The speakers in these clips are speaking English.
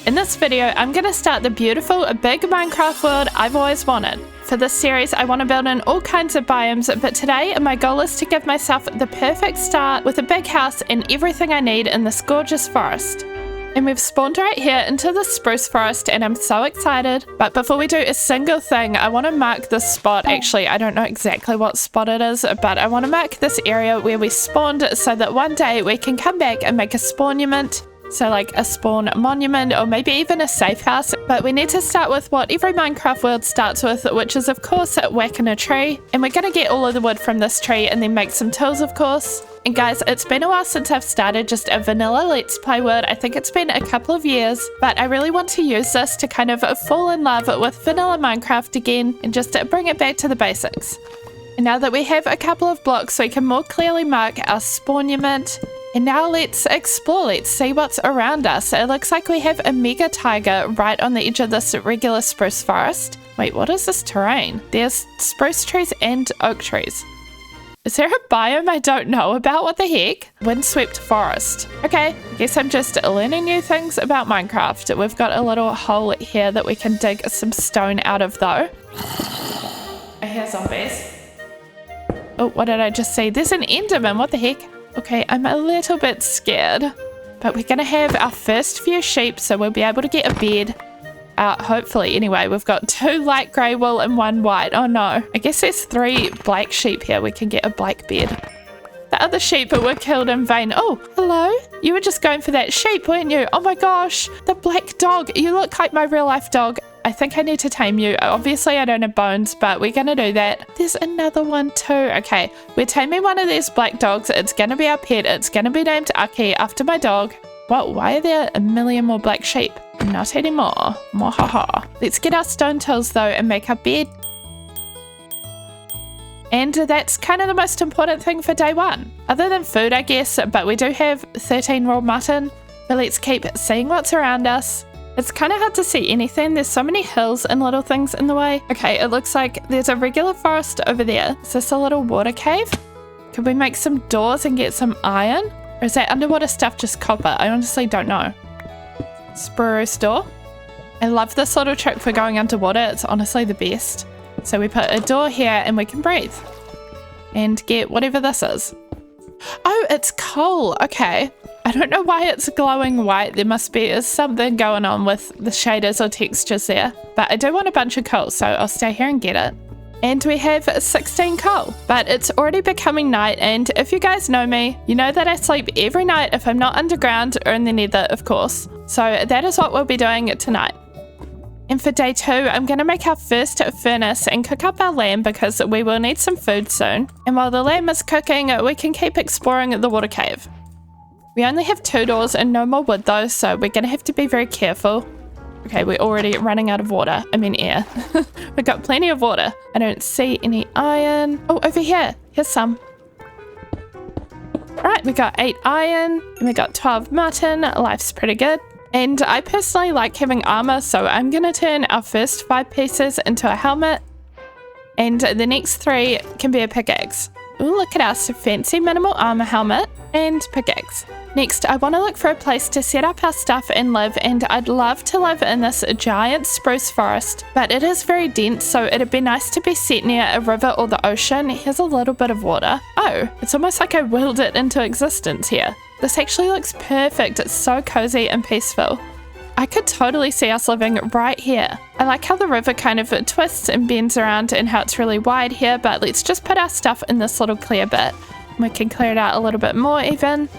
In this video, I'm going to start the beautiful, big Minecraft world I've always wanted. For this series, I want to build in all kinds of biomes, but today my goal is to give myself the perfect start with a big house and everything I need in this gorgeous forest. And we've spawned right here into the spruce forest and I'm so excited. But before we do a single thing, I want to mark this spot. Actually, I don't know exactly what spot it is, but I want to mark this area where we spawned so that one day we can come back and make a spawnument. So like a spawn monument or maybe even a safe house. But we need to start with what every Minecraft world starts with, which is of course whacking a tree. And we're going to get all of the wood from this tree and then make some tools, of course. And guys, it's been a while since I've started just a vanilla Let's Play world. I think it's been a couple of years, but I really want to use this to kind of fall in love with vanilla Minecraft again and just bring it back to the basics. And now that we have a couple of blocks, we can more clearly mark our spawnument. And now let's explore, let's see what's around us. It looks like we have a mega tiger right on the edge of this regular spruce forest. Wait, what is this terrain? There's spruce trees and oak trees. Is there a biome I don't know about? What the heck? Windswept forest. Okay, I guess I'm just learning new things about Minecraft. We've got a little hole here that we can dig some stone out of though. I hear zombies. Oh, what did I just see? There's an enderman, what the heck? Okay, I'm a little bit scared, but we're gonna have our first few sheep, so we'll be able to get a bed. Hopefully, anyway, we've got 2 light grey wool and 1 white. Oh no, I guess there's 3 black sheep here. We can get a black bed. The other sheep were killed in vain. Oh, hello? You were just going for that sheep, weren't you? Oh my gosh, the black dog. You look like my real life dog. I think I need to tame you. Obviously, I don't have bones, but we're gonna do that. There's another one too. Okay, we're taming one of these black dogs. It's gonna be our pet. It's gonna be named Aki after my dog. What? Why are there a million more black sheep? Not anymore. Mwahaha. Let's get our stone tools though and make our bed. And that's kind of the most important thing for day one. Other than food, I guess, but we do have 13 raw mutton. But let's keep seeing what's around us. It's kind of hard to see anything. There's so many hills and little things in the way. Okay, it looks like there's a regular forest over there. Is this a little water cave? Could we make some doors and get some iron? Or is that underwater stuff just copper? I honestly don't know. Spruce door. I love this little trick for going underwater. It's honestly the best. So we put a door here and we can breathe. And get whatever this is. Oh, it's coal. Okay. I don't know why it's glowing white. There must be something going on with the shaders or textures there. But I do want a bunch of coal, so I'll stay here and get it. And we have 16 coal. But it's already becoming night, and if you guys know me, you know that I sleep every night if I'm not underground or in the nether, of course. So that is what we'll be doing tonight. And for day 2, I'm going to make our first furnace and cook up our lamb because we will need some food soon. And while the lamb is cooking, we can keep exploring the water cave. We only have 2 doors and no more wood though, so we're going to have to be very careful. Okay, we're already running out of water. I mean air. We've got plenty of water. I don't see any iron. Oh, over here. Here's some. Alright, we got 8 iron and we got 12 mutton. Life's pretty good. And I personally like having armor, so I'm going to turn our first 5 pieces into a helmet. And the next 3 can be a pickaxe. Ooh, look at us. Fancy minimal armor helmet and pickaxe. Next, I want to look for a place to set up our stuff and live, and I'd love to live in this giant spruce forest, but it is very dense, so it'd be nice to be set near a river or the ocean. Here's a little bit of water. Oh, it's almost like I willed it into existence here. This actually looks perfect. It's so cozy and peaceful. I could totally see us living right here. I like how the river kind of twists and bends around and how it's really wide here, but let's just put our stuff in this little clear bit. We can clear it out a little bit more even.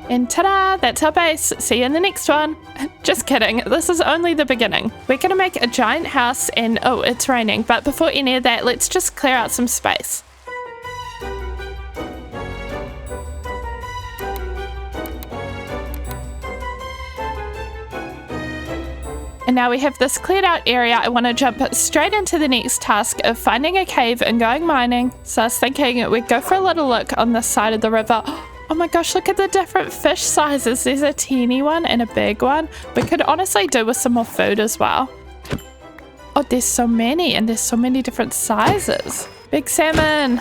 And ta-da, that's our base. See you in the next one. Just kidding, this is only the beginning. We're gonna make a giant house and oh, it's raining, but before any of that, let's just clear out some space. And now we have this cleared out area. I want to jump straight into the next task of finding a cave and going mining. So I was thinking we'd go for a little look on this side of the river. Oh my gosh, look at the different fish sizes. There's a teeny one and a big one. We could honestly do with some more food as well. Oh, there's so many, and there's so many different sizes. Big salmon.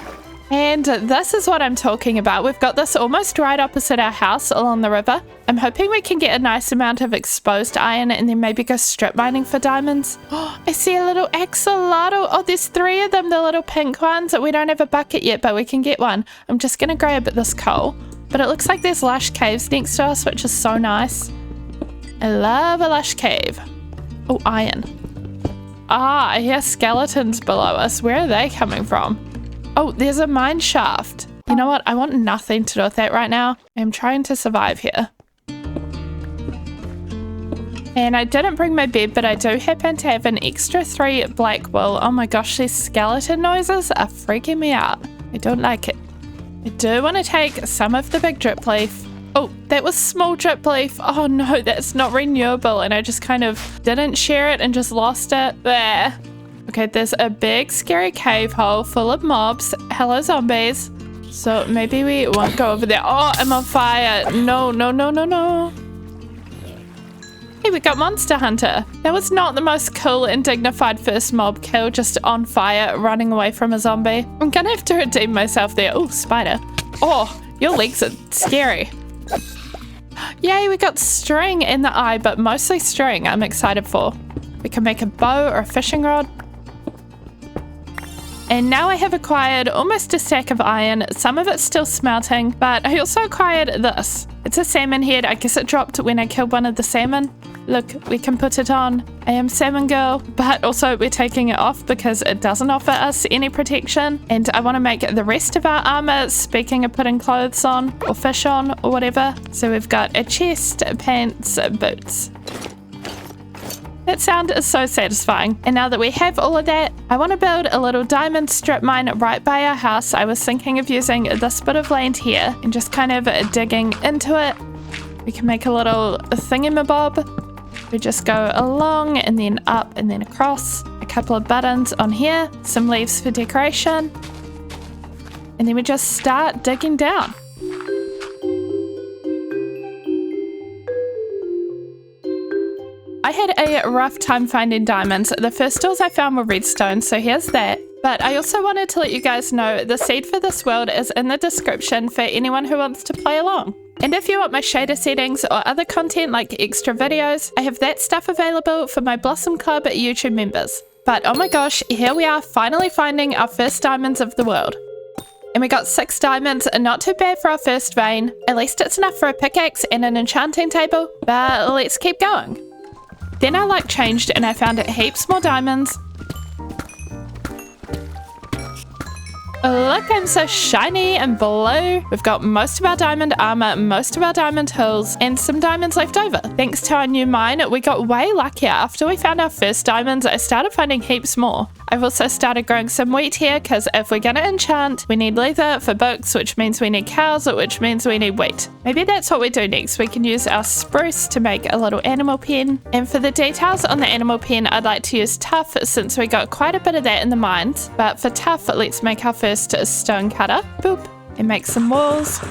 And this is what I'm talking about. We've got this almost right opposite our house along the river. I'm hoping we can get a nice amount of exposed iron and then maybe go strip mining for diamonds. Oh, I see a little axolotl. Oh, there's 3 of them, the little pink ones. We don't have a bucket yet, but we can get one. I'm just going to grab this coal. But it looks like there's lush caves next to us, which is so nice. I love a lush cave. Oh, iron. Ah, I hear skeletons below us. Where are they coming from? Oh, there's a mine shaft. You know what? I want nothing to do with that right now. I'm trying to survive here. And I didn't bring my bed, but I do happen to have an extra 3 black wool. Oh my gosh, these skeleton noises are freaking me out. I don't like it. I do want to take some of the big drip leaf. Oh, that was small drip leaf. Oh no, that's not renewable. And I just kind of didn't share it and just lost it. There. Okay, there's a big scary cave hole full of mobs. Hello, zombies. So maybe we won't go over there. Oh, I'm on fire. No, no, no, no, no. Hey, we got Monster Hunter. That was not the most cool and dignified first mob kill, just on fire, running away from a zombie. I'm gonna have to redeem myself there. Oh, spider. Oh, your legs are scary. Yay, we got string in the eye, but mostly string I'm excited for. We can make a bow or a fishing rod. And now I have acquired almost a stack of iron. Some of it's still smelting, but I also acquired this. It's a salmon head. I guess it dropped when I killed one of the salmon. Look, we can put it on. I am salmon girl, but also we're taking it off because it doesn't offer us any protection. And I want to make the rest of our armor, speaking of putting clothes on or fish on or whatever. So we've got a chest, pants, boots. That sound is so satisfying. And now that we have all of that, I want to build a little diamond strip mine right by our house. I was thinking of using this bit of land here and just kind of digging into it. We can make a little thingamabob. We just go along and then up and then across. A couple of buttons on here, some leaves for decoration. And then we just start digging down. I had a rough time finding diamonds. The first tools I found were redstone, so here's that. But I also wanted to let you guys know the seed for this world is in the description for anyone who wants to play along. And if you want my shader settings or other content like extra videos, I have that stuff available for my Blossom Club YouTube members. But oh my gosh, here we are finally finding our first diamonds of the world. And we got 6 diamonds, not too bad for our first vein. At least it's enough for a pickaxe and an enchanting table, but let's keep going. Then our luck changed and I found heaps more diamonds. Look, I'm so shiny and blue. We've got most of our diamond armor, most of our diamond tools, and some diamonds left over. Thanks to our new mine, we got way luckier. After we found our first diamonds, I started finding heaps more. I've also started growing some wheat here because if we're gonna enchant, we need leather for books, which means we need cows, which means we need wheat. Maybe that's what we do next. We can use our spruce to make a little animal pen. And for the details on the animal pen, I'd like to use tuff since we got quite a bit of that in the mines. But for tuff, let's make our first stone cutter. Boop. And make some walls.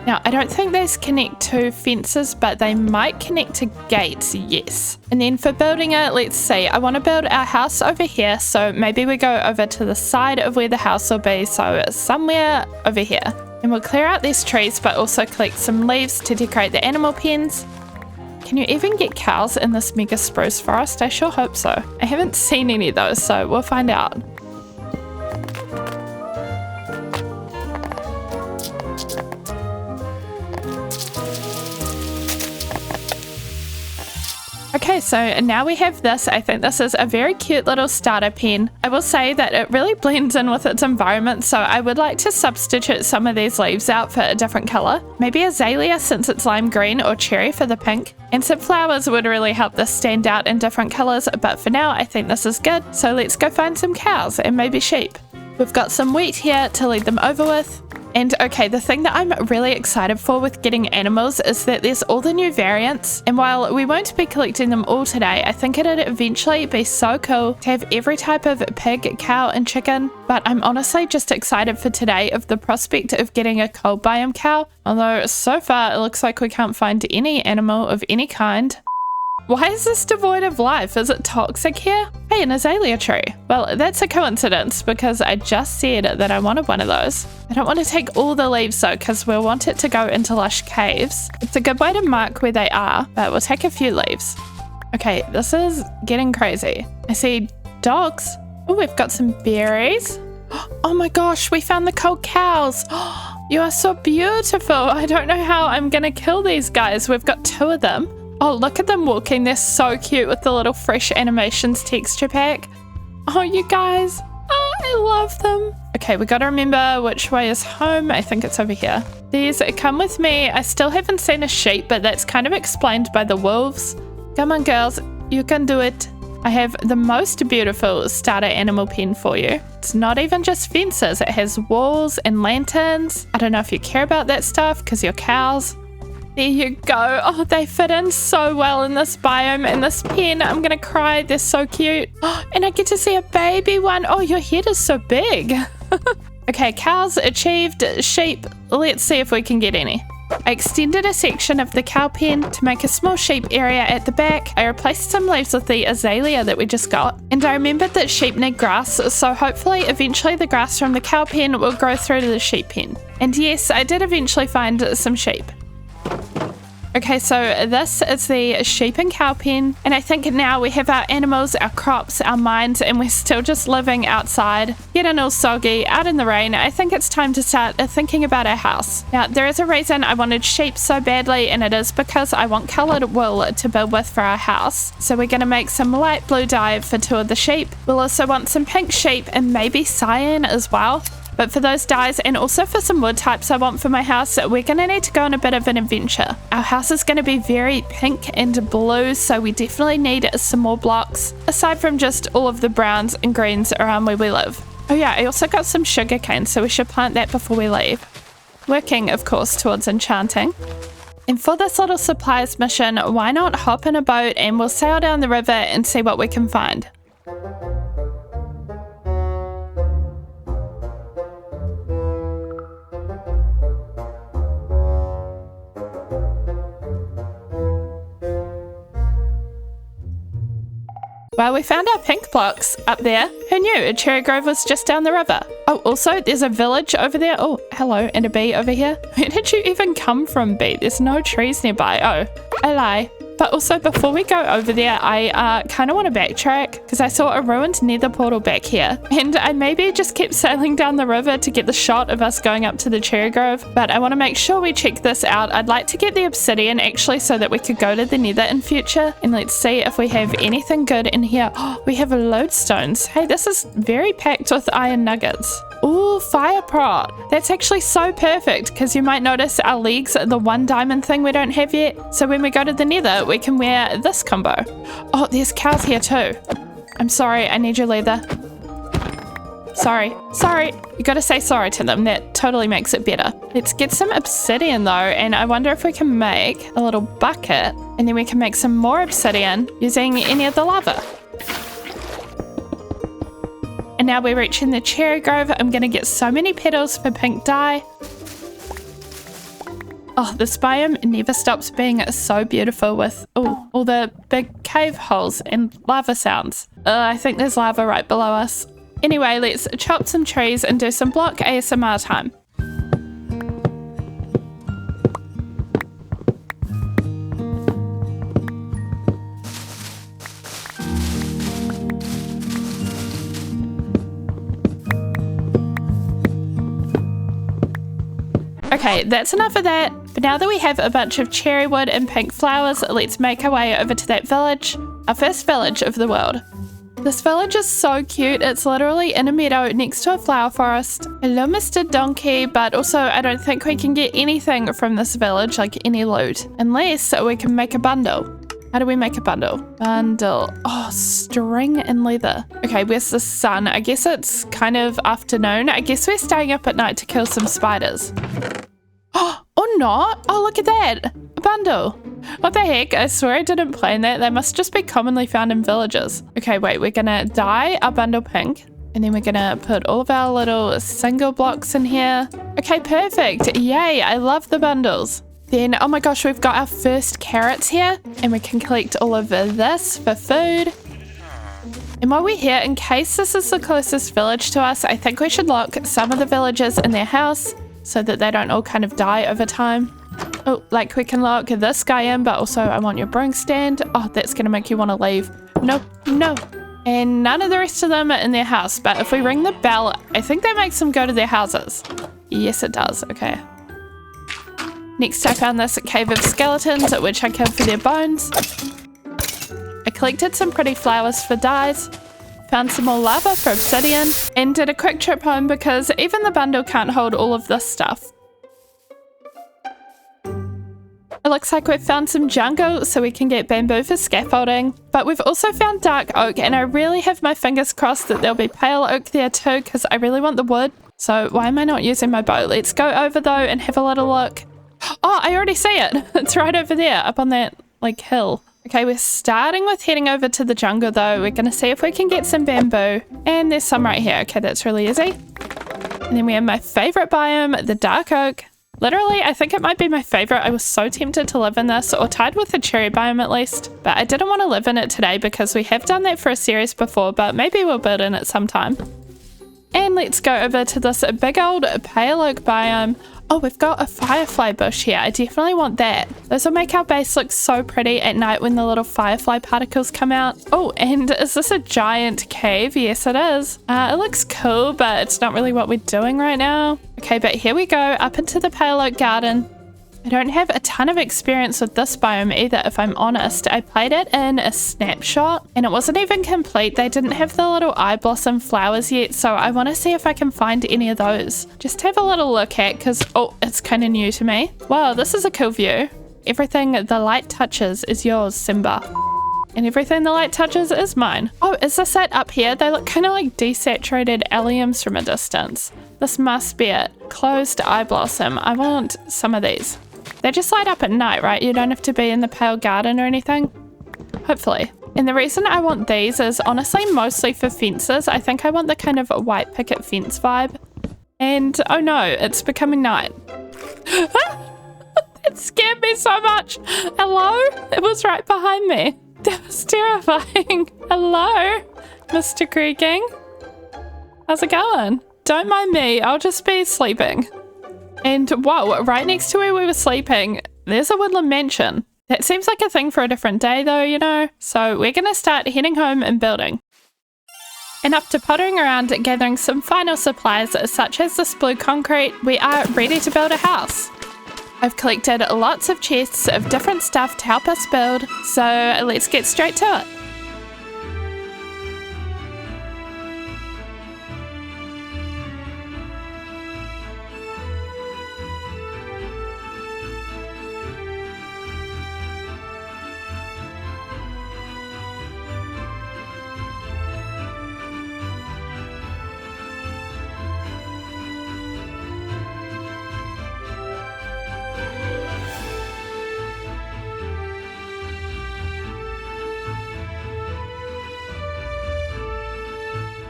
Now, I don't think these connect to fences, but they might connect to gates, yes. And then for building it, let's see. I want to build our house over here, so maybe we go over to the side of where the house will be, so somewhere over here. And we'll clear out these trees, but also collect some leaves to decorate the animal pens. Can you even get cows in this mega spruce forest? I sure hope so. I haven't seen any of those, so we'll find out. Okay, so now we have this. I think this is a very cute little starter pen. I will say that it really blends in with its environment, so I would like to substitute some of these leaves out for a different color. Maybe azalea since it's lime green, or cherry for the pink. And some flowers would really help this stand out in different colors, but for now I think this is good. So let's go find some cows and maybe sheep. We've got some wheat here to lead them over with. And okay, the thing that I'm really excited for with getting animals is that there's all the new variants. And while we won't be collecting them all today, I think it'd eventually be so cool to have every type of pig, cow, and chicken. But I'm honestly just excited for today of the prospect of getting a cold biome cow. Although so far it looks like we can't find any animal of any kind. Why is this devoid of life? Is it toxic here? Hey, an azalea tree. Well, that's a coincidence because I just said that I wanted one of those. I don't want to take all the leaves though because we'll want it to go into lush caves. It's a good way to mark where they are, but we'll take a few leaves. Okay, this is getting crazy. I see dogs. Oh, we've got some berries. Oh my gosh, we found the cold cows. You are so beautiful. I don't know how I'm gonna kill these guys. We've got 2 of them. Oh, look at them walking. They're so cute with the little fresh animations texture pack. Oh, you guys. Oh, I love them. Okay, we gotta remember which way is home. I think it's over here. These come with me. I still haven't seen a sheep, but that's kind of explained by the wolves. Come on, girls. You can do it. I have the most beautiful starter animal pen for you. It's not even just fences. It has walls and lanterns. I don't know if you care about that stuff because you're cows. There you go. Oh, they fit in so well in this biome and this pen. I'm gonna cry. They're so cute. Oh, and I get to see a baby one. Oh, your head is so big. Okay, cows achieved. Sheep. Let's see if we can get any. I extended a section of the cow pen to make a small sheep area at the back. I replaced some leaves with the azalea that we just got. And I remembered that sheep need grass, so hopefully eventually the grass from the cow pen will grow through to the sheep pen. And yes, I did eventually find some sheep. Okay, so this is the sheep and cow pen, and I think now we have our animals, our crops, our mines, and we're still just living outside, getting all soggy, out in the rain. I think it's time to start thinking about our house. Now, there is a reason I wanted sheep so badly, and it is because I want coloured wool to build with for our house. So we're going to make some light blue dye for 2 of the sheep. We'll also want some pink sheep and maybe cyan as well. But for those dyes and also for some wood types I want for my house, we're going to need to go on a bit of an adventure. Our house is going to be very pink and blue, so we definitely need some more blocks, aside from just all of the browns and greens around where we live. Oh yeah, I also got some sugar cane, so we should plant that before we leave. Working, of course, towards enchanting. And for this little supplies mission, why not hop in a boat and we'll sail down the river and see what we can find. Well, we found our pink blocks up there. Who knew? A cherry grove was just down the river. Oh, also, there's a village over there. Oh, hello, and a bee over here. Where did you even come from, bee? There's no trees nearby. Oh, I lie. But also, before we go over there, I kind of want to backtrack because I saw a ruined nether portal back here. And I maybe just kept sailing down the river to get the shot of us going up to the cherry grove. But I want to make sure we check this out. I'd like to get the obsidian actually so that we could go to the nether in future. And let's see if we have anything good in here. Oh, we have lodestones. Hey, this is very packed with iron nuggets. Ooh, fire pot. That's actually so perfect because you might notice our legs are the 1 diamond thing we don't have yet. So when we go to the nether, we can wear this combo. Oh, there's cows here too. I'm sorry, I need your leather. Sorry. You gotta say sorry to them. That totally makes it better. Let's get some obsidian though, and I wonder if we can make a little bucket and then we can make some more obsidian using any of the lava. And now we're reaching the cherry grove. I'm gonna get so many petals for pink dye. Oh, this biome never stops being so beautiful with all the big cave holes and lava sounds. I think there's lava right below us. Anyway, let's chop some trees and do some block ASMR time. Okay, that's enough of that. But now that we have a bunch of cherry wood and pink flowers, let's make our way over to that village. Our first village of the world. This village is so cute. It's literally in a meadow next to a flower forest. Hello, Mr. Donkey, but also I don't think we can get anything from this village, like any loot, unless we can make a bundle. How do we make a bundle? Bundle. Oh, string and leather. Okay, where's the sun? I guess it's kind of afternoon. I guess we're staying up at night to kill some spiders. Oh, or not. Oh, look at that. A bundle. What the heck? I swear I didn't plan that. They must just be commonly found in villages. Okay, wait. We're gonna dye our bundle pink. And then we're gonna put all of our little single blocks in here. Okay, perfect. Yay, I love the bundles. Then, oh my gosh, we've got our first carrots here, and we can collect all of this for food. And while we're here, in case this is the closest village to us, I think we should lock some of the villagers in their house so that they don't all kind of die over time. Oh, like we can lock this guy in, but also I want your brewing stand. Oh, that's going to make you want to leave. No, no. And none of the rest of them are in their house, but if we ring the bell, I think that makes them go to their houses. Yes, it does. Okay. Next, I found this cave of skeletons, which I killed for their bones. I collected some pretty flowers for dyes, found some more lava for obsidian, and did a quick trip home because even the bundle can't hold all of this stuff. It looks like we've found some jungle so we can get bamboo for scaffolding, but we've also found dark oak, and I really have my fingers crossed that there'll be pale oak there too because I really want the wood. So why am I not using my bow? Let's go over though and have a little look. Oh, I already see it. It's right over there, up on that, like, hill. Okay, we're starting with heading over to the jungle, though. We're going to see if we can get some bamboo. And there's some right here. Okay, that's really easy. And then we have my favorite biome, the dark oak. Literally, I think it might be my favorite. I was so tempted to live in this, or tied with the cherry biome at least. But I didn't want to live in it today because we have done that for a series before, but maybe we'll build in it sometime. And let's go over to this big old pale oak biome. Oh, we've got a firefly bush here. I definitely want that. Those will make our base look so pretty at night when the little firefly particles come out. Oh, and is this a giant cave? Yes, it is. It looks cool, but it's not really what we're doing right now. Okay, but here we go, up into the pale oak garden. I don't have a ton of experience with this biome either, if I'm honest. I played it in a snapshot and it wasn't even complete. They didn't have the little eye blossom flowers yet, so I want to see if I can find any of those. Just have a little look at, because, oh, it's kind of new to me. Wow, this is a cool view. Everything the light touches is yours, Simba. And everything the light touches is mine. Oh, is this it up here? They look kind of like desaturated alliums from a distance. This must be it. Closed eye blossom. I want some of these. They just light up at night, right? You don't have to be in the pale garden or anything. Hopefully. And the reason I want these is honestly mostly for fences. I think I want the kind of white picket fence vibe. And oh no, it's becoming night. It scared me so much. Hello? It was right behind me. That was terrifying. Hello, Mr. Creaking. How's it going? Don't mind me. I'll just be sleeping. And whoa, right next to where we were sleeping, there's a woodland mansion. That seems like a thing for a different day though, you know? So we're going to start heading home and building. And after pottering around gathering some final supplies such as this blue concrete, we are ready to build a house. I've collected lots of chests of different stuff to help us build, so let's get straight to it.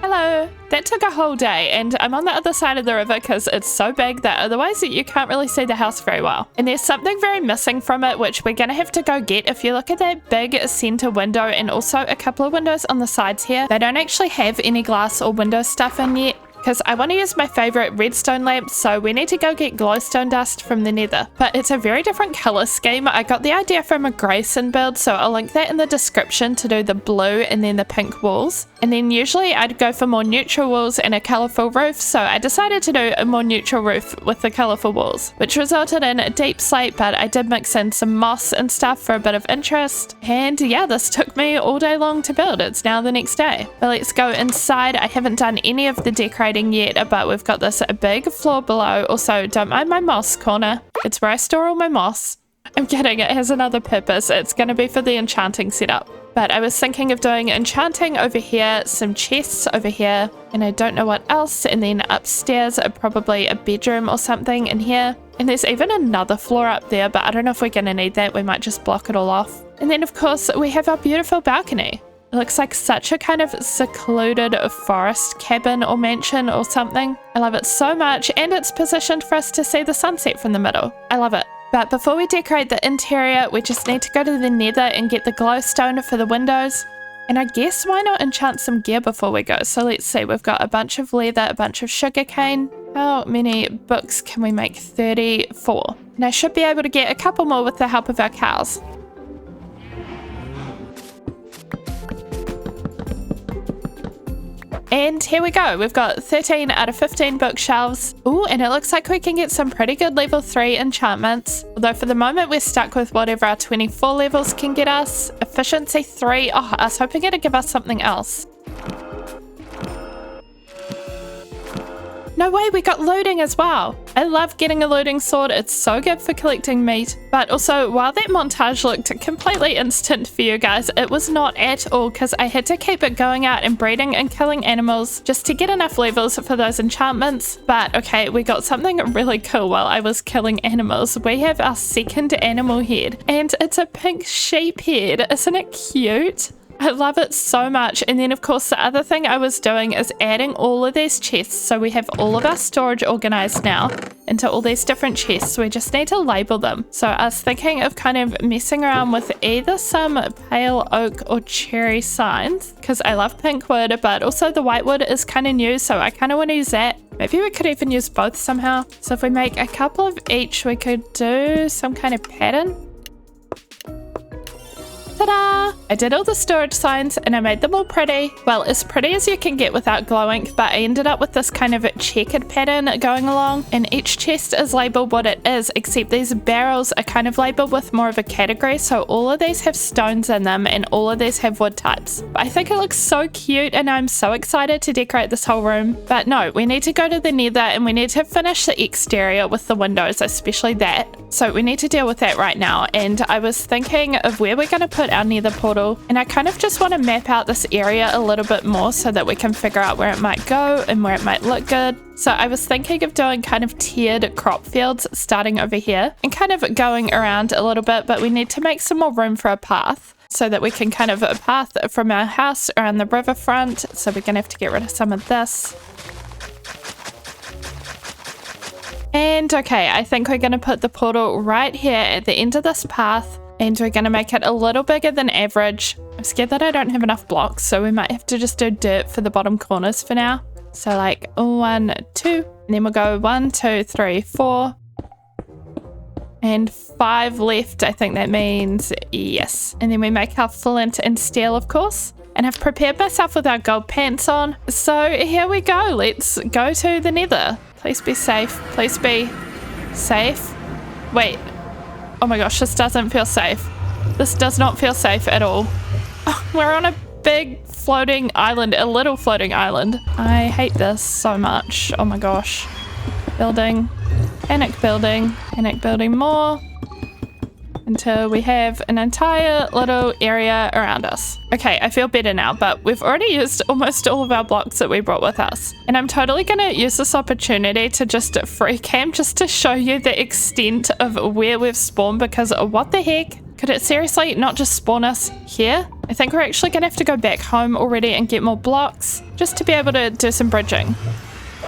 Hello! That took a whole day, and I'm on the other side of the river because it's so big that otherwise you can't really see the house very well. And there's something very missing from it, which we're gonna have to go get. If you look at that big center window and also a couple of windows on the sides here, they don't actually have any glass or window stuff in yet, because I want to use my favorite redstone lamp, so we need to go get glowstone dust from the nether. But it's a very different color scheme. I got the idea from a Grayson build, so I'll link that in the description to do the blue and then the pink walls. And then usually I'd go for more neutral walls and a colorful roof, so I decided to do a more neutral roof with the colorful walls, which resulted in a deep slate, but I did mix in some moss and stuff for a bit of interest. And yeah, this took me all day long to build. It's now the next day. But let's go inside. I haven't done any of the decorating yet, but we've got this big floor below. Also, don't mind my moss corner. It's where I store all my moss. I'm kidding, it has another purpose. It's going to be for the enchanting setup. But I was thinking of doing enchanting over here, some chests over here, and I don't know what else. And then upstairs, probably a bedroom or something in here. And there's even another floor up there, but I don't know if we're going to need that. We might just block it all off. And then of course, we have our beautiful balcony. It looks like such a kind of secluded forest cabin or mansion or something. I love it so much, and it's positioned for us to see the sunset from the middle. I love it. But before we decorate the interior, we just need to go to the nether and get the glowstone for the windows. And I guess why not enchant some gear before we go? So let's see, we've got a bunch of leather, a bunch of sugarcane. How many books can we make? 34. And I should be able to get a couple more with the help of our cows. And here we go, we've got 13 out of 15 bookshelves. Ooh, and it looks like we can get some pretty good level 3 enchantments. Although for the moment we're stuck with whatever our 24 levels can get us. Efficiency 3, oh, I was hoping it'd give us something else. No way, we got looting as well. I love getting a looting sword, it's so good for collecting meat. But also, while that montage looked completely instant for you guys, it was not at all, because I had to keep it going out and breeding and killing animals just to get enough levels for those enchantments. But okay, we got something really cool while I was killing animals. We have our second animal head, and it's a pink sheep head. Isn't it cute? I love it so much. And then of course the other thing I was doing is adding all of these chests, so we have all of our storage organized now into all these different chests. We just need to label them. So I was thinking of kind of messing around with either some pale oak or cherry signs, because I love pink wood, but also the white wood is kind of new, so I kind of want to use that. Maybe we could even use both somehow. So if we make a couple of each, we could do some kind of pattern. Ta-da! I did all the storage signs and I made them all pretty. Well, as pretty as you can get without glow ink, but I ended up with this kind of checkered pattern going along, and each chest is labeled what it is, except these barrels are kind of labeled with more of a category, so all of these have stones in them and all of these have wood types. But I think it looks so cute and I'm so excited to decorate this whole room. But no, we need to go to the nether and we need to finish the exterior with the windows, especially that. So we need to deal with that right now, and I was thinking of where we're going to put our nether portal, and I kind of just want to map out this area a little bit more so that we can figure out where it might go and where it might look good. So I was thinking of doing kind of tiered crop fields starting over here and kind of going around a little bit, but we need to make some more room for a path so that we can kind of a path from our house around the riverfront. So we're gonna have to get rid of some of this. And okay, I think we're gonna put the portal right here at the end of this path, and we're gonna make it a little bigger than average. I'm scared that I don't have enough blocks, so we might have to just do dirt for the bottom corners for now. So like 1, 2, and then we'll go 1, 2, 3, 4, and 5 left. I think that means yes. And then we make our flint and steel, of course. And I've prepared myself with our gold pants on. So here we go. Let's go to the nether. Please be safe. Please be safe. Wait. Oh my gosh, this doesn't feel safe. This does not feel safe at all. Oh, we're on a big floating island, a little floating island. I hate this so much. Oh my gosh. Building, panic building more until we have an entire little area around us. Okay, I feel better now, but we've already used almost all of our blocks that we brought with us. And I'm totally gonna use this opportunity to just free cam just to show you the extent of where we've spawned, because what the heck? Could it seriously not just spawn us here? I think we're actually gonna have to go back home already and get more blocks just to be able to do some bridging.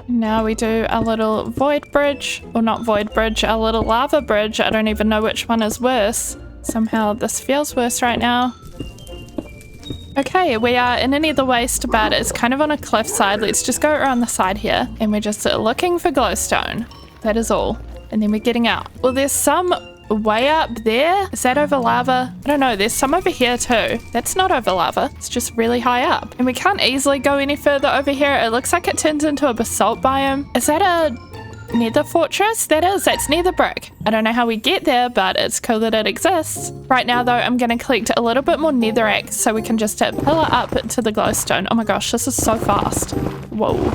Now we do a little void bridge, or not void bridge, a little lava bridge. I don't even know which one is worse. Somehow this feels worse right now. Okay, we are in a nether waste, but it's kind of on a cliffside. Let's just go around the side here, and we're just looking for glowstone. That is all. And then we're getting out. Well, there's some way up there. Is that over lava? I don't know. There's some over here too. That's not over lava. It's just really high up. And we can't easily go any further over here. It looks like it turns into a basalt biome. Is that a nether fortress? That is. That's nether brick. I don't know how we get there, but it's cool that it exists. Right now though, I'm going to collect a little bit more netherrack so we can just pillar up to the glowstone. Oh my gosh, this is so fast. Whoa.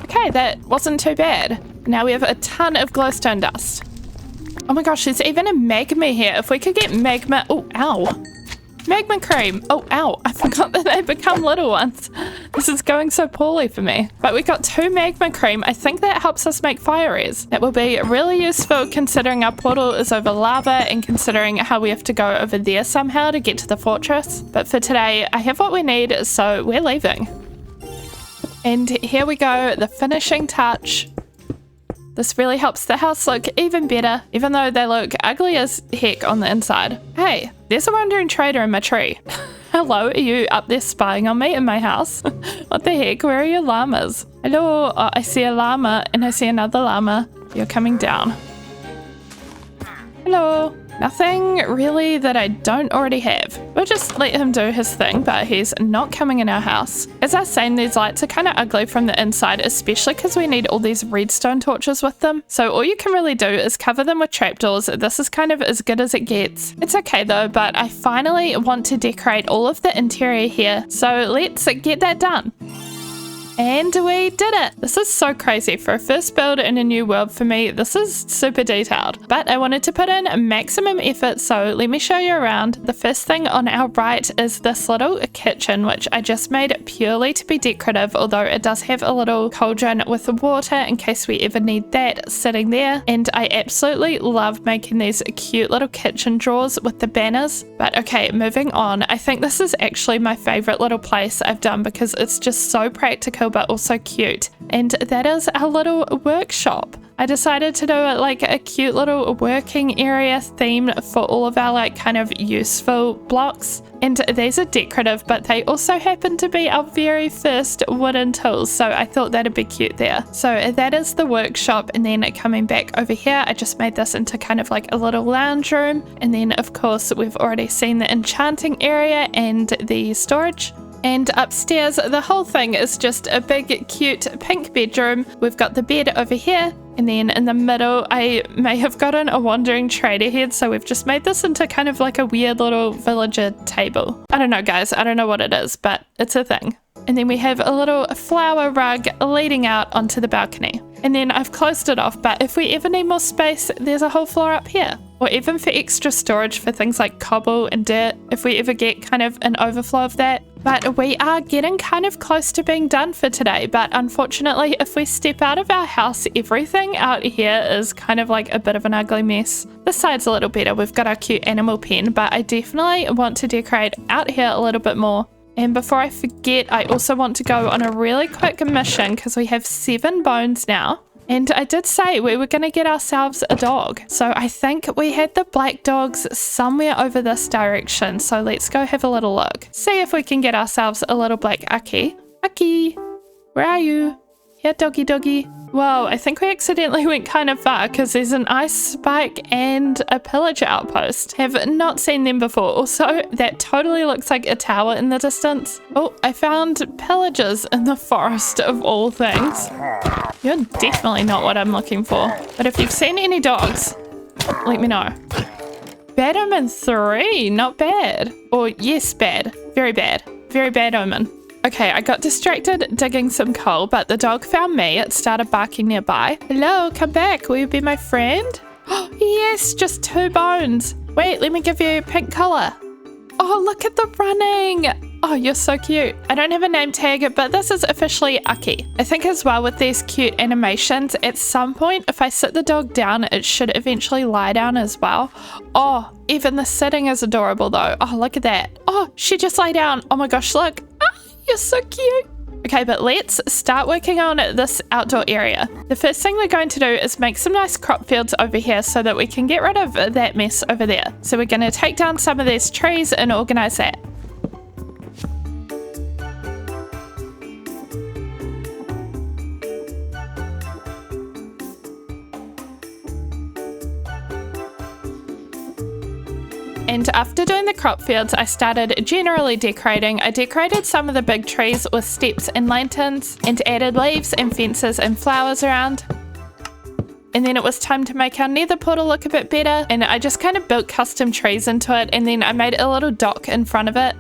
Okay, that wasn't too bad. Now we have a ton of glowstone dust. Oh my gosh, there's even a magma here. If we could get magma... Oh, ow. Magma cream. Oh, ow. I forgot that they become little ones. This is going so poorly for me. But we got 2 magma cream. I think that helps us make fire res. That will be really useful considering our portal is over lava and considering how we have to go over there somehow to get to the fortress. But for today, I have what we need, so we're leaving. And here we go, the finishing touch. This really helps the house look even better, even though they look ugly as heck on the inside. Hey, there's a wandering trader in my tree. Hello, are you up there spying on me in my house? What the heck, where are your llamas? Hello, oh, I see a llama and I see another llama. You're coming down. Hello. Nothing really that I don't already have. We'll just let him do his thing, but he's not coming in our house. As I was saying, these lights are kind of ugly from the inside, especially because we need all these redstone torches with them. So all you can really do is cover them with trapdoors. This is kind of as good as it gets. It's okay though, but I finally want to decorate all of the interior here. So let's get that done. And we did it! This is so crazy. For a first build in a new world for me, this is super detailed. But I wanted to put in maximum effort, so let me show you around. The first thing on our right is this little kitchen, which I just made purely to be decorative, although it does have a little cauldron with water in case we ever need that sitting there. And I absolutely love making these cute little kitchen drawers with the banners. But okay, moving on. I think this is actually my favorite little place I've done because it's just so practical but also cute, and that is our little workshop. I decided to do it like a cute little working area theme for all of our like kind of useful blocks, and these are decorative but they also happen to be our very first wooden tools, so I thought that'd be cute there. So that is the workshop, and then coming back over here I just made this into kind of like a little lounge room, and then of course we've already seen the enchanting area and the storage. And upstairs, the whole thing is just a big, cute pink bedroom. We've got the bed over here, and then in the middle, I may have gotten a wandering trader head, so we've just made this into kind of like a weird little villager table. I don't know, guys. I don't know what it is, but it's a thing. And then we have a little flower rug leading out onto the balcony. And then I've closed it off, but if we ever need more space, there's a whole floor up here. Or even for extra storage for things like cobble and dirt, if we ever get kind of an overflow of that. But we are getting kind of close to being done for today, but unfortunately, if we step out of our house, everything out here is kind of like a bit of an ugly mess. This side's a little better. We've got our cute animal pen, but I definitely want to decorate out here a little bit more. And before I forget, I also want to go on a really quick mission because we have 7 bones now. And I did say we were going to get ourselves a dog. So I think we had the black dogs somewhere over this direction. So let's go have a little look. See if we can get ourselves a little black Aki. Aki, where are you? Here, doggy doggy. Whoa, I think we accidentally went kind of far because there's an ice spike and a pillager outpost. Have not seen them before. Also, that totally looks like a tower in the distance. Oh, I found pillagers in the forest of all things. You're definitely not what I'm looking for. But if you've seen any dogs, let me know. Bad omen 3, not bad. Or yes, bad. Very bad. Very bad omen. Okay, I got distracted digging some coal, but the dog found me. It started barking nearby. Hello, come back. Will you be my friend? Oh, yes, just 2 bones. Wait, let me give you pink color. Oh, look at the running. Oh, you're so cute. I don't have a name tag, but this is officially Aki. I think as well with these cute animations, at some point, if I sit the dog down, it should eventually lie down as well. Oh, even the sitting is adorable though. Oh, look at that. Oh, she just lay down. Oh my gosh, look. You're so cute. Okay, but let's start working on this outdoor area. The first thing we're going to do is make some nice crop fields over here so that we can get rid of that mess over there. So we're going to take down some of these trees and organize that. And after doing the crop fields, I started generally decorating. I decorated some of the big trees with steps and lanterns and added leaves and fences and flowers around. And then it was time to make our nether portal look a bit better. And I just kind of built custom trees into it, and then I made a little dock in front of it.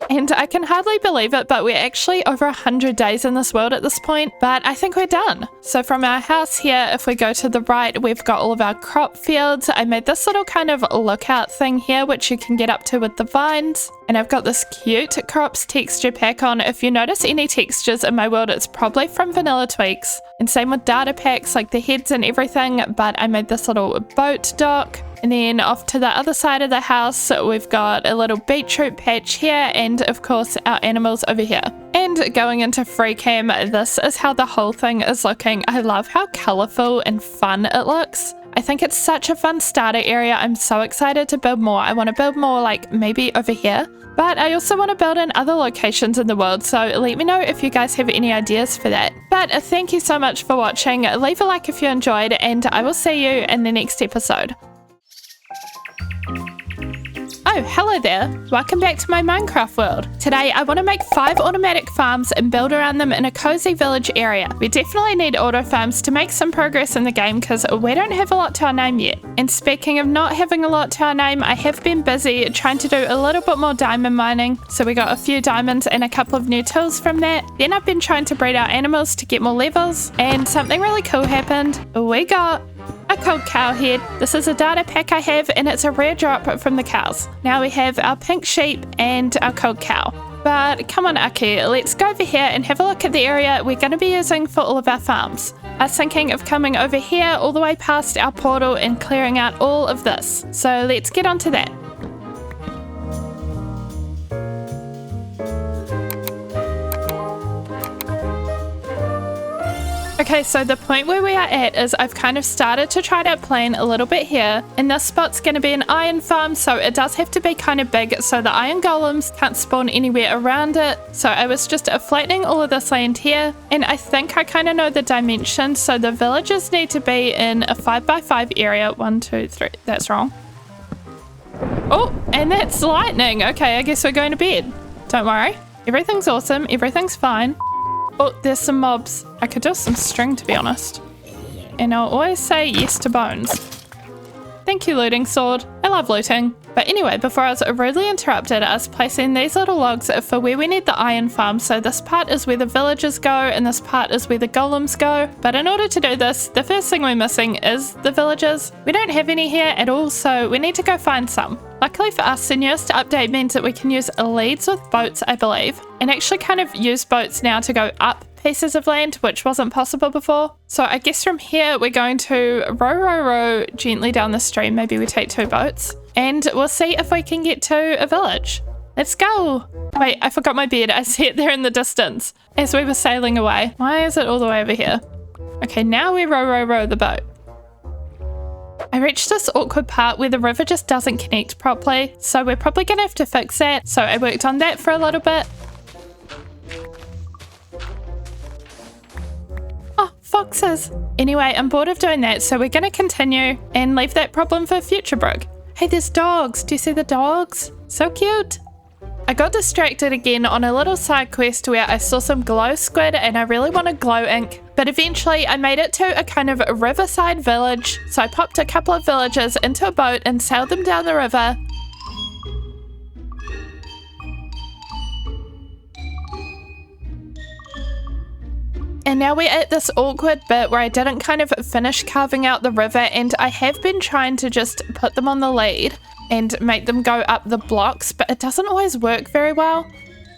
And I can hardly believe it, but we're actually over 100 days in this world at this point, but I think we're done. So from our house here, if we go to the right, we've got all of our crop fields. I made this little kind of lookout thing here, which you can get up to with the vines. And I've got this cute crops texture pack on. If you notice any textures in my world, it's probably from Vanilla Tweaks. And same with data packs, like the heads and everything, but I made this little boat dock. And then off to the other side of the house, we've got a little beetroot patch here, and of course our animals over here. And going into free cam, this is how the whole thing is looking. I love how colourful and fun it looks. I think it's such a fun starter area. I'm so excited to build more. I want to build more like maybe over here, but I also want to build in other locations in the world, so let me know if you guys have any ideas for that. But thank you so much for watching. Leave a like if you enjoyed, and I will see you in the next episode. Oh, hello there. Welcome back to my Minecraft world. Today, I want to make 5 automatic farms and build around them in a cozy village area. We definitely need auto farms to make some progress in the game because we don't have a lot to our name yet. And speaking of not having a lot to our name, I have been busy trying to do a little bit more diamond mining. So we got a few diamonds and a couple of new tools from that. Then I've been trying to breed our animals to get more levels, and something really cool happened. We got a cold cow head. This is a data pack I have, and it's a rare drop from the cows. Now we have our pink sheep and our cold cow. But come on, Aki, let's go over here and have a look at the area we're going to be using for all of our farms. I was thinking of coming over here all the way past our portal and clearing out all of this. So let's get on to that. Okay, so the point where we are at is I've kind of started to try to plan a little bit here, and this spot's going to be an iron farm, so it does have to be kind of big so the iron golems can't spawn anywhere around it. So I was just flattening all of this land here, and I think I kind of know the dimensions, so the villages need to be in a 5x5 area. 1, 2, 3, that's wrong. Oh, and that's lightning. Okay, I guess we're going to bed. Don't worry, everything's awesome, everything's fine. Oh, there's some mobs. I could do some string, to be honest. And I'll always say yes to bones. Thank you, looting sword. I love looting. But anyway, before I was rudely interrupted, I was placing these little logs for where we need the iron farm. So this part is where the villagers go, and this part is where the golems go. But in order to do this, the first thing we're missing is the villagers. We don't have any here at all, so we need to go find some. Luckily for us, the newest update means that we can use leads with boats, I believe, and actually kind of use boats now to go up pieces of land, which wasn't possible before. So I guess from here we're going to row gently down the stream. Maybe we take 2 boats, and we'll see if we can get to a village. Let's go. Wait, I forgot my bed. I see it there in the distance as we were sailing away. Why is it all the way over here? Okay, now we row the boat. I reached this awkward part where the river just doesn't connect properly, so we're probably gonna have to fix that. So I worked on that for a little bit. Oh, foxes. Anyway, I'm bored of doing that, so we're gonna continue and leave that problem for future Brooke. Hey, there's dogs. Do you see the dogs? So cute. I got distracted again on a little side quest where I saw some glow squid and I really wanted glow ink, but eventually I made it to a kind of riverside village, so I popped a couple of villagers into a boat and sailed them down the river. And now we're at this awkward bit where I didn't kind of finish carving out the river, and I have been trying to just put them on the lead and make them go up the blocks, but it doesn't always work very well.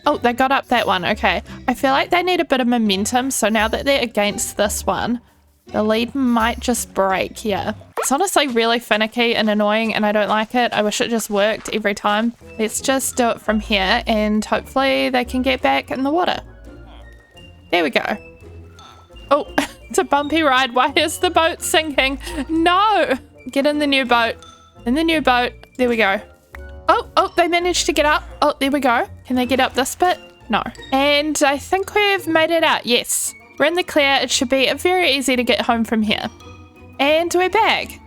Oh, they got up that one. Okay. I feel like they need a bit of momentum, so now that they're against this one, the lead might just break here. It's honestly really finicky and annoying, and I don't like it. I wish it just worked every time. Let's just do it from here, and hopefully they can get back in the water. There we go. Oh, it's a bumpy ride. Why is the boat sinking? No! Get in the new boat. In the new boat. There we go. Oh, they managed to get up. Oh, there we go. Can they get up this bit? No. And I think we've made it out. Yes. We're in the clear. It should be very easy to get home from here. And we're back.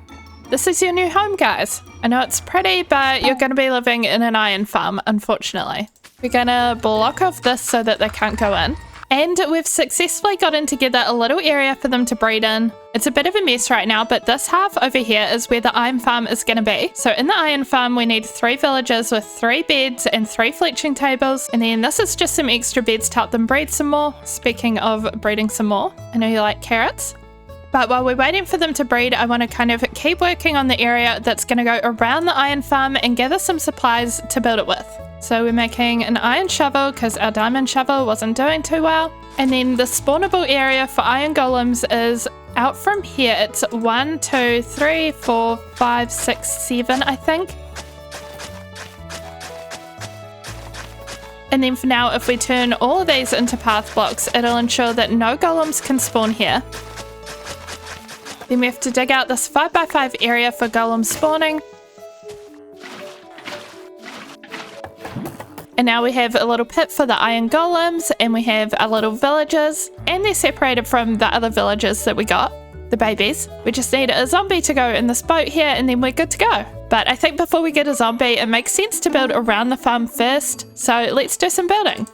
This is your new home, guys. I know it's pretty, but you're going to be living in an iron farm, unfortunately. We're going to block off this so that they can't go in. And we've successfully gotten together a little area for them to breed in. It's a bit of a mess right now, but this half over here is where the iron farm is going to be. So in the iron farm, we need 3 villagers with 3 beds and 3 fletching tables. And then this is just some extra beds to help them breed some more. Speaking of breeding some more, I know you like carrots. But while we're waiting for them to breed, I want to kind of keep working on the area that's going to go around the iron farm and gather some supplies to build it with. So we're making an iron shovel because our diamond shovel wasn't doing too well. And then the spawnable area for iron golems is out from here, it's 1, 2, 3, 4, 5, 6, 7, I think. And then for now, if we turn all of these into path blocks, it'll ensure that no golems can spawn here. Then we have to dig out this 5x5 area for golem spawning. And now we have a little pit for the iron golems, and we have our little villages, and they're separated from the other villages that we got, the babies. We just need a zombie to go in this boat here, and then we're good to go. But I think before we get a zombie, it makes sense to build around the farm first, so let's do some building.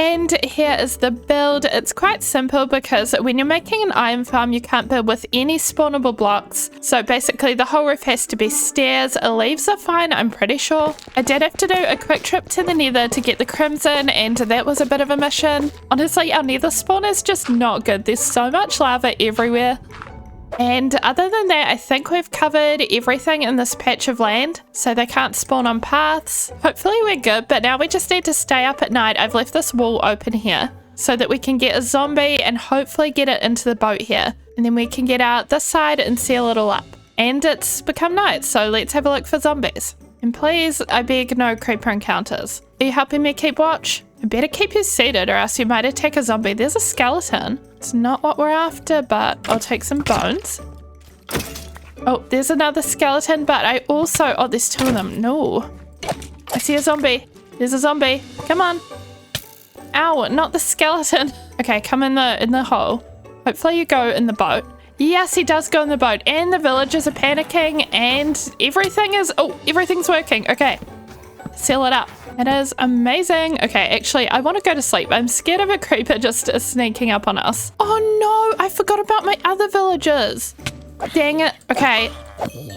And here is the build. It's quite simple because when you're making an iron farm, you can't build with any spawnable blocks. So basically the whole roof has to be stairs. Leaves are fine, I'm pretty sure. I did have to do a quick trip to the nether to get the crimson, and that was a bit of a mission. Honestly, our nether spawn is just not good. There's so much lava everywhere. And other than that, I think we've covered everything in this patch of land, so they can't spawn on paths. Hopefully we're good, but now we just need to stay up at night. I've left this wall open here so that we can get a zombie and hopefully get it into the boat here. And then we can get out this side and seal it all up. And it's become night, so let's have a look for zombies. And please, I beg, no creeper encounters. Are you helping me keep watch? I better keep you seated or else you might attack a zombie. There's a skeleton. It's not what we're after, but I'll take some bones. Oh, there's another skeleton, but I also... Oh, there's two of them. No. I see a zombie. There's a zombie. Come on. Ow, not the skeleton. Okay, come in the hole. Hopefully you go in the boat. Yes, he does go in the boat. And the villagers are panicking and everything is... Oh, everything's working. Okay. Seal it up. It is amazing. Okay, actually, I want to go to sleep. I'm scared of a creeper just sneaking up on us. Oh no, I forgot about my other villagers. Dang it. Okay,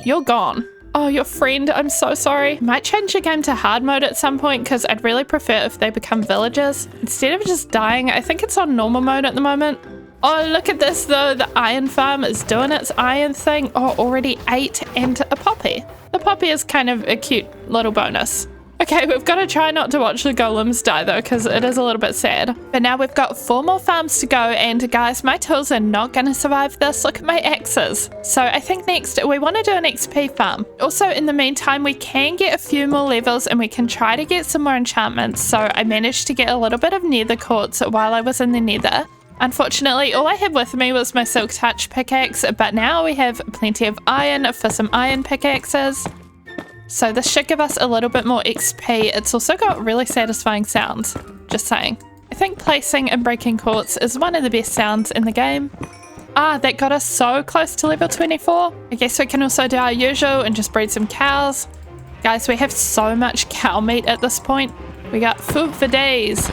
you're gone. Oh, your friend, I'm so sorry. Might change the game to hard mode at some point because I'd really prefer if they become villagers. Instead of just dying, I think it's on normal mode at the moment. Oh, look at this though. The iron farm is doing its iron thing. Oh, already 8 and a poppy. The poppy is kind of a cute little bonus. Okay, we've got to try not to watch the golems die though, because it is a little bit sad. But now we've got 4 more farms to go, and guys, my tools are not going to survive this. Look at my axes. So I think next we want to do an XP farm. Also, in the meantime, we can get a few more levels and we can try to get some more enchantments. So I managed to get a little bit of nether quartz while I was in the nether. Unfortunately, all I had with me was my silk touch pickaxe, but now we have plenty of iron for some iron pickaxes. So this should give us a little bit more XP. It's also got really satisfying sounds, just saying. I think placing and breaking quartz is one of the best sounds in the game. Ah, that got us so close to level 24. I guess we can also do our usual and just breed some cows. Guys, we have so much cow meat at this point. We got food for days.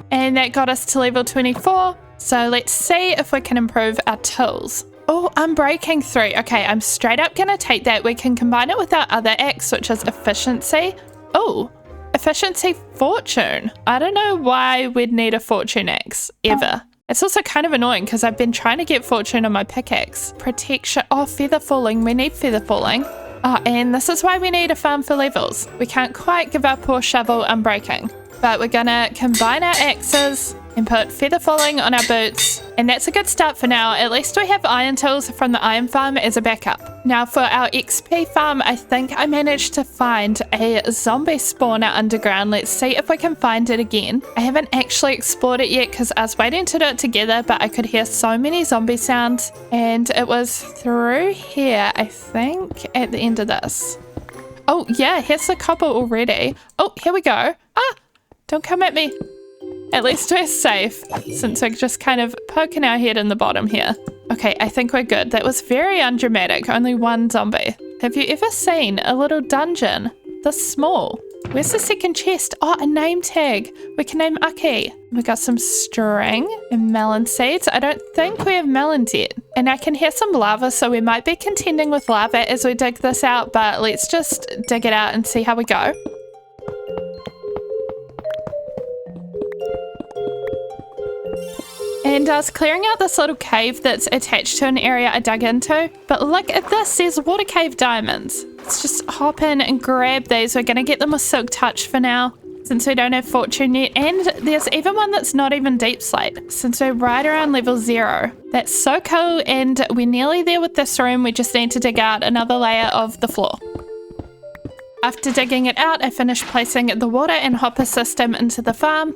And that got us to level 24. So let's see if we can improve our tools. Oh, unbreaking 3. Okay, I'm straight up gonna take that. We can combine it with our other axe, which is efficiency. Oh, efficiency fortune. I don't know why we'd need a fortune axe, ever. It's also kind of annoying because I've been trying to get fortune on my pickaxe. Protection. Oh, feather falling. We need feather falling. Oh, and this is why we need a farm for levels. We can't quite give our poor shovel unbreaking. But we're gonna combine our axes and put feather falling on our boots, and that's a good start for now. At least we have iron tools from the iron farm as a backup. Now for our XP farm, I think I managed to find a zombie spawner underground. Let's see if we can find it again. I haven't actually explored it yet because I was waiting to do it together, but I could hear so many zombie sounds, and it was through here, I think, at the end of this. Oh yeah, here's the copper already. Oh, here we go. Ah, don't come at me. At least we're safe, since we're just kind of poking our head in the bottom here. Okay, I think we're good. That was very undramatic, only 1 zombie. Have you ever seen a little dungeon this small? Where's the second chest? Oh, a name tag. We can name Aki. We got some string and melon seeds. I don't think we have melons yet. And I can hear some lava, so we might be contending with lava as we dig this out, but let's just dig it out and see how we go. And I was clearing out this little cave that's attached to an area I dug into. But look at this, there's water cave diamonds. Let's just hop in and grab these. We're gonna get them with Silk Touch for now, since we don't have Fortune yet. And there's even one that's not even Deep Slate, since we're right around level 0. That's so cool, and we're nearly there with this room. We just need to dig out another layer of the floor. After digging it out, I finished placing the water and hopper system into the farm.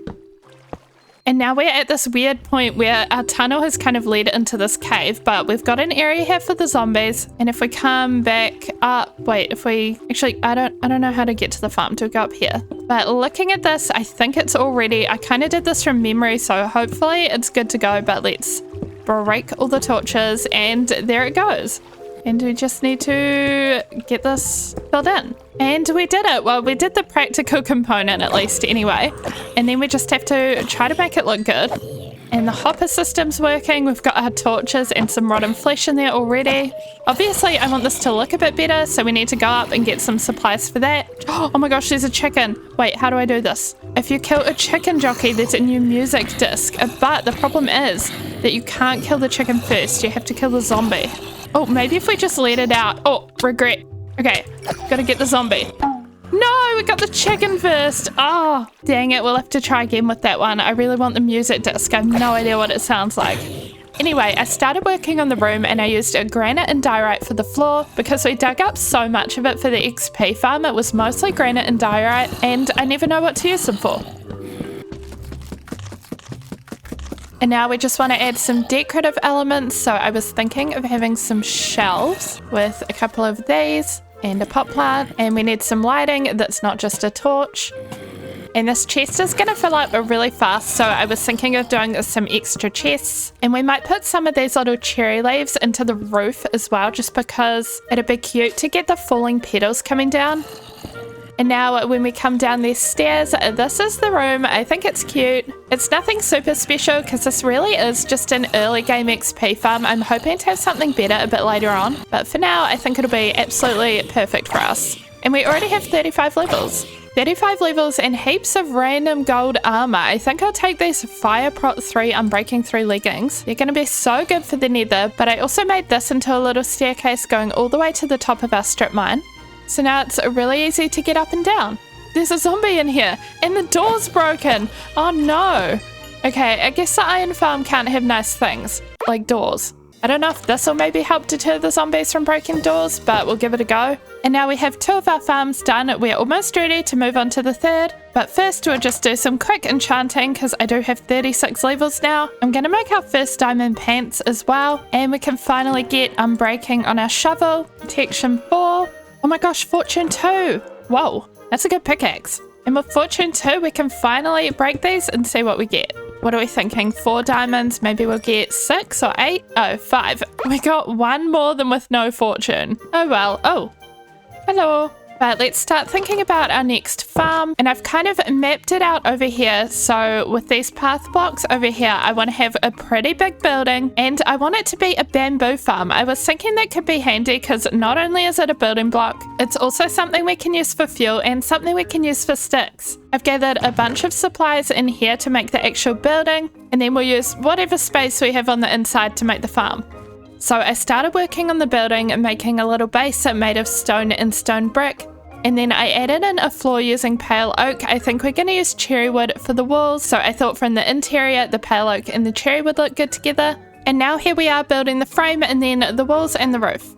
And now we're at this weird point where our tunnel has kind of led into this cave, but we've got an area here for the zombies. And if we come back up, wait, if we actually, I don't know how to get to the farm. Do we go up here? But looking at this, I think it's all ready. I kind of did this from memory, so hopefully it's good to go, but let's break all the torches, and there it goes. And we just need to get this filled in. And we did it. Well, we did the practical component at least anyway. And then we just have to try to make it look good. And the hopper system's working. We've got our torches and some rotten flesh in there already. Obviously, I want this to look a bit better, so we need to go up and get some supplies for that. Oh my gosh, there's a chicken. Wait, how do I do this? If you kill a chicken jockey, there's a new music disc. But the problem is that you can't kill the chicken first. You have to kill the zombie. Oh, maybe if we just let it out. Oh, regret. Okay, gotta get the zombie. No, we got the chicken first. Oh, dang it. We'll have to try again with that one. I really want the music disc. I have no idea what it sounds like. Anyway, I started working on the room and I used a granite and diorite for the floor because we dug up so much of it for the XP farm. It was mostly granite and diorite, and I never know what to use them for. And now we just want to add some decorative elements. So I was thinking of having some shelves with a couple of these and a pot plant, and we need some lighting that's not just a torch. And this chest is going to fill up really fast, so I was thinking of doing some extra chests. And we might put some of these little cherry leaves into the roof as well, just because it'd be cute to get the falling petals coming down. And now when we come down these stairs, this is the room. I think it's cute. It's nothing super special because this really is just an early game XP farm. I'm hoping to have something better a bit later on. But for now, I think it'll be absolutely perfect for us. And we already have 35 levels. 35 levels and heaps of random gold armor. I think I'll take these Fire Prot 3 Unbreaking 3 leggings. They're going to be so good for the nether. But I also made this into a little staircase going all the way to the top of our strip mine. So now it's really easy to get up and down. There's a zombie in here and the door's broken. Oh no. Okay, I guess the iron farm can't have nice things like doors. I don't know if this will maybe help deter the zombies from breaking doors, but we'll give it a go. And now we have 2 of our farms done. We're almost ready to move on to the 3rd. But first we'll just do some quick enchanting because I do have 36 levels now. I'm going to make our first diamond pants as well. And we can finally get Unbreaking on our shovel. Protection 4. Oh my gosh, Fortune 2. Whoa, that's a good pickaxe. And with Fortune 2, we can finally break these and see what we get. What are we thinking? 4 diamonds, maybe we'll get 6 or 8? Oh, 5. We got 1 more than with no fortune. Oh well. Oh, hello. But let's start thinking about our next farm. And I've kind of mapped it out over here. So with these path blocks over here, I want to have a pretty big building. And I want it to be a bamboo farm. I was thinking that could be handy because not only is it a building block, it's also something we can use for fuel and something we can use for sticks. I've gathered a bunch of supplies in here to make the actual building. And then we'll use whatever space we have on the inside to make the farm. So I started working on the building and making a little base made of stone and stone brick. And then I added in a floor using pale oak. I think we're going to use cherry wood for the walls. So I thought from the interior, the pale oak and the cherry would look good together. And now here we are building the frame and then the walls and the roof.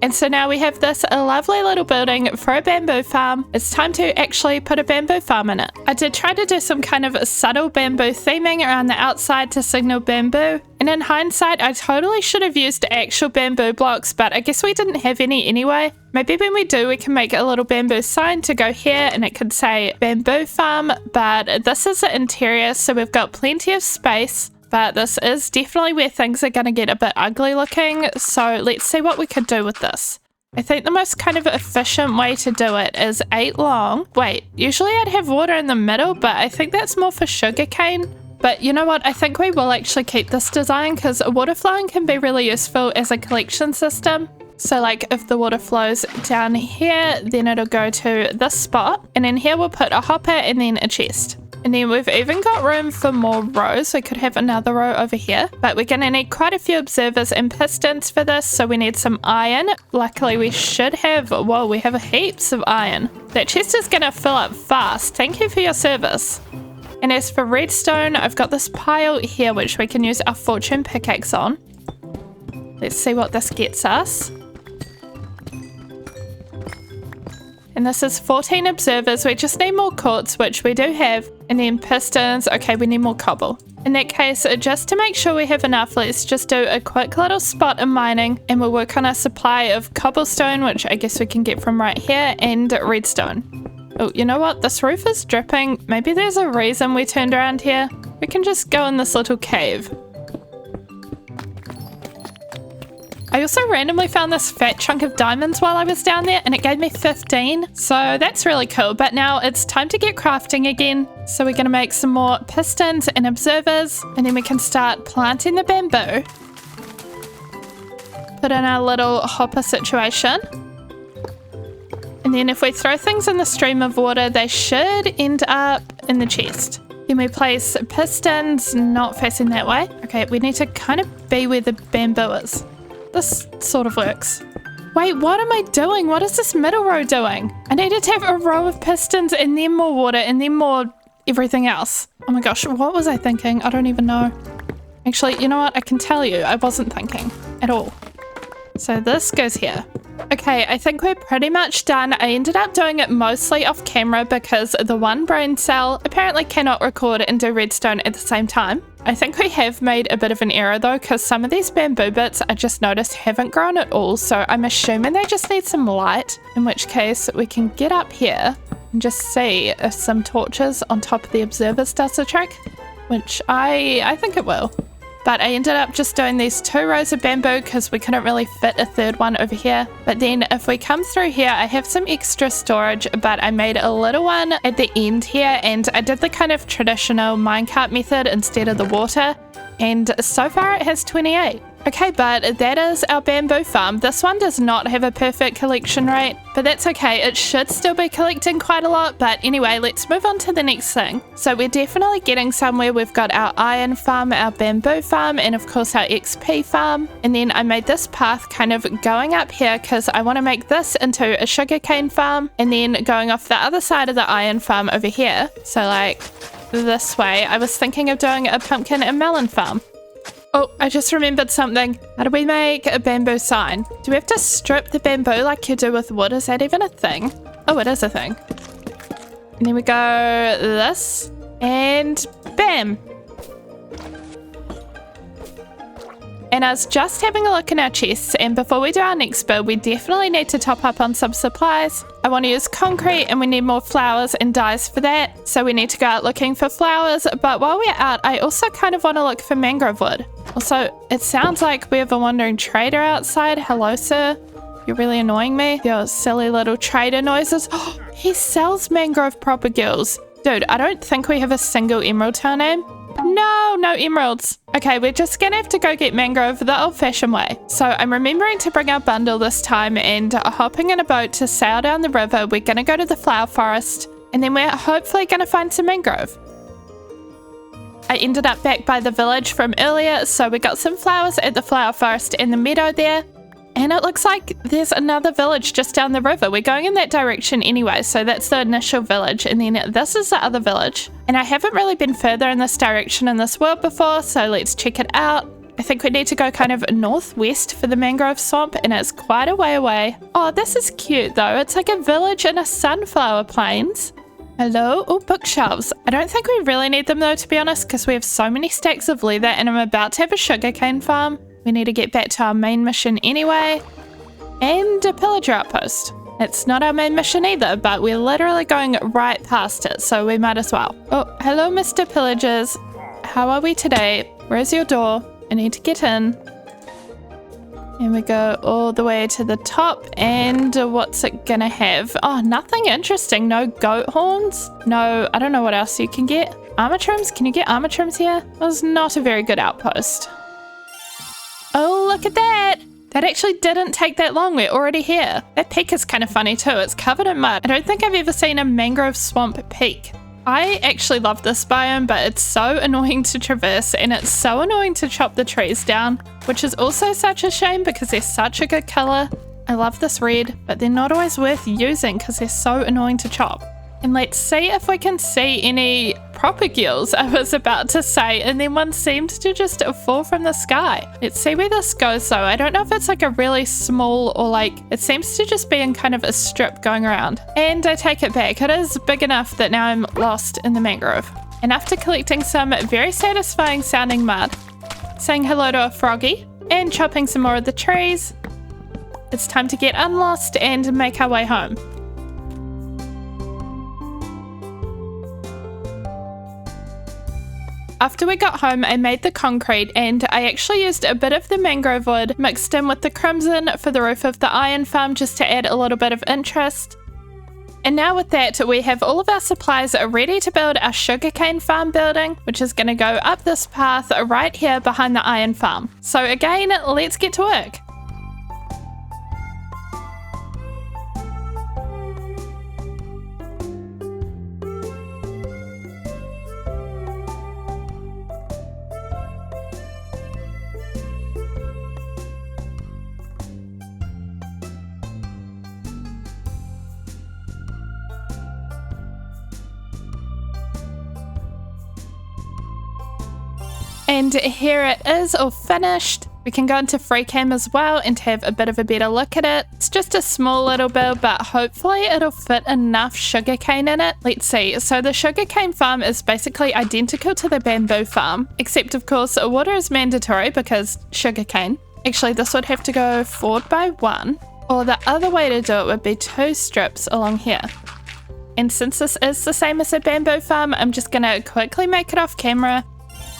And so now we have this lovely little building for a bamboo farm. It's time to actually put a bamboo farm in it. I did try to do some kind of subtle bamboo theming around the outside to signal bamboo. And in hindsight, I totally should have used actual bamboo blocks, but I guess we didn't have any anyway. Maybe when we do, we can make a little bamboo sign to go here and it could say bamboo farm, but this is the interior, so we've got plenty of space. But this is definitely where things are going to get a bit ugly looking, so let's see what we could do with this. I think the most kind of efficient way to do it is 8 long. Wait, usually I'd have water in the middle, but I think that's more for sugarcane. But you know what? I think we will actually keep this design because water flowing can be really useful as a collection system. So like if the water flows down here, then it'll go to this spot. And in here we'll put a hopper and then a chest. And then we've even got room for more rows. We could have another row over here. But we're going to need quite a few observers and pistons for this. So we need some iron. Luckily we should have, whoa, we have heaps of iron. That chest is going to fill up fast. Thank you for your service. And as for redstone, I've got this pile here which we can use our fortune pickaxe on. Let's see what this gets us. And this is 14 observers. We just need more quartz, which we do have. And then pistons. Okay, we need more cobble. In that case, just to make sure we have enough, let's just do a quick little spot in mining. And we'll work on a supply of cobblestone, which I guess we can get from right here, and redstone. Oh, you know what? This roof is dripping. Maybe there's a reason we turned around here. We can just go in this little cave. I also randomly found this fat chunk of diamonds while I was down there and it gave me 15. So that's really cool. But now it's time to get crafting again. So we're going to make some more pistons and observers and then we can start planting the bamboo. Put in our little hopper situation. And then if we throw things in the stream of water, they should end up in the chest. Then we place pistons not facing that way. Okay, we need to kind of be where the bamboo is. This sort of works. Wait, what am I doing? What is this middle row doing? I needed to have a row of pistons and then more water and then more everything else. Oh my gosh, what was I thinking? I don't even know. Actually, you know what? I can tell you I wasn't thinking at all. So this goes here. Okay, I think we're pretty much done. I ended up doing it mostly off camera because the one brain cell apparently cannot record and do redstone at the same time. I think we have made a bit of an error though because some of these bamboo bits I just noticed haven't grown at all, so I'm assuming they just need some light, in which case we can get up here and just see if some torches on top of the observers does the trick, which I think it will. But I ended up just doing these 2 rows of bamboo because we couldn't really fit a third one over here. But then if we come through here, I have some extra storage, but I made a little one at the end here and I did the kind of traditional minecart method instead of the water. And so far it has 28. Okay, but that is our bamboo farm. This one does not have a perfect collection rate, but that's okay. It should still be collecting quite a lot. But anyway, let's move on to the next thing. So we're definitely getting somewhere. We've got our iron farm, our bamboo farm, and of course our XP farm. And then I made this path kind of going up here because I want to make this into a sugarcane farm and then going off the other side of the iron farm over here. So like this way, I was thinking of doing a pumpkin and melon farm. Oh, I just remembered something. How do we make a bamboo sign? Do we have to strip the bamboo like you do with wood? Is that even a thing? Oh, it is a thing. And then we go this and bam. And I was just having a look in our chests, and before we do our next build, we definitely need to top up on some supplies. I want to use concrete and we need more flowers and dyes for that. So we need to go out looking for flowers, but while we're out, I also kind of want to look for mangrove wood. Also, it sounds like we have a wandering trader outside. Hello, sir. You're really annoying me. Your silly little trader noises. Oh, he sells mangrove propagules. Dude, I don't think we have a single emerald to our name. No emeralds. Okay, we're just gonna have to go get mangrove the old-fashioned way. So I'm remembering to bring our bundle this time and hopping in a boat to sail down the river. We're gonna go to the flower forest and then we're hopefully gonna find some mangrove. I ended up back by the village from earlier, so we got some flowers at the flower forest in the meadow there. And it looks like there's another village just down the river. We're going in that direction anyway, so that's the initial village. And then this is the other village. And I haven't really been further in this direction in this world before, so let's check it out. I think we need to go kind of northwest for the mangrove swamp, and it's quite a way away. Oh, this is cute though. It's like a village in a sunflower plains. Hello? Oh, bookshelves. I don't think we really need them though, to be honest, because we have so many stacks of leather and I'm about to have a sugarcane farm. We need to get back to our main mission anyway. And a pillager outpost. It's not our main mission either, but we're literally going right past it, so we might as well. Oh, hello, Mr. Pillagers. How are we today? Where's your door? I need to get in. And we go all the way to the top, and what's it gonna have? Oh, nothing interesting. No goat horns. No, I don't know what else you can get. Armor trims? Can you get armor trims here? That was not a very good outpost. Oh, look at that. That actually didn't take that long. We're already here. That peak is kind of funny too. It's covered in mud. I don't think I've ever seen a mangrove swamp peak. I actually love this biome, but it's so annoying to traverse, and it's so annoying to chop the trees down, which is also such a shame because they're such a good color. I love this red, but they're not always worth using because they're so annoying to chop. And let's see if we can see any propagules, I was about to say, and then one seemed to just fall from the sky. Let's see where this goes though. I don't know if it's like a really small or like, it seems to just be in kind of a strip going around. And I take it back, it is big enough that now I'm lost in the mangrove. And after collecting some very satisfying sounding mud, saying hello to a froggy, and chopping some more of the trees, it's time to get unlost and make our way home. After we got home, I made the concrete, and I actually used a bit of the mangrove wood mixed in with the crimson for the roof of the iron farm just to add a little bit of interest. And now with that, we have all of our supplies ready to build our sugarcane farm building, which is going to go up this path right here behind the iron farm. So again, let's get to work. And here it is all finished. We can go into free cam as well and have a bit of a better look at it. It's just a small little build, but hopefully it'll fit enough sugarcane in it. Let's see. So the sugarcane farm is basically identical to the bamboo farm, except of course water is mandatory because sugarcane. Actually, this would have to go forward by 1, or the other way to do it would be 2 strips along here. And since this is the same as a bamboo farm, I'm just gonna quickly make it off camera.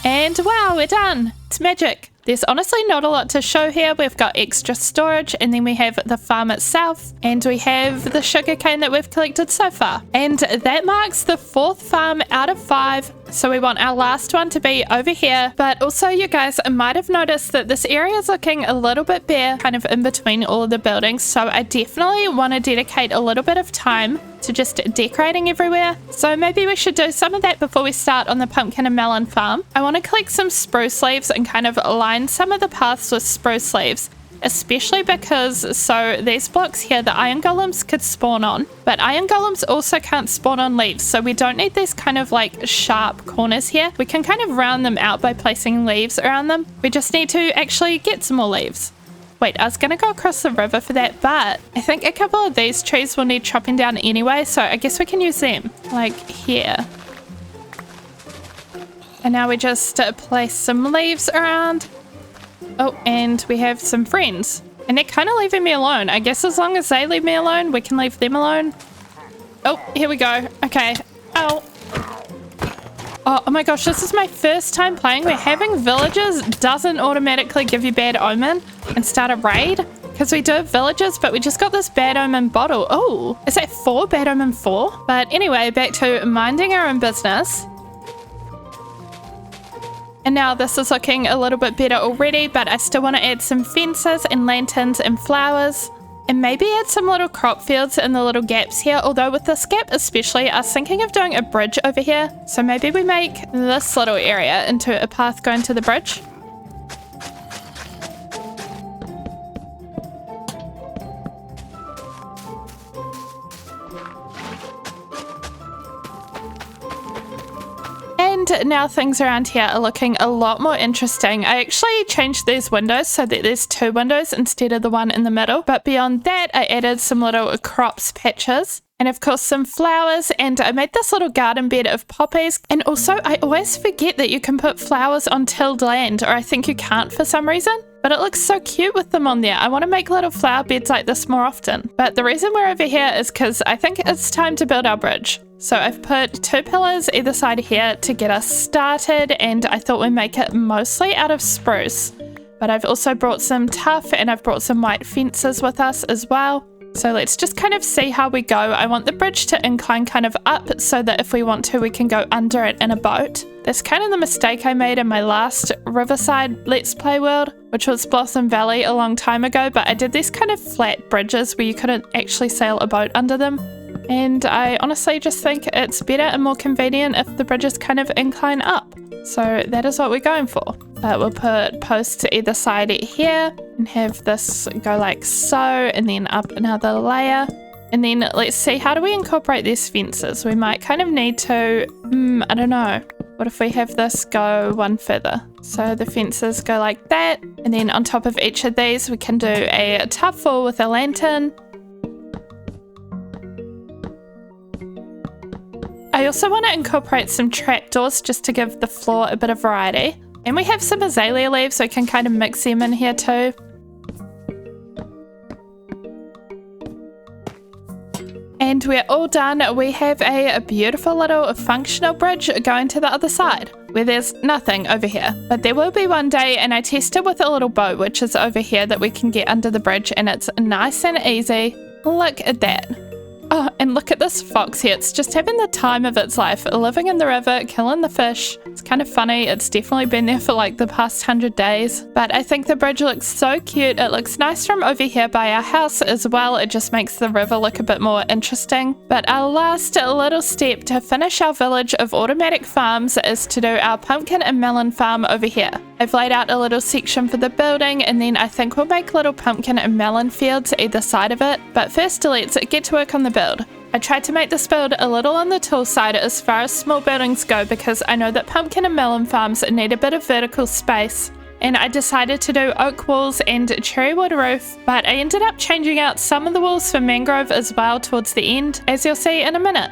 And wow, we're done! It's magic! There's honestly not a lot to show here. We've got extra storage, and then we have the farm itself, and we have the sugarcane that we've collected so far. And that marks the 4th farm out of 5. So we want our last one to be over here. But also, you guys might have noticed that this area is looking a little bit bare, kind of in between all of the buildings. So I definitely want to dedicate a little bit of time to just decorating everywhere. So maybe we should do some of that before we start on the pumpkin and melon farm. I want to collect some spruce leaves and kind of line some of the paths with spruce leaves, especially because, so these blocks here, the iron golems could spawn on, but iron golems also can't spawn on leaves, so we don't need these kind of like sharp corners here. We can kind of round them out by placing leaves around them. We just need to actually get some more leaves. Wait, I was going to go across the river for that, but I think a couple of these trees will need chopping down anyway, so I guess we can use them, like here. And now we just place some leaves around. Oh, and we have some friends. And they're kind of leaving me alone. I guess as long as they leave me alone, we can leave them alone. Oh, here we go. Okay. Oh. Oh my gosh, this is my first time playing where having villagers doesn't automatically give you bad omen and start a raid. Because we do have villagers, but we just got this bad omen bottle. Oh, is that 4? Bad omen 4? But anyway, back to minding our own business. And now this is looking a little bit better already, but I still want to add some fences and lanterns and flowers. And maybe add some little crop fields in the little gaps here, although with this gap especially, I was thinking of doing a bridge over here. So maybe we make this little area into a path going to the bridge. And now things around here are looking a lot more interesting. I actually changed these windows so that there's 2 windows instead of the one in the middle. But beyond that, I added some little crops patches. And of course some flowers, and I made this little garden bed of poppies. And also I always forget that you can put flowers on tilled land, or I think you can't for some reason. But it looks so cute with them on there. I want to make little flower beds like this more often. But the reason we're over here is because I think it's time to build our bridge. So I've put 2 pillars either side here to get us started, and I thought we'd make it mostly out of spruce. but I've also brought some tuff and I've brought some white fences with us as well. So let's just kind of see how we go. I want the bridge to incline kind of up so that if we want to, we can go under it in a boat. That's kind of the mistake I made in my last Riverside Let's Play world, which was Blossom Valley a long time ago, but I did these kind of flat bridges where you couldn't actually sail a boat under them. And I honestly just think it's better and more convenient if the bridges kind of incline up. So that is what we're going for. But we'll put posts to either side here and have this go like so, and then up another layer. And then let's see, how do we incorporate these fences? We might kind of need to, I don't know. What if we have this go one further? So the fences go like that. And then on top of each of these, we can do a tuff wall with a lantern. I also want to incorporate some trapdoors just to give the floor a bit of variety. And we have some azalea leaves, so we can kind of mix them in here too. And we're all done. We have a beautiful little functional bridge going to the other side, where there's nothing over here. But there will be one day, and I tested with a little boat, which is over here, that we can get under the bridge, and it's nice and easy. Look at that. Oh, and look at this fox here. It's just having the time of its life, living in the river, killing the fish. It's kind of funny. It's definitely been there for like the past 100 days. But I think the bridge looks so cute. It looks nice from over here by our house as well. It just makes the river look a bit more interesting. But our last little step to finish our village of automatic farms is to do our pumpkin and melon farm over here. I've laid out a little section for the building, and then I think we'll make little pumpkin and melon fields either side of it. But first, let's get to work on the build. I tried to make this build a little on the tall side as far as small buildings go, because I know that pumpkin and melon farms need a bit of vertical space. And I decided to do oak walls and cherry wood roof, but I ended up changing out some of the walls for mangrove as well towards the end, as you'll see in a minute.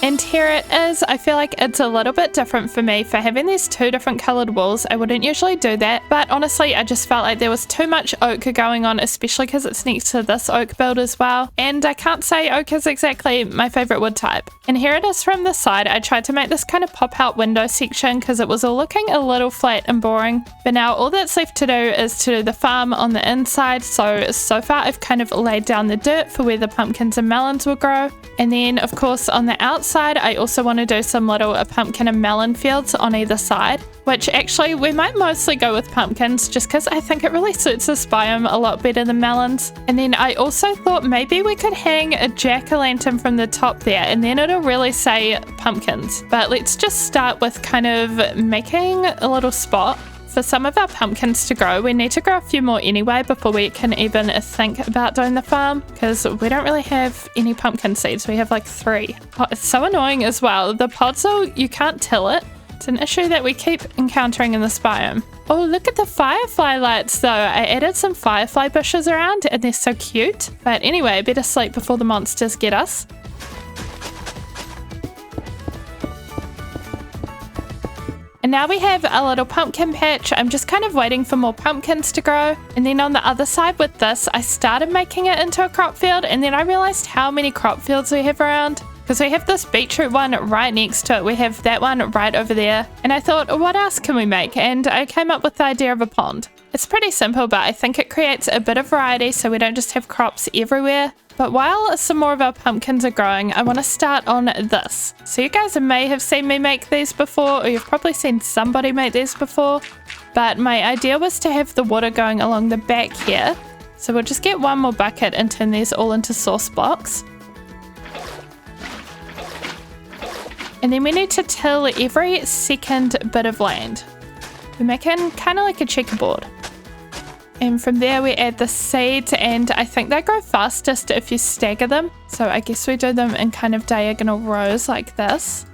And here it is. I feel like it's a little bit different for me for having these two different coloured walls. I wouldn't usually do that, but honestly I just felt like there was too much oak going on, especially because it's next to this oak build as well. And I can't say oak is exactly my favourite wood type. And here it is from the side. I tried to make this kind of pop out window section because it was all looking a little flat and boring. But now all that's left to do is to do the farm on the inside. So far I've kind of laid down the dirt for where the pumpkins and melons will grow. And then of course on the outside I also want to do some little pumpkin and melon fields on either side, which actually we might mostly go with pumpkins just because I think it really suits this biome a lot better than melons. And then I also thought maybe we could hang a jack-o'-lantern from the top there, and then it'll really say pumpkins. But let's just start with kind of making a little spot for some of our pumpkins to grow. We need to grow a few more anyway before we can even think about doing the farm, because we don't really have any pumpkin seeds. We have like 3. Oh, it's so annoying as well. The podzol, you can't till it. It's an issue that we keep encountering in this biome. Oh, look at the firefly lights though. I added some firefly bushes around and they're so cute. But anyway, better sleep before the monsters get us. And now we have a little pumpkin patch. I'm just kind of waiting for more pumpkins to grow. And then on the other side with this, I started making it into a crop field, and then I realized how many crop fields we have around. Because we have this beetroot one right next to it. We have that one right over there. And I thought, what else can we make? And I came up with the idea of a pond. It's pretty simple, but I think it creates a bit of variety so we don't just have crops everywhere. But while some more of our pumpkins are growing, I want to start on this. So you guys may have seen me make these before, or you've probably seen somebody make these before. But my idea was to have the water going along the back here. So we'll just get one more bucket and turn these all into sauce blocks. And then we need to till every second bit of land. We're making kind of like a checkerboard. And from there we add the seeds, and I think they grow fastest if you stagger them. So I guess we do them in kind of diagonal rows like this.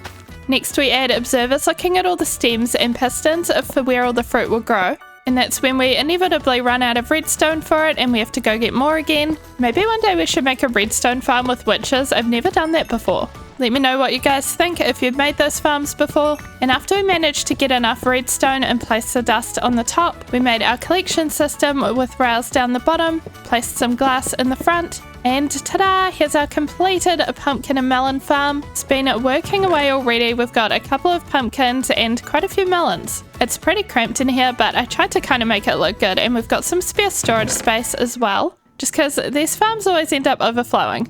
Next we add observers looking at all the stems and pistons for where all the fruit will grow. And that's when we inevitably run out of redstone for it and we have to go get more again. Maybe one day we should make a redstone farm with witches. I've never done that before. Let me know what you guys think if you've made those farms before. And after we managed to get enough redstone and place the dust on the top, we made our collection system with rails down the bottom, placed some glass in the front, And ta-da, here's our completed pumpkin and melon farm. It's been working away already. We've got a couple of pumpkins and quite a few melons. It's pretty cramped in here, but I tried to kind of make it look good, and we've got some spare storage space as well, just because these farms always end up overflowing.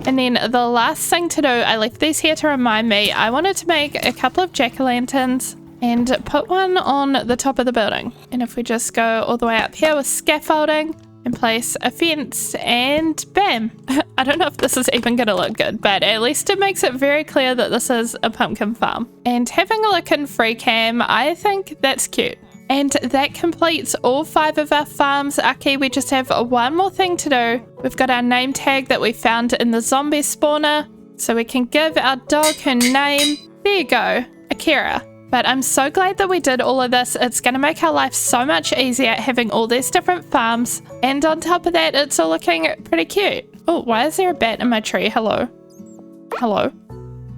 And then the last thing to do, I left these here to remind me, I wanted to make a couple of jack-o'-lanterns and put one on the top of the building. And if we just go all the way up here with scaffolding and place a fence, and bam. I don't know if this is even going to look good, but at least it makes it very clear that this is a pumpkin farm. And having a look in free cam, I think that's cute. And that completes all 5 of our farms, Aki. We just have one more thing to do. We've got our name tag that we found in the zombie spawner, so we can give our dog her name. There you go, Akira. But I'm so glad that we did all of this. It's going to make our life so much easier having all these different farms. And on top of that, it's all looking pretty cute. Oh, why is there a bat in my tree? Hello. Hello.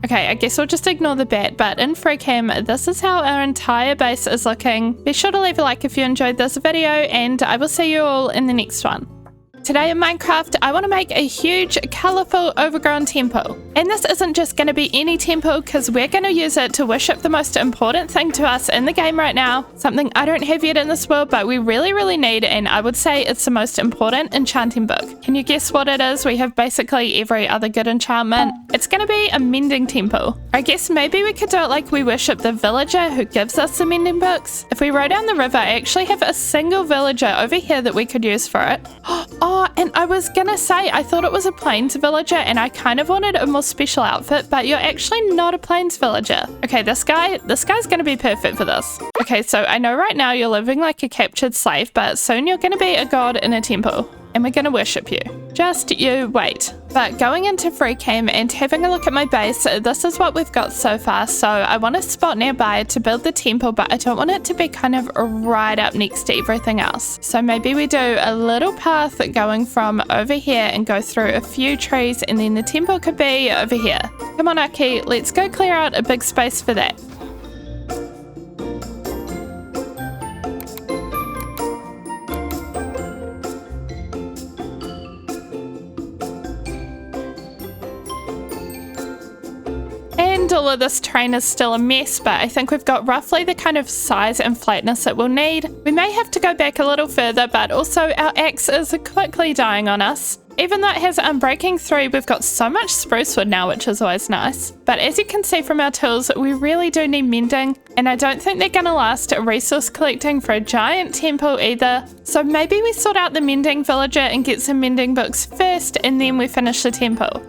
Okay, I guess we'll just ignore the bat, but in free cam, this is how our entire base is looking. Be sure to leave a like if you enjoyed this video, and I will see you all in the next one. Today in Minecraft, I want to make a huge, colourful, overgrown temple. And this isn't just going to be any temple, because we're going to use it to worship the most important thing to us in the game right now. Something I don't have yet in this world, but we really, really need, and I would say it's the most important enchanting book. Can you guess what it is? We have basically every other good enchantment. It's going to be a mending temple. I guess maybe we could do it like we worship the villager who gives us the mending books. If we row down the river, I actually have a single villager over here that we could use for it. Oh, and I was gonna say, I thought it was a plains villager and I kind of wanted a more special outfit, but you're actually not a plains villager. Okay, this guy's gonna be perfect for this. Okay, so I know right now you're living like a captured slave, but soon you're gonna be a god in a temple. And we're going to worship you. Just you wait. But going into free cam and having a look at my base, this is what we've got so far. So I want a spot nearby to build the temple, but I don't want it to be kind of right up next to everything else. So maybe we do a little path going from over here and go through a few trees, and then the temple could be over here. Come on, Aki, let's go clear out a big space for that. And all of this terrain is still a mess, but I think we've got roughly the kind of size and flatness that we'll need. We may have to go back a little further, but also our axe is quickly dying on us. Even though it has Unbreaking 3, we've got so much spruce wood now, which is always nice. But as you can see from our tools, we really do need mending, and I don't think they're gonna last resource collecting for a giant temple either. So maybe we sort out the mending villager and get some mending books first, and then we finish the temple.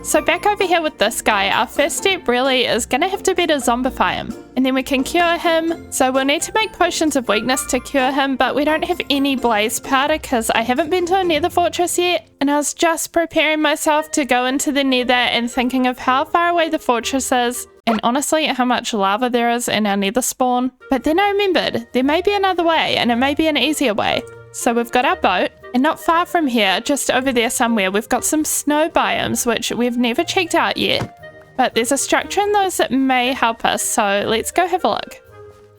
So back over here with this guy, our first step really is going to have to be to zombify him. And then we can cure him. So we'll need to make potions of weakness to cure him, but we don't have any blaze powder because I haven't been to a nether fortress yet. And I was just preparing myself to go into the nether and thinking of how far away the fortress is. And honestly, how much lava there is in our nether spawn. But then I remembered, there may be another way, and it may be an easier way. So we've got our boat, and not far from here, just over there somewhere, we've got some snow biomes, which we've never checked out yet. But there's a structure in those that may help us, so let's go have a look.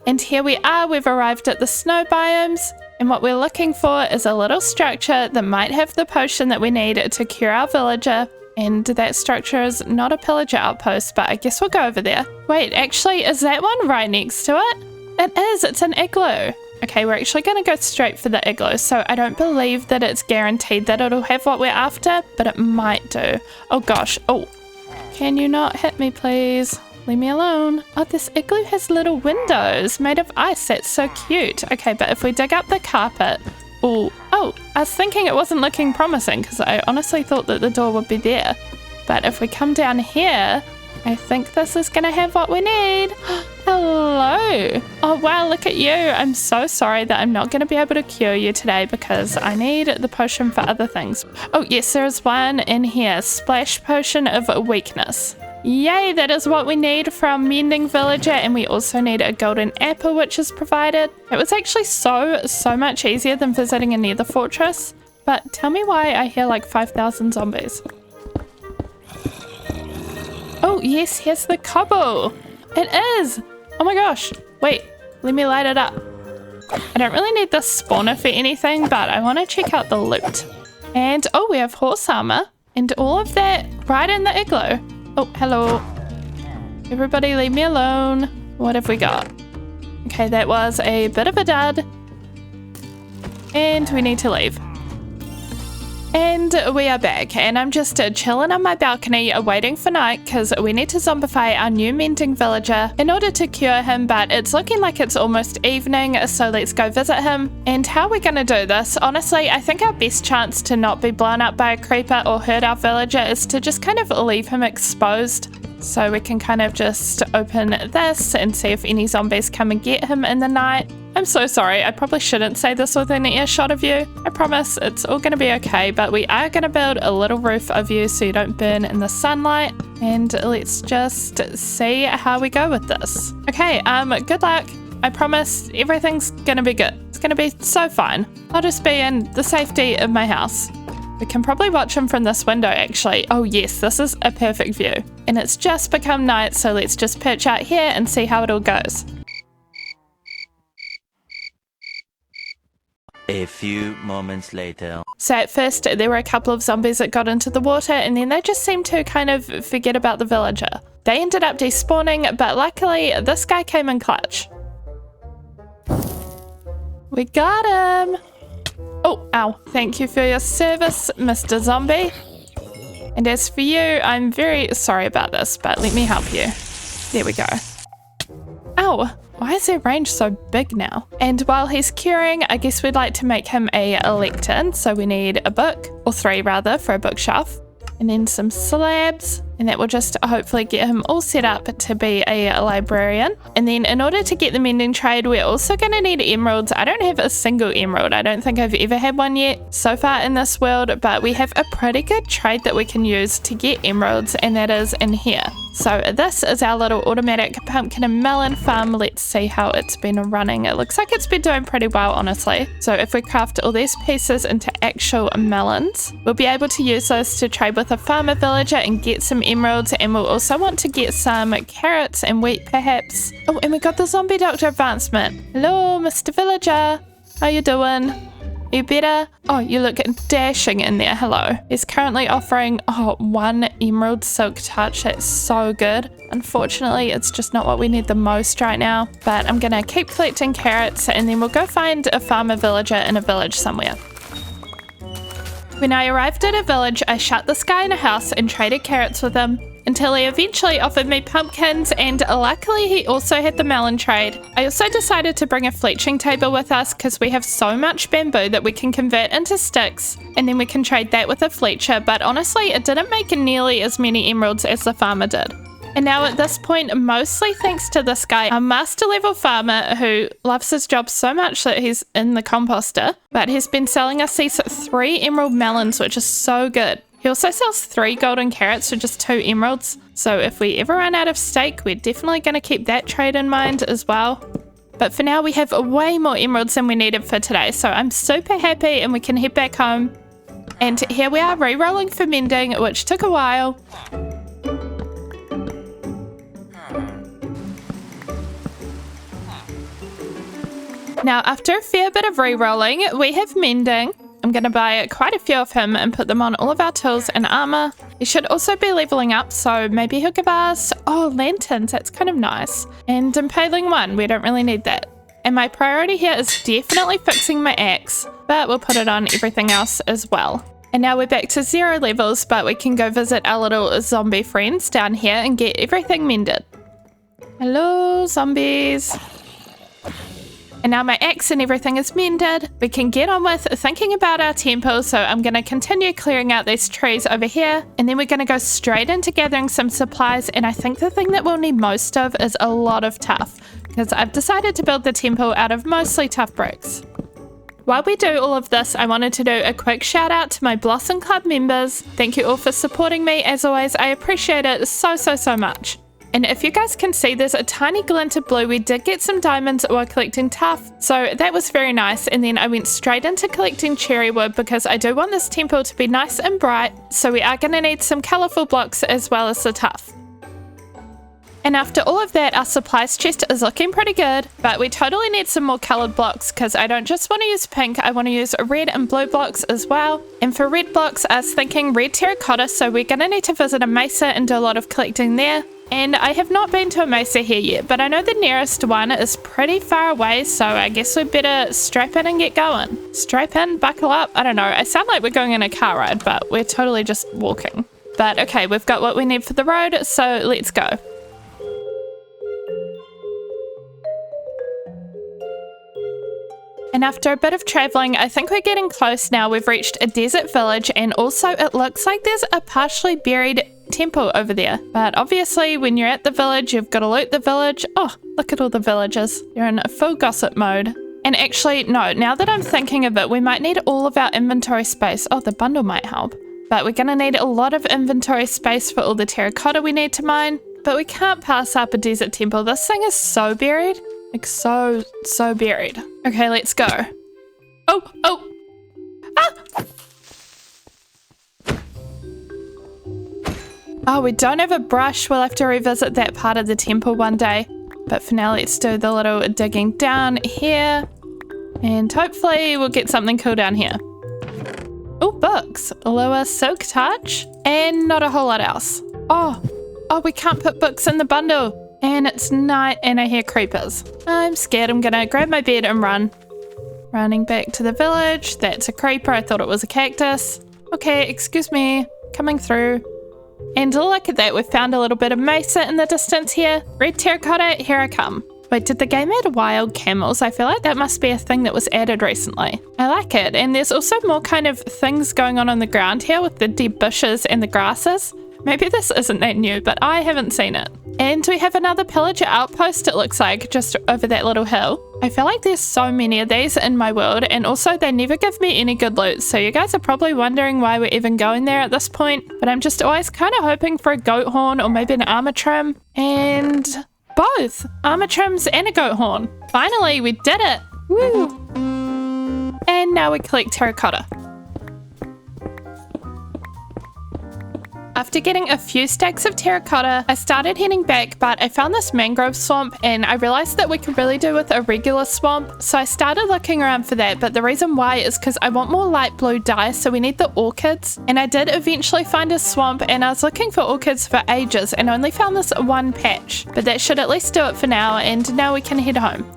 And here we are, we've arrived at the snow biomes, and what we're looking for is a little structure that might have the potion that we need to cure our villager. And that structure is not a pillager outpost, but I guess we'll go over there. Wait, actually, is that one right next to it? It is, it's an igloo. Okay, we're actually going to go straight for the igloo, so I don't believe that it's guaranteed that it'll have what we're after, but it might do. Oh gosh, oh, can you not hit me please? Leave me alone. Oh, this igloo has little windows made of ice, that's so cute. Okay, but if we dig up the carpet, oh, I was thinking it wasn't looking promising because I honestly thought that the door would be there. But if we come down here, I think this is going to have what we need. Hello. Oh, wow, look at you. I'm so sorry that I'm not going to be able to cure you today because I need the potion for other things. Oh, yes, there is one in here. Splash potion of weakness. Yay, that is what we need from Mending Villager, and we also need a golden apple, which is provided. It was actually so much easier than visiting a nether fortress. But tell me why I hear like 5,000 zombies. Oh, yes, here's the cobble. It is. Oh my gosh. Wait, let me light it up. I don't really need this spawner for anything, but I want to check out the loot. And oh, we have horse armor and all of that right in the igloo. Oh, hello. Everybody leave me alone. What have we got? Okay, that was a bit of a dud. And we need to leave. And we are back, and I'm just chilling on my balcony waiting for night because we need to zombify our new mending villager in order to cure him, but it's looking like it's almost evening, so let's go visit him. And how are we going to do this? Honestly, I think our best chance to not be blown up by a creeper or hurt our villager is to just kind of leave him exposed. So we can kind of just open this and see if any zombies come and get him in the night. I'm so sorry, I probably shouldn't say this within earshot of you. I promise it's all going to be okay, but we are going to build a little roof of you so you don't burn in the sunlight. And let's just see how we go with this. Okay, good luck. I promise everything's going to be good. It's going to be so fine. I'll just be in the safety of my house. We can probably watch him from this window actually. Oh yes, this is a perfect view. And it's just become night, so let's just perch out here and see how it all goes. A few moments later. So at first there were a couple of zombies that got into the water, and then they just seemed to kind of forget about the villager. They ended up despawning, but luckily this guy came in clutch. We got him! Oh, ow. Thank you for your service, Mr. Zombie. And as for you, I'm very sorry about this, but let me help you. There we go. Ow. Why is their range so big now? And while he's curing, I guess we'd like to make him a lectern. So we need a book, or 3 rather, for a bookshelf. And then some slabs. And that will just hopefully get him all set up to be a librarian. And then in order to get the mending trade, we're also going to need emeralds. I don't have a single emerald. I don't think I've ever had one yet so far in this world, but we have a pretty good trade that we can use to get emeralds, and that is in here. So this is our little automatic pumpkin and melon farm. Let's see how it's been running. It looks like it's been doing pretty well, honestly. So if we craft all these pieces into actual melons, we'll be able to use those to trade with a farmer villager and get some emeralds, and we'll also want to get some carrots and wheat perhaps. Oh, and we got the zombie doctor advancement. Hello, Mr. Villager. How you doing? You better? Oh, you look dashing in there. Hello. He's currently offering 1 emerald silk touch. That's so good. Unfortunately, it's just not what we need the most right now. But I'm gonna keep collecting carrots, and then we'll go find a farmer villager in a village somewhere. When I arrived at a village, I shut this guy in a house and traded carrots with him until he eventually offered me pumpkins, and luckily he also had the melon trade. I also decided to bring a fletching table with us because we have so much bamboo that we can convert into sticks, and then we can trade that with a fletcher, but honestly it didn't make nearly as many emeralds as the farmer did. And now at this point, mostly thanks to this guy, a master level farmer who loves his job so much that he's in the composter, but he's been selling us these 3 emerald melons, which is so good. He also sells 3 golden carrots for just 2 emeralds. So if we ever run out of steak, we're definitely going to keep that trade in mind as well. But for now, we have way more emeralds than we needed for today. So I'm super happy, and we can head back home. And here we are re-rolling for mending, which took a while. Now, after a fair bit of re-rolling, we have mending. I'm going to buy quite a few of him and put them on all of our tools and armor. He should also be leveling up, so maybe he'll give us, lanterns, that's kind of nice. And impaling 1, we don't really need that. And my priority here is definitely fixing my axe, but we'll put it on everything else as well. And now we're back to 0 levels, but we can go visit our little zombie friends down here and get everything mended. Hello, zombies. And now my axe and everything is mended. We can get on with thinking about our temple, so I'm going to continue clearing out these trees over here, and then we're going to go straight into gathering some supplies. And I think the thing that we'll need most of is a lot of tough, because I've decided to build the temple out of mostly tough bricks. While we do all of this, I wanted to do a quick shout out to my Blossom Club members. Thank you all for supporting me. As always, I appreciate it so much. And if you guys can see, there's a tiny glint of blue. We did get some diamonds while collecting tuff, so that was very nice. And then I went straight into collecting cherry wood because I do want this temple to be nice and bright, so we are going to need some colourful blocks as well as the tuff. And after all of that, our supplies chest is looking pretty good, but we totally need some more colored blocks because I don't just want to use pink, I want to use red and blue blocks as well. And for red blocks, I was thinking red terracotta, so we're going to need to visit a mesa and do a lot of collecting there. And I have not been to a mesa here yet, but I know the nearest one is pretty far away, so I guess we'd better strap in and get going. Strap in, buckle up, I don't know, I sound like we're going on a car ride, but we're totally just walking. But okay, we've got what we need for the road, so let's go. And after a bit of traveling, I think we're getting close now. We've reached a desert village, and also it looks like there's a partially buried temple over there. But obviously, when you're at the village, you've got to loot the village. Oh, look at all the villagers. You're in full gossip mode. And actually, no, now that I'm thinking of it, we might need all of our inventory space. Oh, the bundle might help. But we're going to need a lot of inventory space for all the terracotta we need to mine. But we can't pass up a desert temple. This thing is so buried. Like so buried. Okay, let's go. Oh! Ah! Oh, we don't have a brush. We'll have to revisit that part of the temple one day. But for now, let's do the little digging down here. And hopefully we'll get something cool down here. Oh, books. Lower silk touch. And not a whole lot else. Oh, we can't put books in the bundle. And it's night and I hear creepers. I'm scared. I'm gonna grab my bed and run. Running back to the village. That's a creeper. I thought it was a cactus. Okay, excuse me. Coming through. And look at that. We found a little bit of mesa in the distance here. Red terracotta, here I come. Wait, did the game add wild camels? I feel like that must be a thing that was added recently. I like it. And there's also more kind of things going on the ground here with the dead bushes and the grasses. Maybe this isn't that new, but I haven't seen it. And we have another pillager outpost, it looks like, just over that little hill. I feel like there's so many of these in my world, and also they never give me any good loot, so you guys are probably wondering why we're even going there at this point. But I'm just always kind of hoping for a goat horn or maybe an armor trim, and both armor trims and a goat horn. Finally, we did it! Woo! And now we collect terracotta. After getting a few stacks of terracotta, I started heading back, but I found this mangrove swamp and I realized that we could really do with a regular swamp. So I started looking around for that, but the reason why is because I want more light blue dye, so we need the orchids. And I did eventually find a swamp and I was looking for orchids for ages and only found this one patch. But that should at least do it for now, and now we can head home.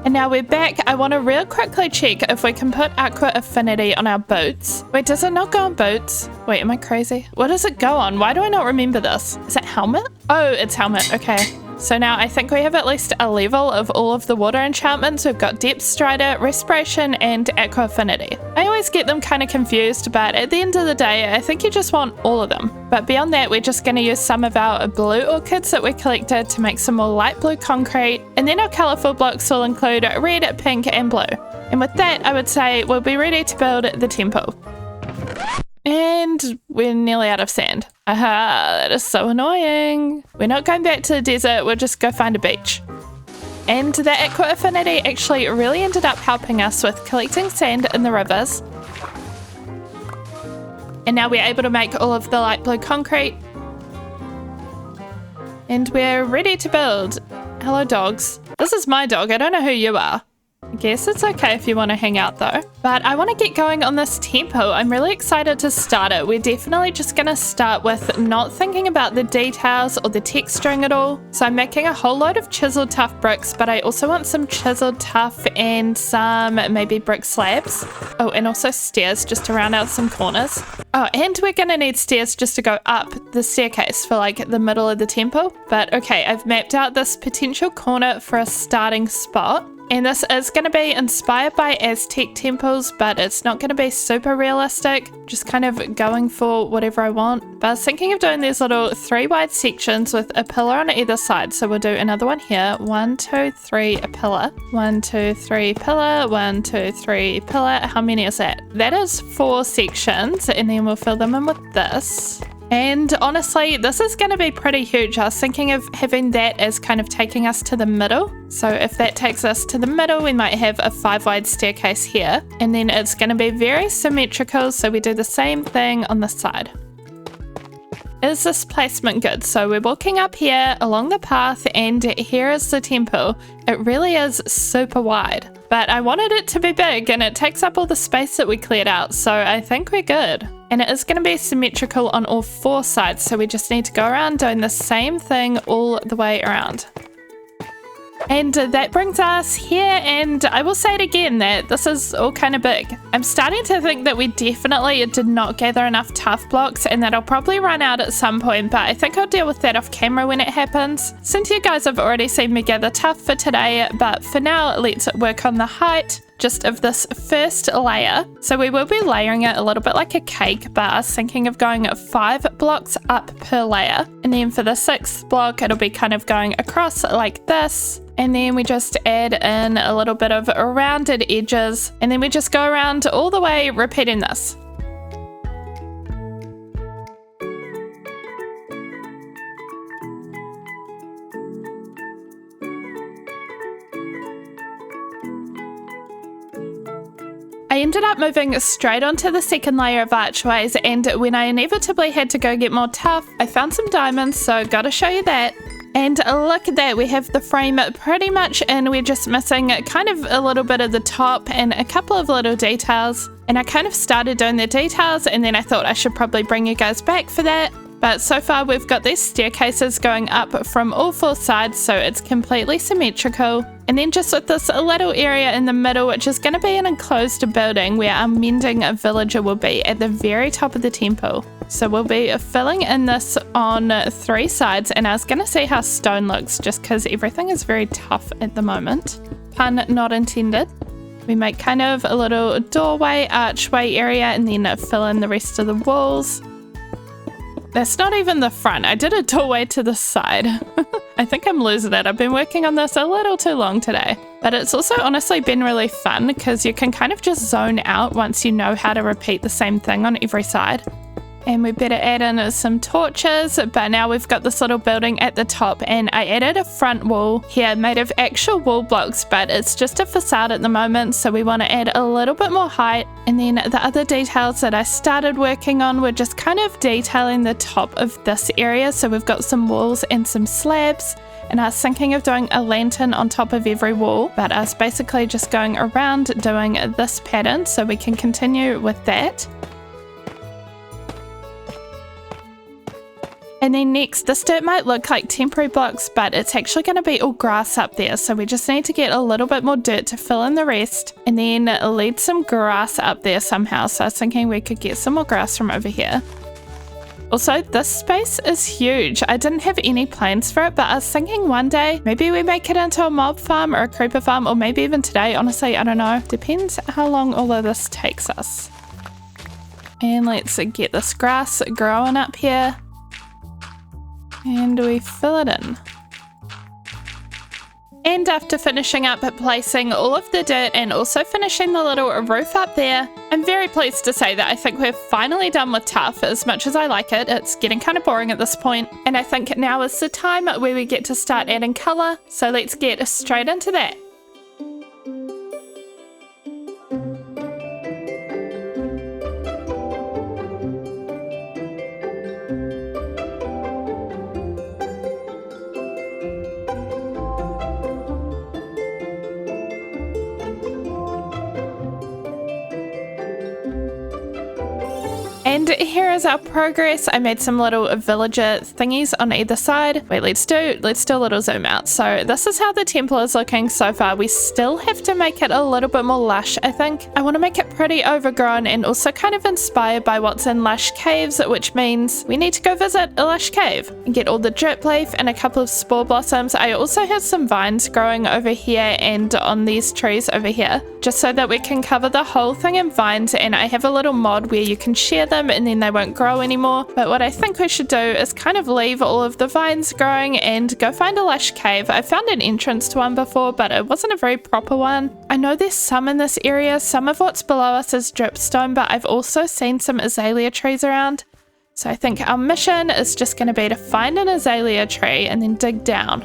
And now we're back. I want to real quickly check if we can put Aqua Affinity on our boots. Wait, does it not go on boots? Wait, am I crazy? What does it go on? Why do I not remember this? Is it helmet? Oh, it's helmet. Okay. So now I think we have at least a level of all of the water enchantments. We've got Depth Strider, Respiration, and Aqua Affinity. I always get them kind of confused, but at the end of the day, I think you just want all of them. But beyond that, we're just going to use some of our blue orchids that we collected to make some more light blue concrete. And then our colourful blocks will include red, pink, and blue. And with that, I would say we'll be ready to build the temple. And we're nearly out of sand. Aha, that is so annoying. We're not going back to the desert, we'll just go find a beach. And the Aqua Affinity actually really ended up helping us with collecting sand in the rivers. And now we're able to make all of the light blue concrete. And we're ready to build. Hello, dogs. This is my dog, I don't know who you are. I guess it's okay if you want to hang out though. But I want to get going on this tempo. I'm really excited to start it. We're definitely just going to start with not thinking about the details or the texturing at all. So I'm making a whole load of chiseled tough bricks, but I also want some chiseled tough and some maybe brick slabs. Oh, and also stairs just to round out some corners. Oh, and we're going to need stairs just to go up the staircase for like the middle of the temple. But okay, I've mapped out this potential corner for a starting spot. And this is going to be inspired by Aztec temples, but it's not going to be super realistic, just kind of going for whatever I want. But I was thinking of doing these little 3 wide sections with a pillar on either side. So we'll do another one here. 1, 2, 3, a pillar. 1, 2, 3, pillar. 1, 2, 3, pillar. How many is that? That is 4 sections, and then we'll fill them in with this. And honestly, this is going to be pretty huge. I was thinking of having that as kind of taking us to the middle. So if that takes us to the middle, we might have a 5 wide staircase here. And then it's going to be very symmetrical. So we do the same thing on the side. Is this placement good? So we're walking up here along the path and here is the temple. It really is super wide, but I wanted it to be big and it takes up all the space that we cleared out, so I think we're good. And it is going to be symmetrical on all 4 sides, so we just need to go around doing the same thing all the way around. And that brings us here, and I will say it again that this is all kind of big. I'm starting to think that we definitely did not gather enough tough blocks and that I'll probably run out at some point, but I think I'll deal with that off camera when it happens. Since you guys have already seen me gather tough for today, but for now let's work on the height just of this first layer. So we will be layering it a little bit like a cake, but I was thinking of going 5 blocks up per layer. And then for the 6th block, it'll be kind of going across like this. And then we just add in a little bit of rounded edges. And then we just go around all the way repeating this. I ended up moving straight onto the 2nd layer of archways, and when I inevitably had to go get more tuff, I found some diamonds, so gotta show you that. And look at that, we have the frame pretty much in, we're just missing kind of a little bit of the top and a couple of little details. And I kind of started doing the details and then I thought I should probably bring you guys back for that. But so far we've got these staircases going up from all 4 sides, so it's completely symmetrical. And then just with this little area in the middle, which is going to be an enclosed building where our mending villager will be at the very top of the temple. So we'll be filling in this on 3 sides, and I was going to see how stone looks just because everything is very tough at the moment. Pun not intended. We make kind of a little doorway, archway area, and then fill in the rest of the walls. That's not even the front. I did a doorway to the side. I think I'm losing it. I've been working on this a little too long today. But it's also honestly been really fun because you can kind of just zone out once you know how to repeat the same thing on every side. And we better add in some torches, but now we've got this little building at the top, and I added a front wall here made of actual wall blocks, but it's just a facade at the moment, so we want to add a little bit more height. And then the other details that I started working on were just kind of detailing the top of this area, so we've got some walls and some slabs. And I was thinking of doing a lantern on top of every wall, but I was basically just going around doing this pattern, so we can continue with that. And then next, this dirt might look like temporary blocks, but it's actually going to be all grass up there. So we just need to get a little bit more dirt to fill in the rest and then lead some grass up there somehow. So I was thinking we could get some more grass from over here. Also, this space is huge. I didn't have any plans for it, but I was thinking one day maybe we make it into a mob farm or a creeper farm, or maybe even today. Honestly, I don't know. Depends how long all of this takes us. And let's get this grass growing up here. And we fill it in. And after finishing up placing all of the dirt and also finishing the little roof up there, I'm very pleased to say that I think we're finally done with tuff. As much as I like it, it's getting kind of boring at this point. And I think now is the time where we get to start adding colour. So let's get straight into that. And here is our progress. I made some little villager thingies on either side. Wait, let's do a little zoom out. So this is how the temple is looking so far. We still have to make it a little bit more lush, I think. I want to make it pretty overgrown and also kind of inspired by what's in lush caves, which means we need to go visit a lush cave and get all the drip leaf and a couple of spore blossoms. I also have some vines growing over here and on these trees over here, just so that we can cover the whole thing in vines. And I have a little mod where you can share them and then they won't grow anymore. But what I think we should do is kind of leave all of the vines growing and go find a lush cave. I found an entrance to one before, but it wasn't a very proper one. I know there's some in this area. Some of what's below us is dripstone, but I've also seen some azalea trees around. So I think our mission is just going to be to find an azalea tree and then dig down.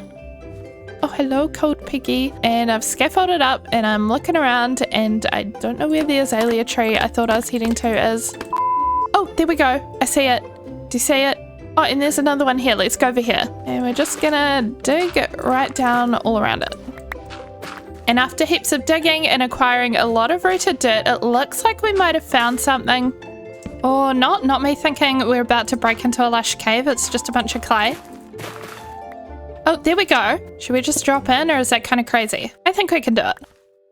Oh, hello, Cold Piggy. And I've scaffolded up and I'm looking around and I don't know where the azalea tree I thought I was heading to is. Oh, there we go. I see it. Do you see it? Oh, and there's another one here. Let's go over here. And we're just gonna dig right down all around it. And after heaps of digging and acquiring a lot of rooted dirt, it looks like we might have found something. Or not. Not me thinking we're about to break into a lush cave. It's just a bunch of clay. Oh, there we go. Should we just drop in, or is that kind of crazy? I think we can do it.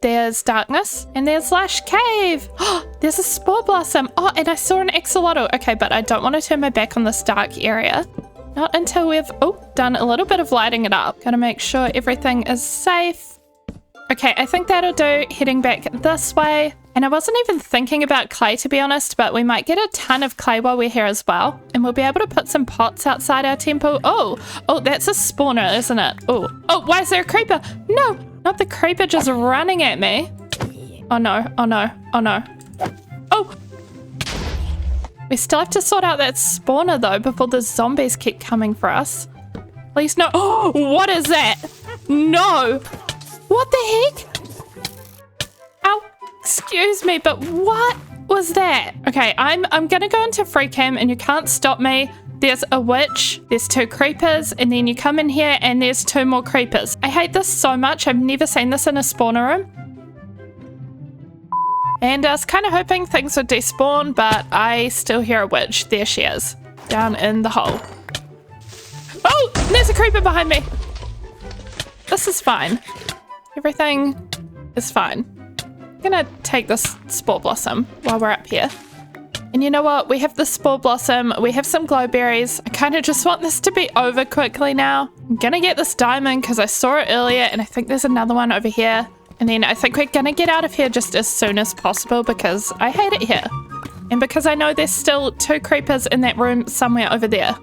There's darkness, and there's lush cave. Oh, there's a spore blossom. Oh, and I saw an axolotl. Okay, but I don't want to turn my back on this dark area. Not until we've, done a little bit of lighting it up. Gotta make sure everything is safe. Okay, I think that'll do. Heading back this way. And I wasn't even thinking about clay, to be honest, but we might get a ton of clay while we're here as well. And we'll be able to put some pots outside our temple. Oh, that's a spawner, isn't it? Oh, why is there a creeper? No, not the creeper just running at me. Oh no, oh no, oh no. Oh! We still have to sort out that spawner though before the zombies keep coming for us. Please no. Oh, what is that? No! What the heck? Ow! Excuse me, but what was that? Okay, I'm gonna go into free cam and you can't stop me. There's a witch, there's 2 creepers, and then you come in here and there's 2 more creepers. I hate this so much. I've never seen this in a spawner room. And I was kind of hoping things would despawn, but I still hear a witch. There she is, down in the hole. Oh, there's a creeper behind me. This is fine. Everything is fine. I'm gonna take this spore blossom while we're up here. And you know what? We have the spore blossom. We have some glowberries. I kind of just want this to be over quickly now. I'm gonna get this diamond because I saw it earlier, and I think there's another one over here. And then I think we're gonna get out of here just as soon as possible because I hate it here. And because I know there's still 2 creepers in that room somewhere over there.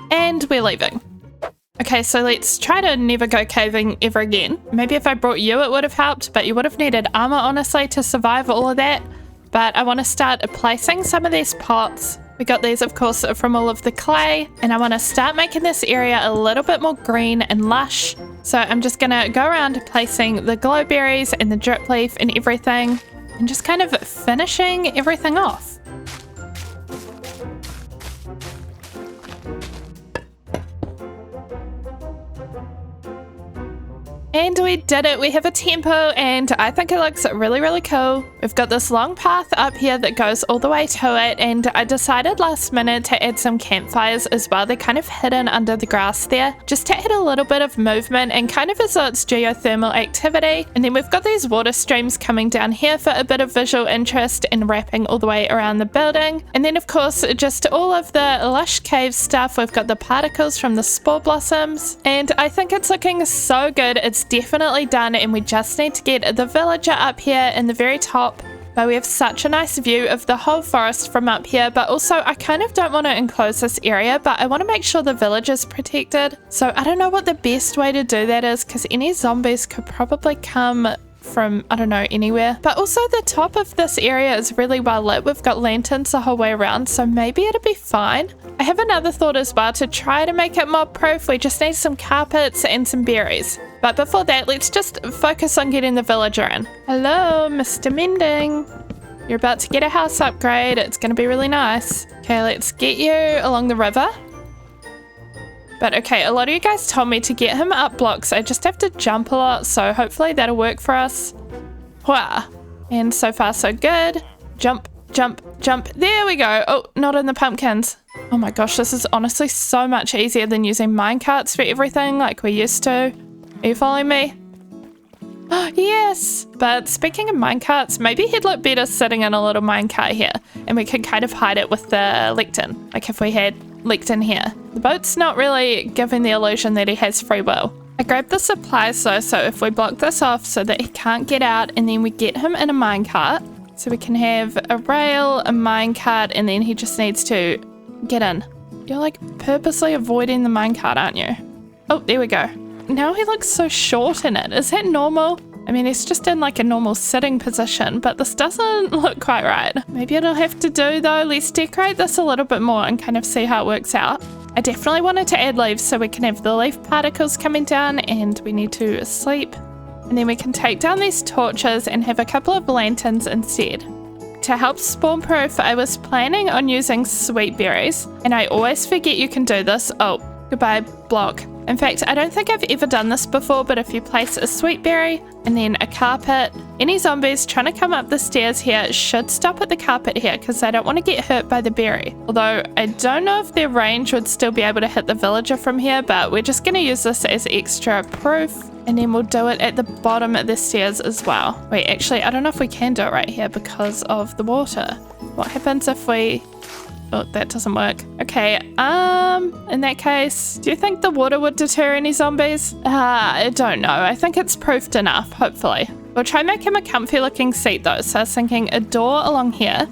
And we're leaving. Okay, so let's try to never go caving ever again. Maybe if I brought you, it would have helped, but you would have needed armor, honestly, to survive all of that. But I want to start placing some of these pots. We got these, of course, from all of the clay, and I want to start making this area a little bit more green and lush. So I'm just going to go around placing the glowberries and the drip leaf and everything, and just kind of finishing everything off. And we did it. We have a temple, and I think it looks really, really cool. We've got this long path up here that goes all the way to it, and I decided last minute to add some campfires as well. They're kind of hidden under the grass there, just to add a little bit of movement and kind of as though it's geothermal activity. And then we've got these water streams coming down here for a bit of visual interest and wrapping all the way around the building. And then, of course, just all of the lush cave stuff. We've got the particles from the spore blossoms, and I think it's looking so good. It's definitely done, and we just need to get the villager up here in the very top. But we have such a nice view of the whole forest from up here, but also I kind of don't want to enclose this area, but I want to make sure the village is protected. So I don't know what the best way to do that is, because any zombies could probably come from, I don't know, anywhere. But also the top of this area is really well lit. We've got lanterns the whole way around, so maybe it'll be fine. I have another thought as well to try to make it mob proof. We just need some carpets and some berries. But before that, let's just focus on getting the villager in. Hello, Mr. Mending. You're about to get a house upgrade. It's going to be really nice. Okay, let's get you along the river. But okay, a lot of you guys told me to get him up blocks. I just have to jump a lot, so hopefully that'll work for us. Wow. And so far so good. Jump, jump, jump. There we go. Oh, not in the pumpkins. Oh my gosh, this is honestly so much easier than using minecarts for everything like we used to. Are you following me? Oh, yes. But speaking of minecarts, maybe he'd look better sitting in a little minecart here, and we could kind of hide it with the lectern, like if we had lectern here. The boat's not really giving the illusion that he has free will. I grabbed the supplies though, so if we block this off so that he can't get out, and then we get him in a minecart, so we can have a rail, a minecart, and then he just needs to get in. You're like purposely avoiding the minecart, aren't you? Oh, there we go. Now he looks so short in it. Is that normal? I mean, he's just in like a normal sitting position, but this doesn't look quite right. Maybe it'll have to do though. Let's decorate this a little bit more and kind of see how it works out. I definitely wanted to add leaves so we can have the leaf particles coming down, and we need to sleep. And then we can take down these torches and have a couple of lanterns instead. to help spawn proof, I was planning on using sweet berries, and I always forget you can do this. Oh, goodbye, block. In fact, I don't think I've ever done this before, but if you place a sweet berry and then a carpet, any zombies trying to come up the stairs here should stop at the carpet here because they don't want to get hurt by the berry. Although I don't know if their range would still be able to hit the villager from here, but we're just going to use this as extra proof. And then we'll do it at the bottom of the stairs as well. Wait, actually, I don't know if we can do it right here because of the water. What happens if we... Oh, that doesn't work. Okay, in that case, do you think the water would deter any zombies? I don't know. I think it's proofed enough, hopefully. We'll try and make him a comfy looking seat though. So I was thinking a door along here.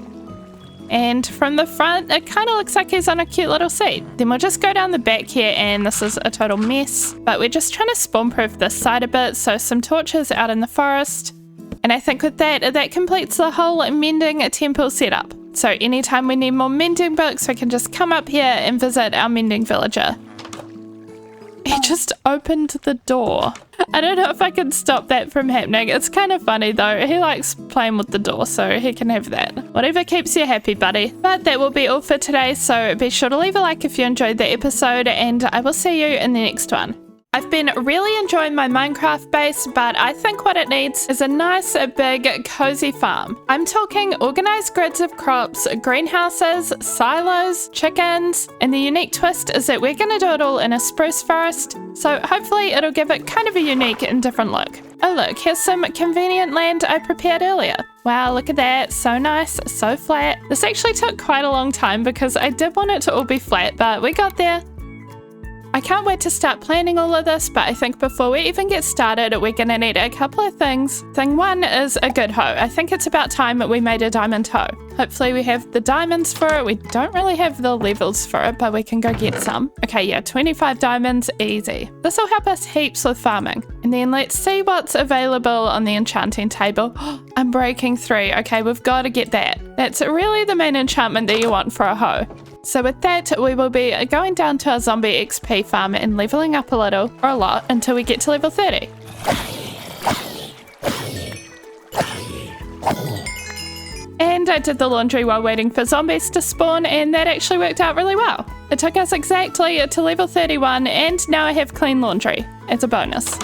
And from the front, it kind of looks like he's on a cute little seat. Then we'll just go down the back here, and this is a total mess. But we're just trying to spawn proof this side a bit. So some torches out in the forest. And I think with that, that completes the whole mending temple setup. So anytime we need more mending books, we can just come up here and visit our mending villager. He just opened the door. I don't know if I can stop that from happening. It's kind of funny though. He likes playing with the door, so he can have that. Whatever keeps you happy, buddy. But that will be all for today, so be sure to leave a like if you enjoyed the episode, and I will see you in the next one. I've been really enjoying my Minecraft base, but I think what it needs is a nice, big, cozy farm. I'm talking organized grids of crops, greenhouses, silos, chickens, and the unique twist is that we're going to do it all in a spruce forest, so hopefully it'll give it kind of a unique and different look. Oh look, here's some convenient land I prepared earlier. Wow, look at that, so nice, so flat. This actually took quite a long time because I did want it to all be flat, but we got there. I can't wait to start planning all of this, but I think before we even get started, we're going to need a couple of things. Thing one is a good hoe. I think it's about time that we made a diamond hoe. Hopefully we have the diamonds for it. We don't really have the levels for it, but we can go get some. Okay, yeah, 25 diamonds, easy. This will help us heaps with farming. And then let's see what's available on the enchanting table. I'm breaking 3. Okay, we've got to get that. That's really the main enchantment that you want for a hoe. So with that, we will be going down to our zombie XP farm and leveling up a little, or a lot, until we get to level 30. And I did the laundry while waiting for zombies to spawn, and that actually worked out really well. It took us exactly to level 31, and now I have clean laundry as a bonus.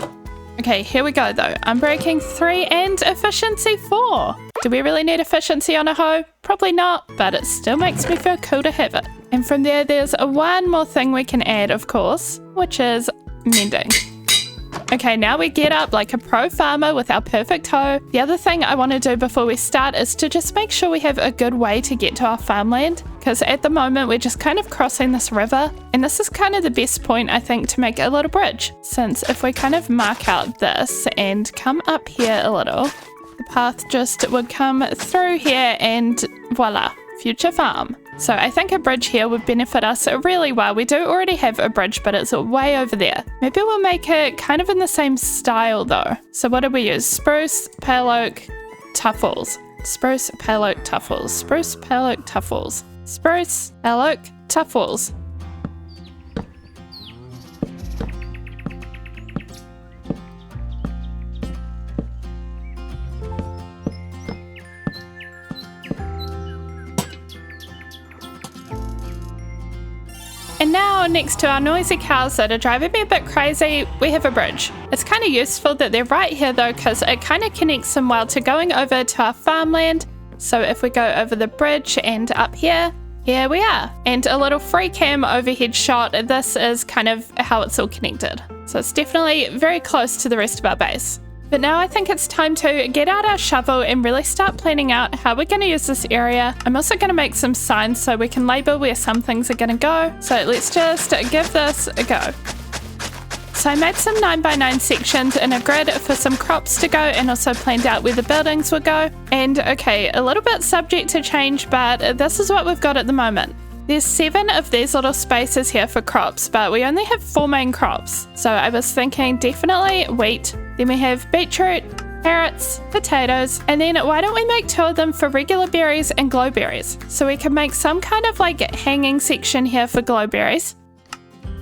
Okay, here we go though. Unbreaking 3 and efficiency 4. Do we really need efficiency on a hoe? Probably not, but it still makes me feel cool to have it. And from there, there's one more thing we can add, of course, which is mending. Okay, now we get up like a pro farmer with our perfect hoe. The other thing I want to do before we start is to just make sure we have a good way to get to our farmland, because at the moment we're just kind of crossing this river, and this is kind of the best point, I think, to make a little bridge, since if we kind of mark out this and come up here a little, the path just would come through here and voila, future farm. So I think a bridge here would benefit us really well. We do already have a bridge, but it's way over there. Maybe we'll make it kind of in the same style though. So what did we use? Spruce, pale oak, tuffles. Spruce, pale oak, tuffles. Spruce, pale oak, tuffles. Spruce, pale oak, tuffles. And now, next to our noisy cows that are driving me a bit crazy, we have a bridge. It's kind of useful that they're right here though, because it kind of connects them well to going over to our farmland. So if we go over the bridge and up here, here we are. And a little free cam overhead shot, this is kind of how it's all connected. So it's definitely very close to the rest of our base. But now I think it's time to get out our shovel and really start planning out how we're going to use this area. I'm also going to make some signs so we can label where some things are going to go. So let's just give this a go. So I made some 9x9 sections in a grid for some crops to go, and also planned out where the buildings would go. And okay, a little bit subject to change, but this is what we've got at the moment. There's 7 of these little spaces here for crops, but we only have 4 main crops. So I was thinking definitely wheat. Then we have beetroot, carrots, potatoes, and then why don't we make 2 of them for regular berries and glowberries? So we can make some kind of like hanging section here for glowberries.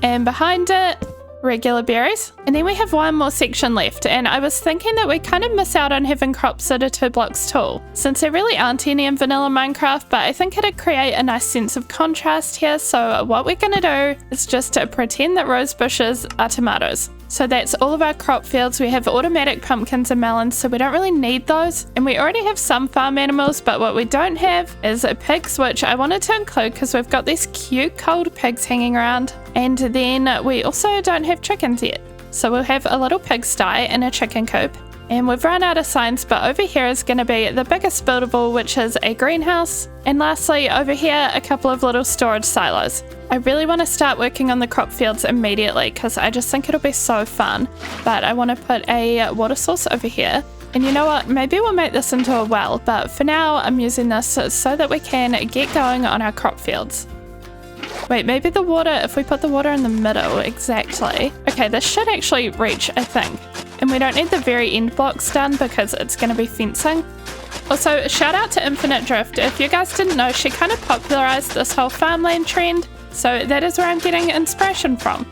And behind it, regular berries. And then we have one more section left, and I was thinking that we kind of miss out on having crops that are 2 blocks tall, since there really aren't any in vanilla Minecraft, but I think it'd create a nice sense of contrast here. So what we're gonna do is just pretend that rose bushes are tomatoes. So that's all of our crop fields. We have automatic pumpkins and melons, so we don't really need those. And we already have some farm animals, but what we don't have is pigs, which I wanted to include because we've got these cute cold pigs hanging around. And then we also don't have chickens yet. So we'll have a little pigsty and a chicken coop. And we've run out of signs, but over here is going to be the biggest buildable, which is a greenhouse. And lastly, over here, a couple of little storage silos. I really want to start working on the crop fields immediately because I just think it'll be so fun. But I want to put a water source over here. And you know what? Maybe we'll make this into a well, but for now, I'm using this so that we can get going on our crop fields. Wait, maybe the water, if we put the water in the middle, exactly. Okay, this should actually reach, I think. And we don't need the very end blocks done because it's going to be fencing. Also, shout out to Infinite Drift. If you guys didn't know, she kind of popularized this whole farmland trend. So that is where I'm getting inspiration from.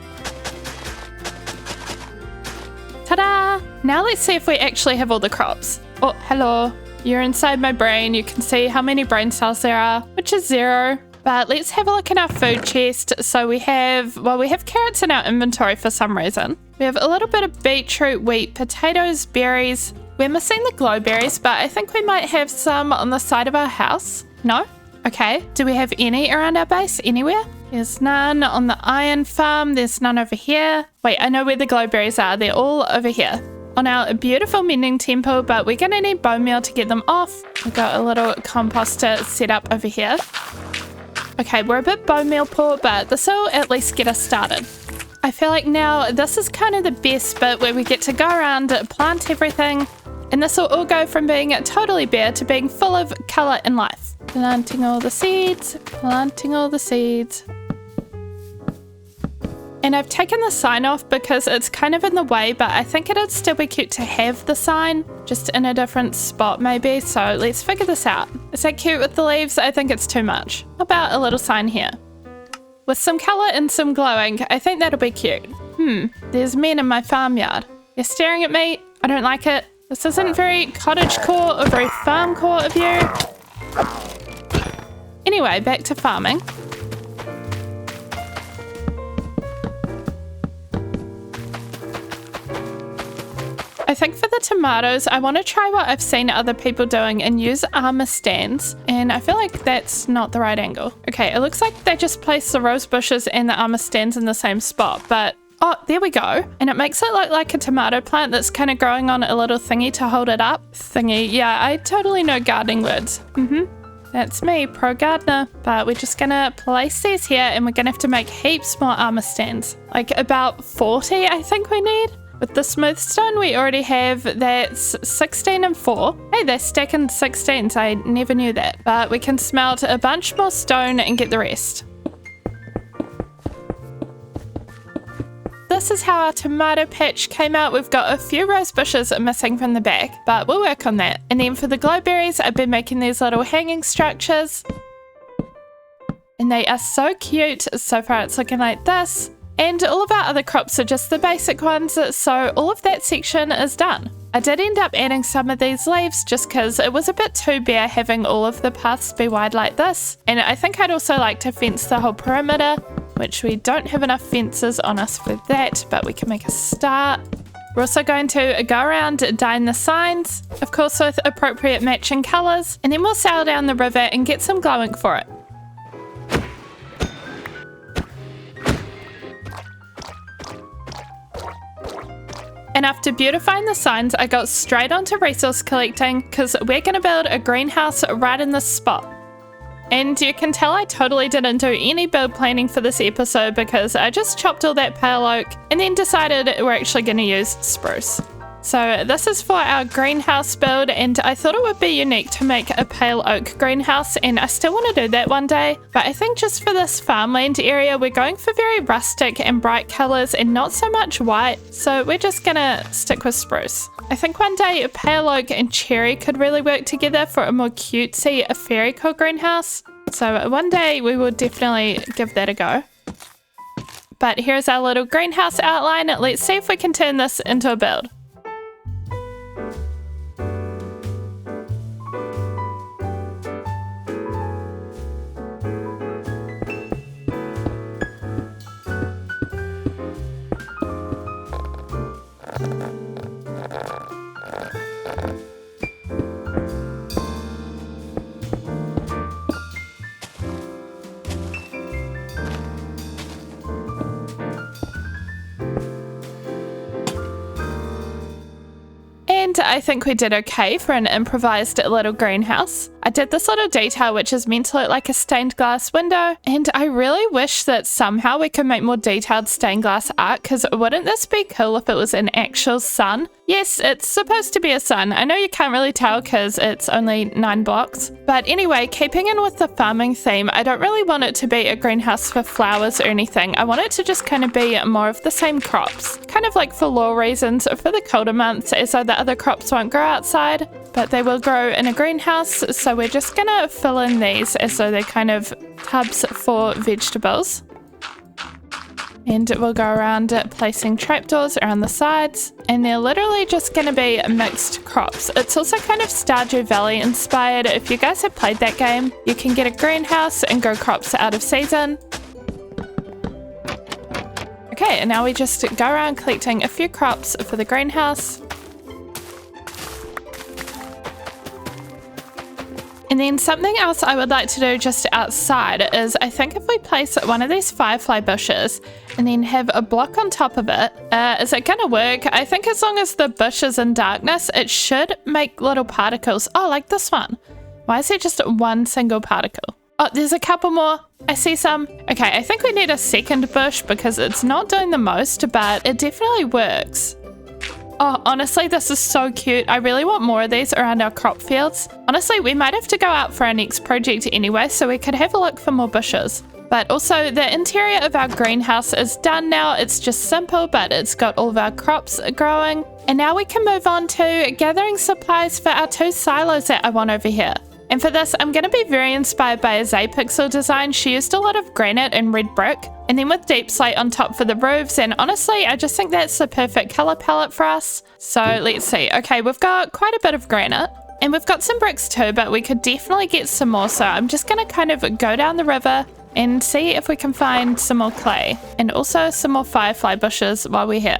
Ta-da! Now let's see if we actually have all the crops. Oh, hello. You're inside my brain. You can see how many brain cells there are, which is 0. But let's have a look in our food chest. So we have carrots in our inventory for some reason. We have a little bit of beetroot, wheat, potatoes, berries. We're missing the glowberries, but I think we might have some on the side of our house. No? Okay. Do we have any around our base anywhere? There's none on the iron farm. There's none over here. Wait, I know where the glowberries are. They're all over here on our beautiful mending temple, but we're going to need bone meal to get them off. We've got a little composter set up over here. Okay, we're a bit bone meal poor, but this will at least get us started. I feel like now this is kind of the best bit where we get to go around, plant everything, and this will all go from being totally bare to being full of colour and life. Planting all the seeds, planting all the seeds. And I've taken the sign off because it's kind of in the way, but I think it'd still be cute to have the sign, just in a different spot maybe, so let's figure this out. Is that cute with the leaves? I think it's too much. How about a little sign here? With some colour and some glowing, I think that'll be cute. There's men in my farmyard. They're staring at me. I don't like it. This isn't very cottagecore or very farmcore of you. Anyway, back to farming. I think for the tomatoes, I want to try what I've seen other people doing and use armor stands. And I feel like that's not the right angle. Okay, it looks like they just placed the rose bushes and the armor stands in the same spot, but oh, there we go. And it makes it look like a tomato plant that's kind of growing on a little thingy to hold it up. Thingy, yeah, I totally know gardening words. That's me, pro gardener. But we're just gonna place these here and we're gonna have to make heaps more armor stands. Like about 40, I think we need. With the smooth stone we already have, that's 16 and 4. Hey, they're stacking 16s, I never knew that. But we can smelt a bunch more stone and get the rest. This is how our tomato patch came out. We've got a few rose bushes missing from the back, but we'll work on that. And then for the glowberries, I've been making these little hanging structures. And they are so cute. So far it's looking like this. And all of our other crops are just the basic ones, so all of that section is done. I did end up adding some of these leaves just because it was a bit too bare having all of the paths be wide like this. And I think I'd also like to fence the whole perimeter, which we don't have enough fences on us for that, but we can make a start. We're also going to go around dyeing the signs, of course with appropriate matching colours, and then we'll sail down the river and get some glow ink for it. And after beautifying the signs, I got straight onto resource collecting because we're going to build a greenhouse right in this spot. And you can tell I totally didn't do any build planning for this episode because I just chopped all that pale oak and then decided we're actually going to use spruce. So this is for our greenhouse build, and I thought it would be unique to make a pale oak greenhouse, and I still want to do that one day, but I think just for this farmland area we're going for very rustic and bright colours and not so much white, so we're just gonna stick with spruce. I think one day pale oak and cherry could really work together for a more cutesy fairycore greenhouse, so one day we will definitely give that a go. But here's our little greenhouse outline. Let's see if we can turn this into a build. And I think we did okay for an improvised little greenhouse. I did this little detail which is meant to look like a stained glass window, and I really wish that somehow we could make more detailed stained glass art, because wouldn't this be cool if it was an actual sun? Yes, it's supposed to be a sun. I know you can't really tell because it's only 9 blocks. But anyway, keeping in with the farming theme, I don't really want it to be a greenhouse for flowers or anything. I want it to just kind of be more of the same crops. Kind of like for lore reasons for the colder months, so the other crops won't grow outside, but they will grow in a greenhouse. So we're just gonna fill in these as though they're kind of tubs for vegetables. And we'll go around placing trapdoors around the sides, and they're literally just going to be mixed crops. It's also kind of Stardew Valley inspired. If you guys have played that game, you can get a greenhouse and grow crops out of season. Okay, and now we just go around collecting a few crops for the greenhouse. And then something else I would like to do just outside is, I think if we place one of these firefly bushes and then have a block on top of it, is it gonna work? I think as long as the bush is in darkness, it should make little particles. Oh, like this one. Why is it just one single particle? Oh, there's a couple more. I see some. Okay, I think we need a second bush because it's not doing the most, but it definitely works. Oh, honestly, this is so cute. I really want more of these around our crop fields. Honestly, we might have to go out for our next project anyway, so we could have a look for more bushes. But also, the interior of our greenhouse is done now. It's just simple, but it's got all of our crops growing. And now we can move on to gathering supplies for our 2 silos that I want over here. And for this, I'm going to be very inspired by a Pixel design. She used a lot of granite and red brick, and then with deep slate on top for the roofs. And honestly, I just think that's the perfect color palette for us. So let's see. Okay, we've got quite a bit of granite, and we've got some bricks too, but we could definitely get some more. So I'm just going to kind of go down the river and see if we can find some more clay, and also some more firefly bushes while we're here.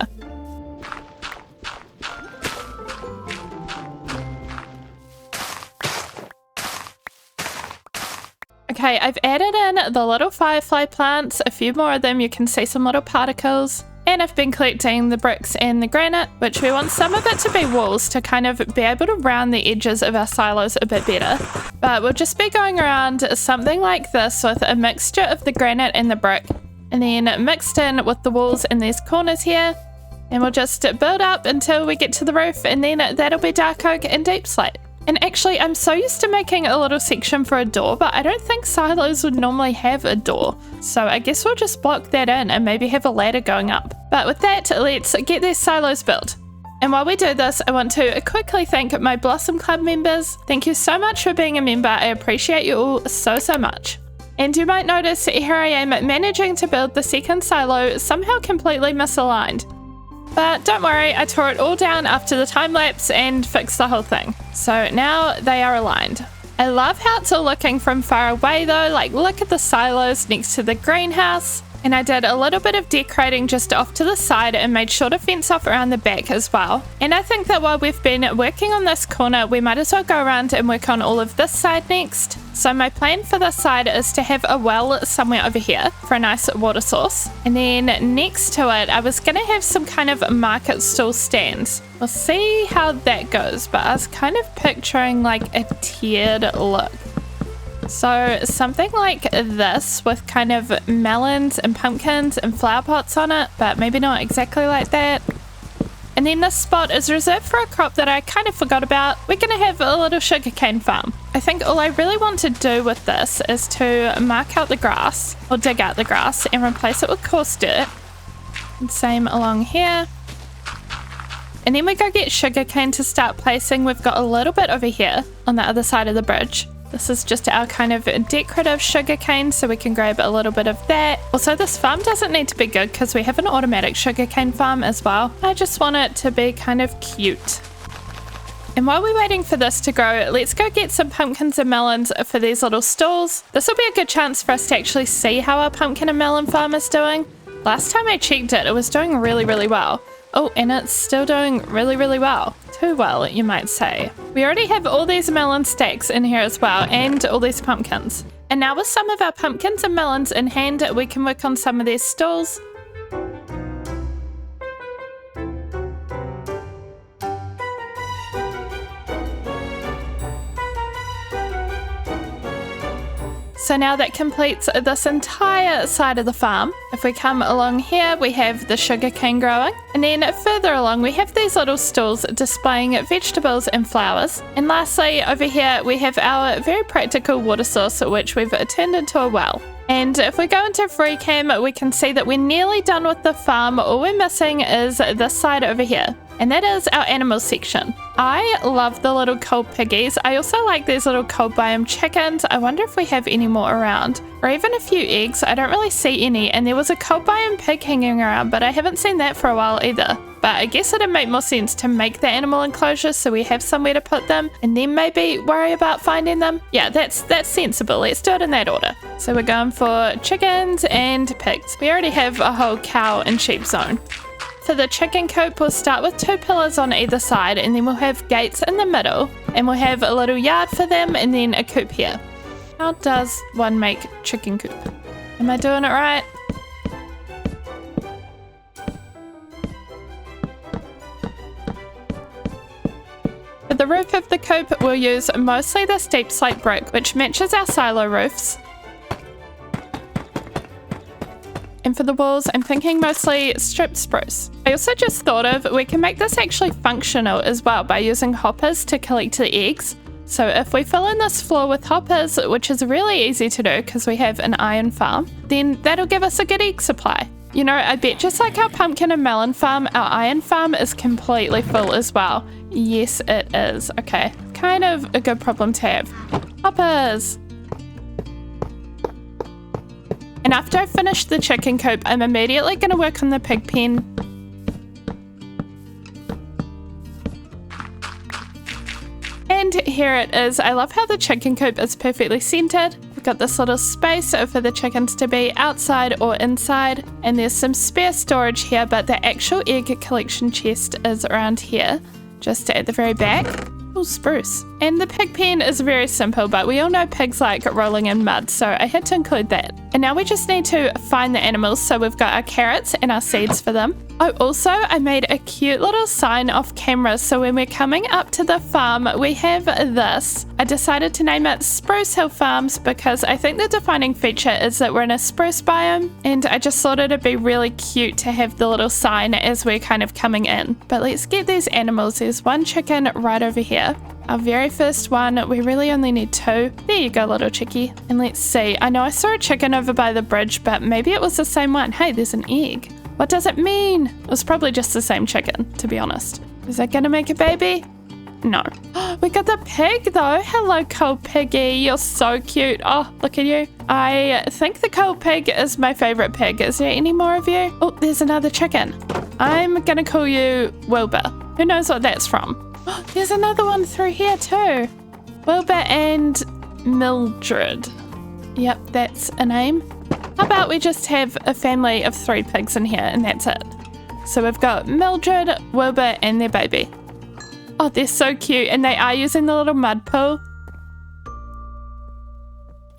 Okay, I've added in the little firefly plants, a few more of them. You can see some little particles. And I've been collecting the bricks and the granite, which we want some of it to be walls to kind of be able to round the edges of our silos a bit better. But we'll just be going around something like this with a mixture of the granite and the brick, and then mixed in with the walls in these corners here. And we'll just build up until we get to the roof, and then that'll be dark oak and deep slate. And actually, I'm so used to making a little section for a door, but I don't think silos would normally have a door. So I guess we'll just block that in and maybe have a ladder going up. But with that, let's get these silos built. And while we do this, I want to quickly thank my Blossom Club members. Thank you so much for being a member. I appreciate you all so much. And you might notice here I am managing to build the second silo somehow completely misaligned. But don't worry, I tore it all down after the time lapse and fixed the whole thing. So now they are aligned. I love how it's all looking from far away though. Like, look at the silos next to the greenhouse. And I did a little bit of decorating just off to the side and made sure to fence off around the back as well. And I think that while we've been working on this corner, we might as well go around and work on all of this side next. So my plan for this side is to have a well somewhere over here for a nice water source. And then next to it, I was going to have some kind of market stall stands. We'll see how that goes, but I was kind of picturing like a tiered look. So something like this with kind of melons and pumpkins and flower pots on it, but maybe not exactly like that. And then this spot is reserved for a crop that I kind of forgot about. We're going to have a little sugarcane farm. I think all I really want to do with this is to mark out the grass, or dig out the grass, and replace it with coarse dirt. And same along here. And then we go get sugarcane to start placing. We've got a little bit over here on the other side of the bridge. This is just our kind of decorative sugarcane, so we can grab a little bit of that. Also, this farm doesn't need to be good because we have an automatic sugarcane farm as well. I just want it to be kind of cute. And while we're waiting for this to grow, let's go get some pumpkins and melons for these little stalls. This will be a good chance for us to actually see how our pumpkin and melon farm is doing. Last time I checked it, it was doing really, really well. Oh, and it's still doing really, really well. Too well, you might say. We already have all these melon stacks in here as well, and all these pumpkins. And now with some of our pumpkins and melons in hand, we can work on some of these stalls. So now that completes this entire side of the farm. If we come along here, we have the sugarcane growing. And then further along, we have these little stalls displaying vegetables and flowers. And lastly, over here, we have our very practical water source, which we've turned into a well. And if we go into free cam, we can see that we're nearly done with the farm. All we're missing is this side over here. And that is our animals section. I love the little cold piggies. I also like these little cold biome chickens. I wonder if we have any more around. Or even a few eggs. I don't really see any. And there was a cold biome pig hanging around, but I haven't seen that for a while either. But I guess it'd make more sense to make the animal enclosure so we have somewhere to put them and then maybe worry about finding them. Yeah, that's sensible. Let's do it in that order. So we're going for chickens and pigs. We already have a whole cow and sheep zone. For the chicken coop, we'll start with 2 pillars on either side, and then we'll have gates in the middle, and we'll have a little yard for them and then a coop here. How does one make chicken coop? Am I doing it right? For the roof of the coop, we'll use mostly this deep slate brick, which matches our silo roofs. And for the walls, I'm thinking mostly stripped spruce. I also just thought of, we can make this actually functional as well by using hoppers to collect the eggs. So if we fill in this floor with hoppers, which is really easy to do because we have an iron farm, then that'll give us a good egg supply. You know, I bet just like our pumpkin and melon farm, our iron farm is completely full as well. Yes, it is. Okay, kind of a good problem to have. Hoppers! And after I finish the chicken coop, I'm immediately going to work on the pig pen. And here it is. I love how the chicken coop is perfectly centered. We've got this little space for the chickens to be outside or inside. And there's some spare storage here, but the actual egg collection chest is around here, just at the very back. Oh, spruce. And the pig pen is very simple, but we all know pigs like rolling in mud, so I had to include that. And now we just need to find the animals, so we've got our carrots and our seeds for them. Oh, also, I made a cute little sign off camera, so when we're coming up to the farm, we have this. I decided to name it Spruce Hill Farms because I think the defining feature is that we're in a spruce biome, and I just thought it'd be really cute to have the little sign as we're kind of coming in. But let's get these animals. There's one chicken right over here. Our very first one, we really only need 2. There you go, little chickie. And let's see, I know I saw a chicken over by the bridge, but maybe it was the same one. Hey, there's an egg. What does it mean? It was probably just the same chicken, to be honest. Is that gonna make a baby? No. We got the pig though. Hello, cold piggy. You're so cute. Oh, look at you. I think the cold pig is my favorite pig. Is there any more of you? Oh, there's another chicken. I'm gonna call you Wilbur. Who knows what that's from? There's another one through here too. Wilbur and Mildred. Yep, that's a name. How about we just have a family of 3 pigs in here and that's it. So we've got Mildred, Wilbur and their baby. Oh, they're so cute and they are using the little mud pool.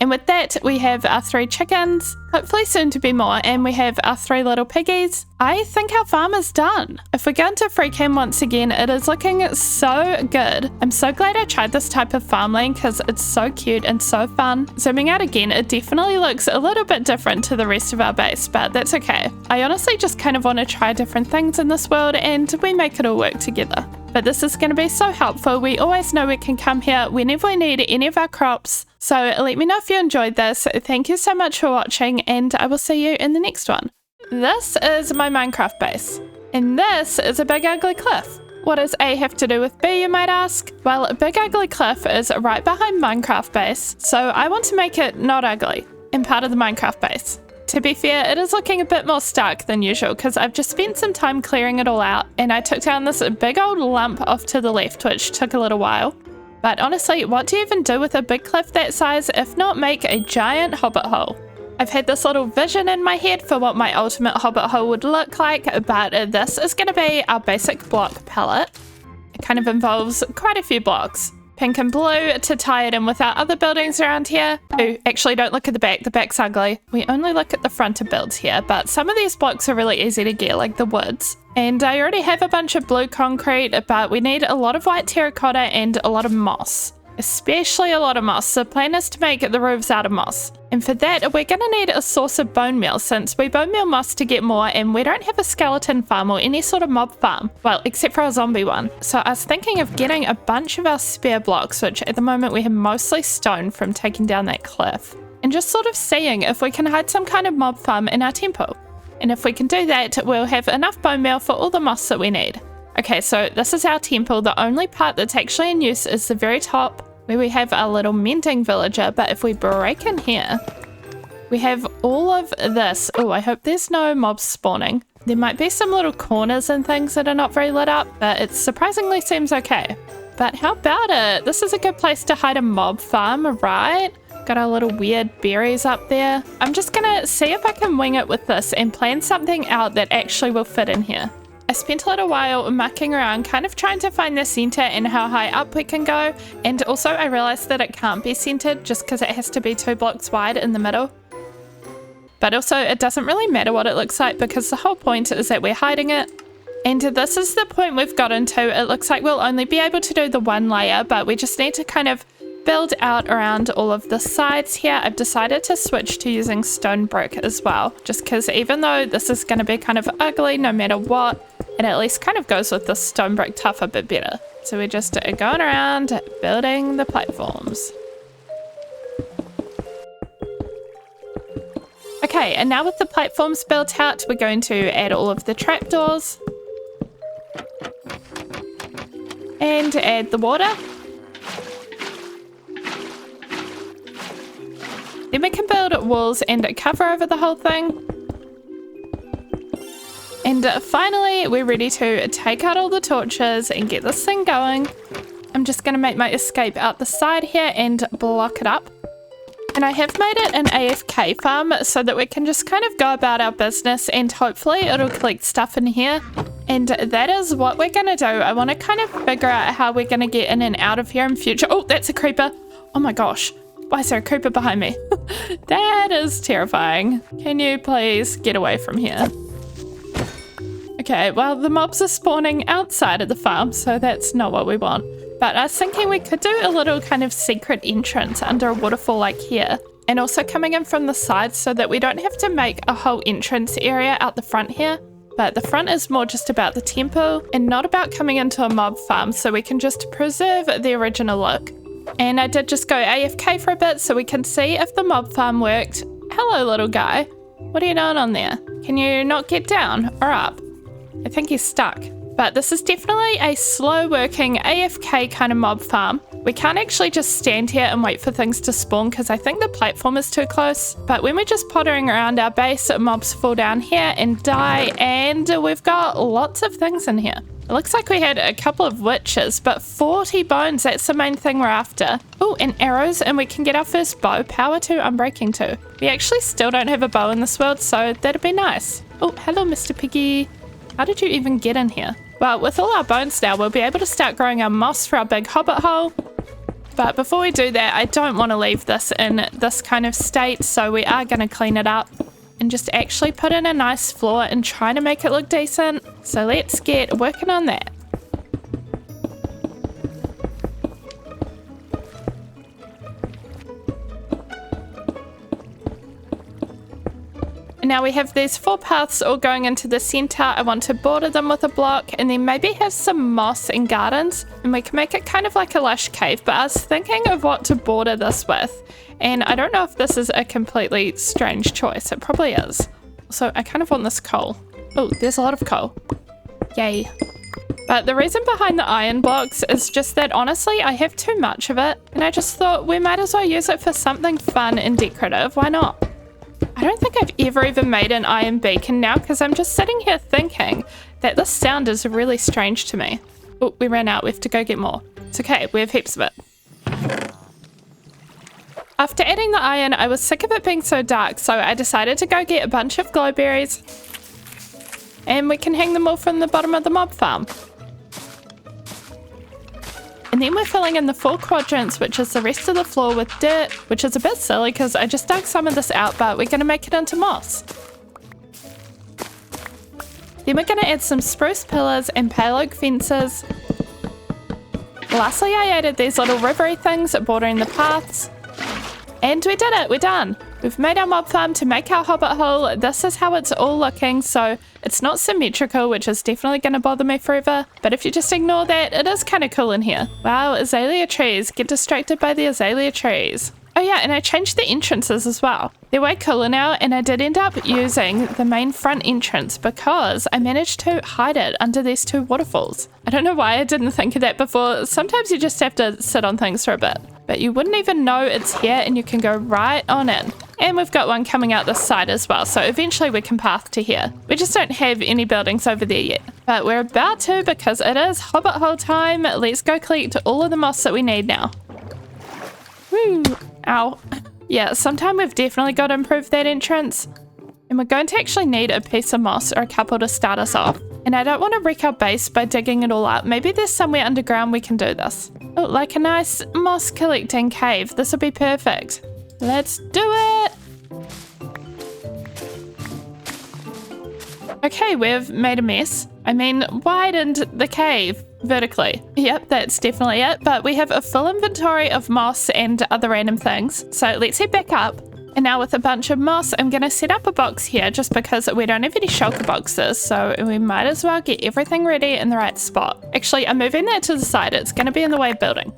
And with that, we have our 3 chickens, hopefully soon to be more, and we have our 3 little piggies. I think our farm is done. If we go into free cam once again, it is looking so good. I'm so glad I tried this type of farmland because it's so cute and so fun. Zooming out again, it definitely looks a little bit different to the rest of our base, but that's okay. I honestly just kind of want to try different things in this world and we make it all work together. But this is going to be so helpful. We always know we can come here whenever we need any of our crops. So let me know if you enjoyed this. Thank you so much for watching and I will see you in the next one. This is my Minecraft base. And this is a big ugly cliff. What does A have to do with B, you might ask? Well, a big ugly cliff is right behind Minecraft base, so I want to make it not ugly and part of the Minecraft base. To be fair, it is looking a bit more stark than usual because I've just spent some time clearing it all out and I took down this big old lump off to the left, which took a little while. But honestly, what do you even do with a big cliff that size if not make a giant hobbit hole? I've had this little vision in my head for what my ultimate hobbit hole would look like, but this is going to be our basic block palette. It kind of involves quite a few blocks. Pink and blue to tie it in with our other buildings around here. Ooh, actually don't look at the back's ugly. We only look at the front of builds here, but some of these blocks are really easy to get, like the woods. And I already have a bunch of blue concrete, but we need a lot of white terracotta and a lot of moss. Especially a lot of moss. The plan is to make the roofs out of moss. And for that, we're going to need a source of bone meal since we bone meal moss to get more and we don't have a skeleton farm or any sort of mob farm. Well, except for our zombie one. So I was thinking of getting a bunch of our spare blocks, which at the moment we have mostly stone from taking down that cliff. And just sort of seeing if we can hide some kind of mob farm in our temple. And if we can do that, we'll have enough bone meal for all the moss that we need. Okay, so this is our temple. The only part that's actually in use is the very top where we have our little mending villager, but if we break in here, we have all of this. Oh, I hope there's no mobs spawning. There might be some little corners and things that are not very lit up, but it surprisingly seems okay. But how about it? This is a good place to hide a mob farm, right? Got our little weird berries up there. I'm just gonna see if I can wing it with this and plan something out that actually will fit in here. I spent a little while mucking around kind of trying to find the center and how high up we can go, and also I realized that it can't be centered just because it has to be 2 blocks wide in the middle. But also it doesn't really matter what it looks like because the whole point is that we're hiding it. And this is the point we've gotten to. It looks like we'll only be able to do the 1 layer, but we just need to kind of build out around all of the sides here. I've decided to switch to using stone brick as well, just because even though this is going to be kind of ugly no matter what, it at least kind of goes with the stone brick tuff a bit better. So we're just going around building the platforms. Okay, and now with the platforms built out, we're going to add all of the trapdoors and add the water. Then we can build walls and cover over the whole thing. And finally, we're ready to take out all the torches and get this thing going. I'm just going to make my escape out the side here and block it up. And I have made it an AFK farm so that we can just kind of go about our business and hopefully it'll collect stuff in here. And that is what we're going to do. I want to kind of figure out how we're going to get in and out of here in future. Oh, that's a creeper. Oh my gosh. Why is there a creeper behind me? That is terrifying. Can you please get away from here? Okay, well, the mobs are spawning outside of the farm, so that's not what we want. But I was thinking we could do a little kind of secret entrance under a waterfall like here. And also coming in from the side so that we don't have to make a whole entrance area out the front here. But the front is more just about the temple and not about coming into a mob farm, so we can just preserve the original look. And I did just go AFK for a bit so we can see if the mob farm worked. Hello, little guy. What are you doing on there? Can you not get down or up? I think he's stuck. But this is definitely a slow working AFK kind of mob farm. We can't actually just stand here and wait for things to spawn because I think the platform is too close. But when we're just pottering around our base, mobs fall down here and die, and we've got lots of things in here. It looks like we had a couple of witches, but 40 bones, that's the main thing we're after. Oh, and arrows, and we can get our first bow. Power to Unbreaking 2. We actually still don't have a bow in this world, so that'd be nice. Oh, hello, Mr. Piggy. How did you even get in here? Well, with all our bones now, we'll be able to start growing our moss for our big hobbit hole. But before we do that, I don't want to leave this in this kind of state, so we are going to clean it up and just actually put in a nice floor and try to make it look decent. So let's get working on that. And now we have these 4 paths all going into the center. I want to border them with a block and then maybe have some moss and gardens, and we can make it kind of like a lush cave. But I was thinking of what to border this with, and I don't know if this is a completely strange choice. It probably is. So I kind of want this coal. Oh, there's a lot of coal. Yay. But the reason behind the iron blocks is just that honestly I have too much of it, and I just thought we might as well use it for something fun and decorative. Why not? I don't think I've ever even made an iron beacon now because I'm just sitting here thinking that this sound is really strange to me. Oh, we ran out. We have to go get more. It's okay. We have heaps of it. After adding the iron, I was sick of it being so dark, so I decided to go get a bunch of glowberries, and we can hang them all from the bottom of the mob farm. And then we're filling in the 4 quadrants, which is the rest of the floor, with dirt, which is a bit silly because I just dug some of this out, but we're going to make it into moss. Then we're going to add some spruce pillars and pale oak fences. Lastly, I added these little rivery things bordering the paths. And we did it, we're done. We've made our mob farm to make our hobbit hole. This is how it's all looking, so it's not symmetrical, which is definitely going to bother me forever. But if you just ignore that, it is kind of cool in here. Wow, azalea trees. Get distracted by the azalea trees. Oh yeah, and I changed the entrances as well. They're way cooler now, and I did end up using the main front entrance because I managed to hide it under these 2 waterfalls. I don't know why I didn't think of that before. Sometimes you just have to sit on things for a bit. But you wouldn't even know it's here, and you can go right on in. And we've got one coming out this side as well, so eventually we can path to here. We just don't have any buildings over there yet. But we're about to because it is hobbit hole time. Let's go collect all of the moss that we need now. Woo! Ow. Yeah, sometime we've definitely got to improve that entrance. And we're going to actually need a piece of moss or a couple to start us off. And I don't want to wreck our base by digging it all up. Maybe there's somewhere underground we can do this. Oh, like a nice moss collecting cave. This will be perfect. Let's do it! Okay, we've made a mess. I mean, widened the cave vertically. Yep, that's definitely it. But we have a full inventory of moss and other random things. So let's head back up. And now with a bunch of moss, I'm going to set up a box here just because we don't have any shulker boxes. So we might as well get everything ready in the right spot. Actually, I'm moving that to the side. It's going to be in the way of building.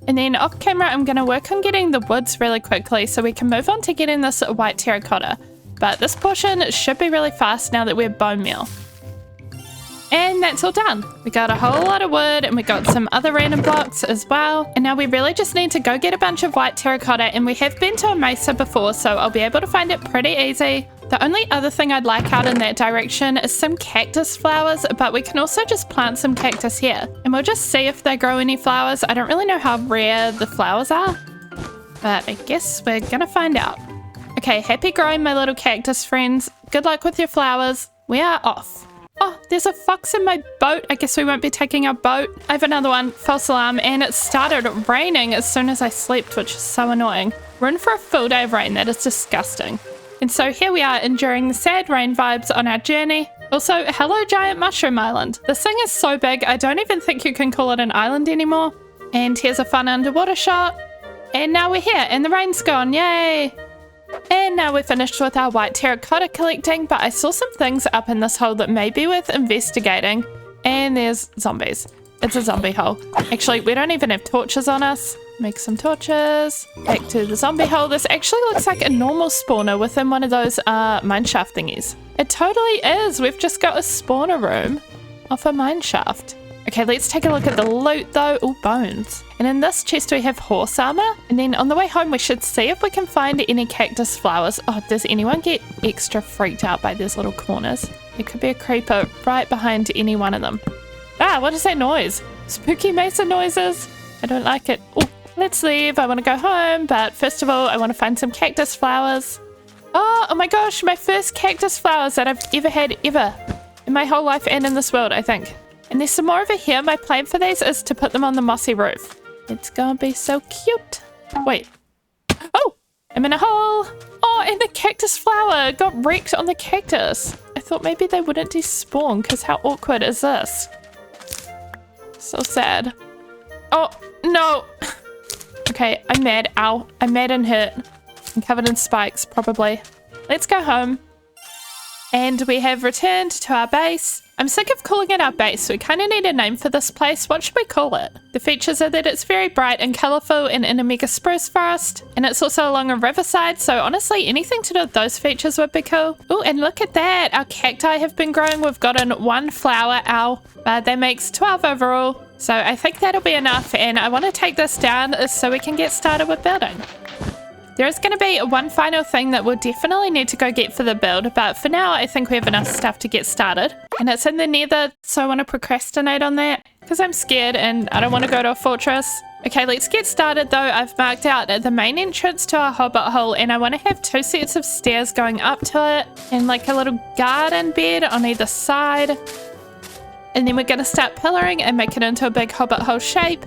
And then off camera, I'm going to work on getting the woods really quickly so we can move on to getting this white terracotta. But this portion should be really fast now that we're bone meal. And that's all done. We got a whole lot of wood and we got some other random blocks as well. And now we really just need to go get a bunch of white terracotta, and we have been to a mesa before, so I'll be able to find it pretty easy. The only other thing I'd like out in that direction is some cactus flowers, but we can also just plant some cactus here. And we'll just see if they grow any flowers. I don't really know how rare the flowers are, but I guess we're gonna find out. Okay, happy growing, my little cactus friends. Good luck with your flowers. We are off. Oh, there's a fox in my boat. I guess we won't be taking our boat. I have another one, false alarm, and it started raining as soon as I slept, which is so annoying. We're in for a full day of rain. That is disgusting. And so here we are enduring the sad rain vibes on our journey. Also, hello giant mushroom island. This thing is so big, I don't even think you can call it an island anymore. And here's a fun underwater shot. And now we're here and the rain's gone, yay! And now we're finished with our white terracotta collecting, but I saw some things up in this hole that may be worth investigating. And there's zombies. It's a zombie hole. Actually, we don't even have torches on us. Make some torches. Back to the zombie hole. This actually looks like a normal spawner within one of those mineshaft thingies. It totally is. We've just got a spawner room off a mineshaft. Okay, let's take a look at the loot though. Oh, bones. And in this chest we have horse armor. And then on the way home we should see if we can find any cactus flowers. Oh, does anyone get extra freaked out by these little corners? There could be a creeper right behind any one of them. Ah, what is that noise? Spooky mesa noises. I don't like it. Oh, let's leave. I want to go home. But first of all, I want to find some cactus flowers. Oh my gosh, my first cactus flowers that I've ever had ever. In my whole life and in this world, I think. And there's some more over here. My plan for these is to put them on the mossy roof. It's gonna be so cute. Wait. Oh, I'm in a hole. Oh, and the cactus flower got wrecked on the cactus. I thought maybe they wouldn't despawn because how awkward is this? So sad. Oh, no. Okay, I'm mad. Ow. I'm mad and hurt. I'm covered in spikes, probably. Let's go home. And we have returned to our base. I'm sick of calling it our base. We kind of need a name for this place. What should we call it? The features are that it's very bright and colourful and in a mega spruce forest. And it's also along a riverside. So honestly, anything to do with those features would be cool. Oh, and look at that. Our cacti have been growing. We've gotten 1 flower. That makes 12 overall. So I think that'll be enough. And I want to take this down so we can get started with building. There is going to be one final thing that we'll definitely need to go get for the build, but for now I think we have enough stuff to get started. And it's in the nether, so I want to procrastinate on that because I'm scared and I don't want to go to a fortress. Okay, let's get started though. I've marked out the main entrance to our hobbit hole and I want to have 2 sets of stairs going up to it and like a little garden bed on either side. And then we're going to start pillaring and make it into a big hobbit hole shape.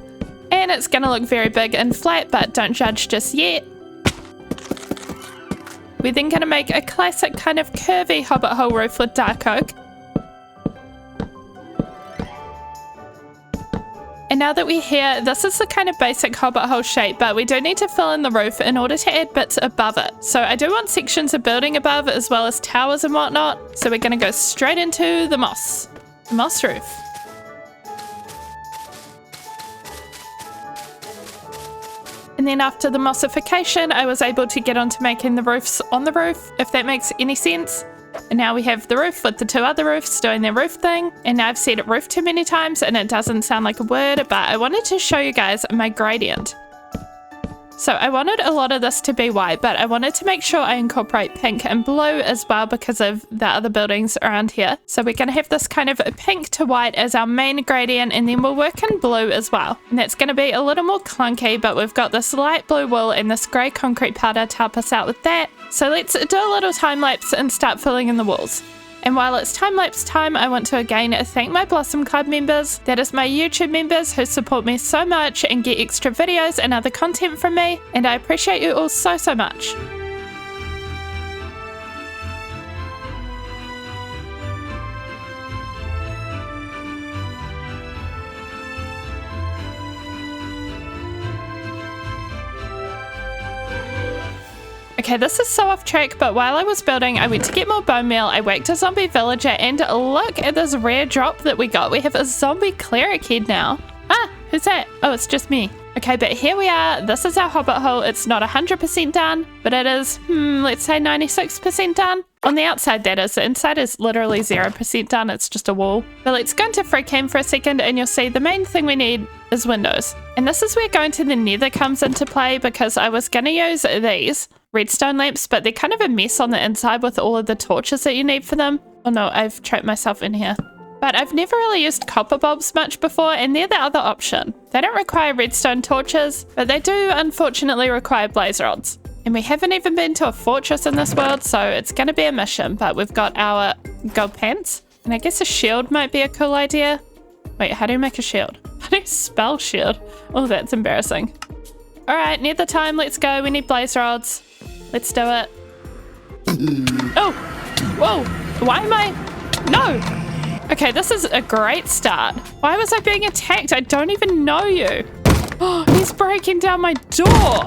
And it's going to look very big and flat, but don't judge just yet. We're then going to make a classic kind of curvy hobbit hole roof with dark oak. And now that we're here, this is the kind of basic hobbit hole shape, but we do need to fill in the roof in order to add bits above it. So I do want sections of building above as well as towers and whatnot. So we're going to go straight into the moss roof. And then after the mossification, I was able to get onto making the roofs on the roof, if that makes any sense. And now we have the roof with the 2 other roofs doing their roof thing. And now I've said it roof too many times and it doesn't sound like a word, but I wanted to show you guys my gradient. So I wanted a lot of this to be white, but I wanted to make sure I incorporate pink and blue as well because of the other buildings around here. So we're going to have this kind of pink to white as our main gradient, and then we'll work in blue as well. And that's going to be a little more clunky, but we've got this light blue wool and this grey concrete powder to help us out with that. So let's do a little time lapse and start filling in the walls. And while it's time-lapse time, I want to again thank my Blossom Club members. That is my YouTube members who support me so much and get extra videos and other content from me. And I appreciate you all so, so much. Okay, this is so off track, but while I was building, I went to get more bone meal, I whacked a zombie villager, and look at this rare drop that we got. We have a zombie cleric head now. Ah, who's that? Oh, it's just me. Okay, but here we are. This is our hobbit hole. It's not 100% done, but it is, let's say 96% done. On the outside, that is. The inside is literally 0% done. It's just a wall. But let's go into free cam for a second, and you'll see the main thing we need is windows. And this is where going to the nether comes into play, because I was going to use these redstone lamps, but they're kind of a mess on the inside with all of the torches that you need for them. Oh no, I've trapped myself in here. But I've never really used copper bulbs much before, and they're the other option. They don't require redstone torches, but they do unfortunately require blaze rods. And we haven't even been to a fortress in this world, so it's going to be a mission. But we've got our gold pants, and I guess a shield might be a cool idea. Wait, how do you make a shield? How do you spell shield? Oh, that's embarrassing. All right, nether time, let's go. We need blaze rods. Let's do it. Oh, whoa, why am I? No. Okay, this is a great start. Why was I being attacked? I don't even know you. Oh, he's breaking down my door.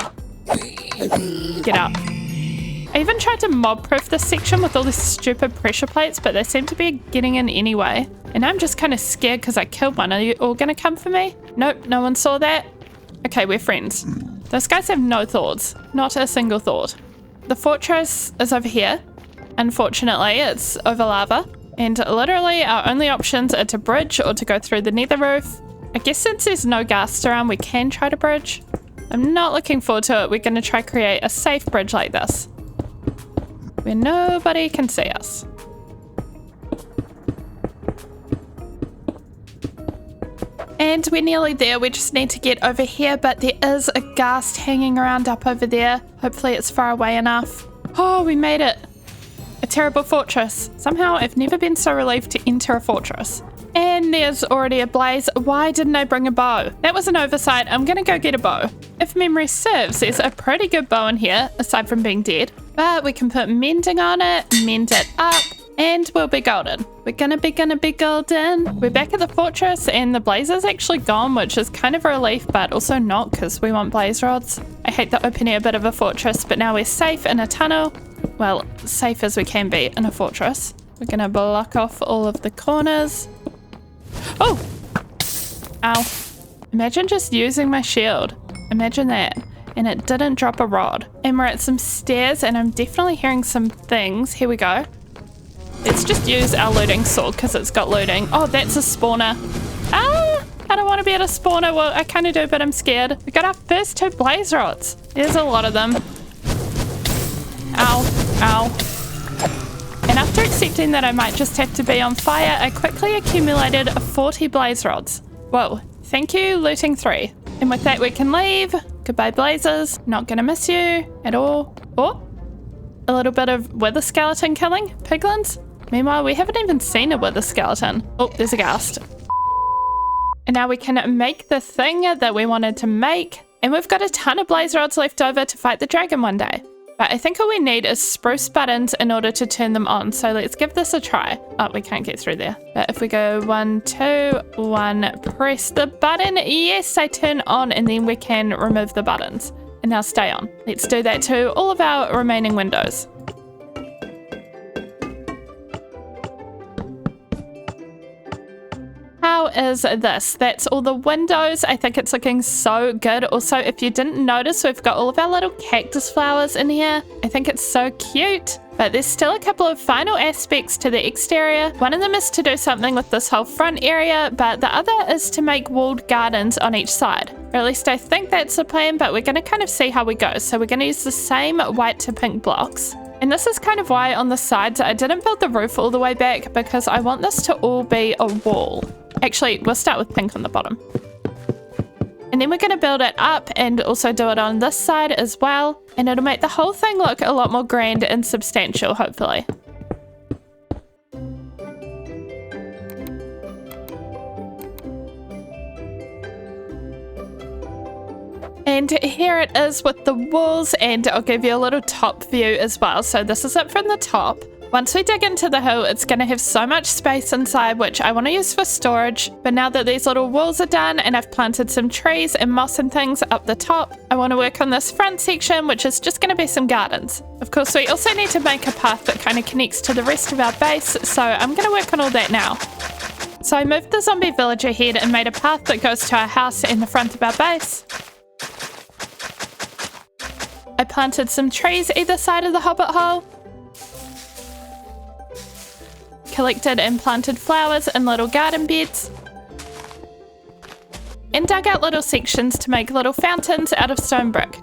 Get out. I even tried to mob-proof this section with all these stupid pressure plates, but they seem to be getting in anyway. And I'm just kind of scared because I killed one. Are you all going to come for me? Nope, no one saw that. Okay, we're friends. Those guys have no thoughts. Not a single thought. The fortress is over here. Unfortunately, it's over lava. And literally our only options are to bridge or to go through the nether roof. I guess since there's no ghast around, we can try to bridge. I'm not looking forward to it. We're going to try create a safe bridge like this, where nobody can see us. And we're nearly there. We just need to get over here, but there is a ghast hanging around up over there. Hopefully it's far away enough. Oh, we made it. A terrible fortress. Somehow I've never been so relieved to enter a fortress. And there's already a blaze. Why didn't I bring a bow? That was an oversight. I'm gonna go get a bow. If memory serves, there's a pretty good bow in here, aside from being dead. But we can put mending on it, mend it up, and we'll be golden. We're gonna be golden. We're back at the fortress, and the blaze is actually gone, which is kind of a relief, but also not, because we want blaze rods. I hate the open air bit of a fortress, but now we're safe in a tunnel. Well, safe as we can be in a fortress. We're gonna block off all of the corners. Oh! Ow. Imagine just using my shield. Imagine that. And it didn't drop a rod. And we're at some stairs and I'm definitely hearing some things. Here we go. Let's just use our looting sword because it's got looting. Oh, that's a spawner. Ah! I don't want to be at a spawner. Well, I kind of do, but I'm scared. We got our first 2 blaze rods. There's a lot of them. Ow. Ow. And after accepting that I might just have to be on fire, I quickly accumulated 40 blaze rods. Whoa. Thank you, looting 3. And with that, we can leave. Goodbye, blazes. Not gonna miss you at all. Oh, a little bit of wither skeleton killing. Piglins. Meanwhile, we haven't even seen a wither skeleton. Oh, there's a ghast. And now we can make the thing that we wanted to make. And we've got a ton of blaze rods left over to fight the dragon one day. But I think all we need is spruce buttons in order to turn them on. So let's give this a try. Oh, we can't get through there. But if we go 1, 2, 1, press the button. Yes, I turn on and then we can remove the buttons. And now stay on. Let's do that to all of our remaining windows. How is this? That's all the windows. I think it's looking so good. Also, if you didn't notice, we've got all of our little cactus flowers in here. I think it's so cute. But there's still a couple of final aspects to the exterior. One of them is to do something with this whole front area, but the other is to make walled gardens on each side. Or at least I think that's the plan, but we're going to kind of see how we go. So we're going to use the same white to pink blocks. And this is kind of why on the sides I didn't build the roof all the way back, because I want this to all be a wall. Actually, we'll start with pink on the bottom. And then we're going to build it up and also do it on this side as well. And it'll make the whole thing look a lot more grand and substantial, hopefully. And here it is with the walls, and I'll give you a little top view as well. So this is it from the top. Once we dig into the hill, it's going to have so much space inside, which I want to use for storage. But now that these little walls are done and I've planted some trees and moss and things up the top, I want to work on this front section, which is just going to be some gardens. Of course, we also need to make a path that kind of connects to the rest of our base, so I'm going to work on all that now. So I moved the zombie village ahead and made a path that goes to our house in the front of our base. I planted some trees either side of the hobbit hole. Collected and planted flowers in little garden beds. And dug out little sections to make little fountains out of stone brick.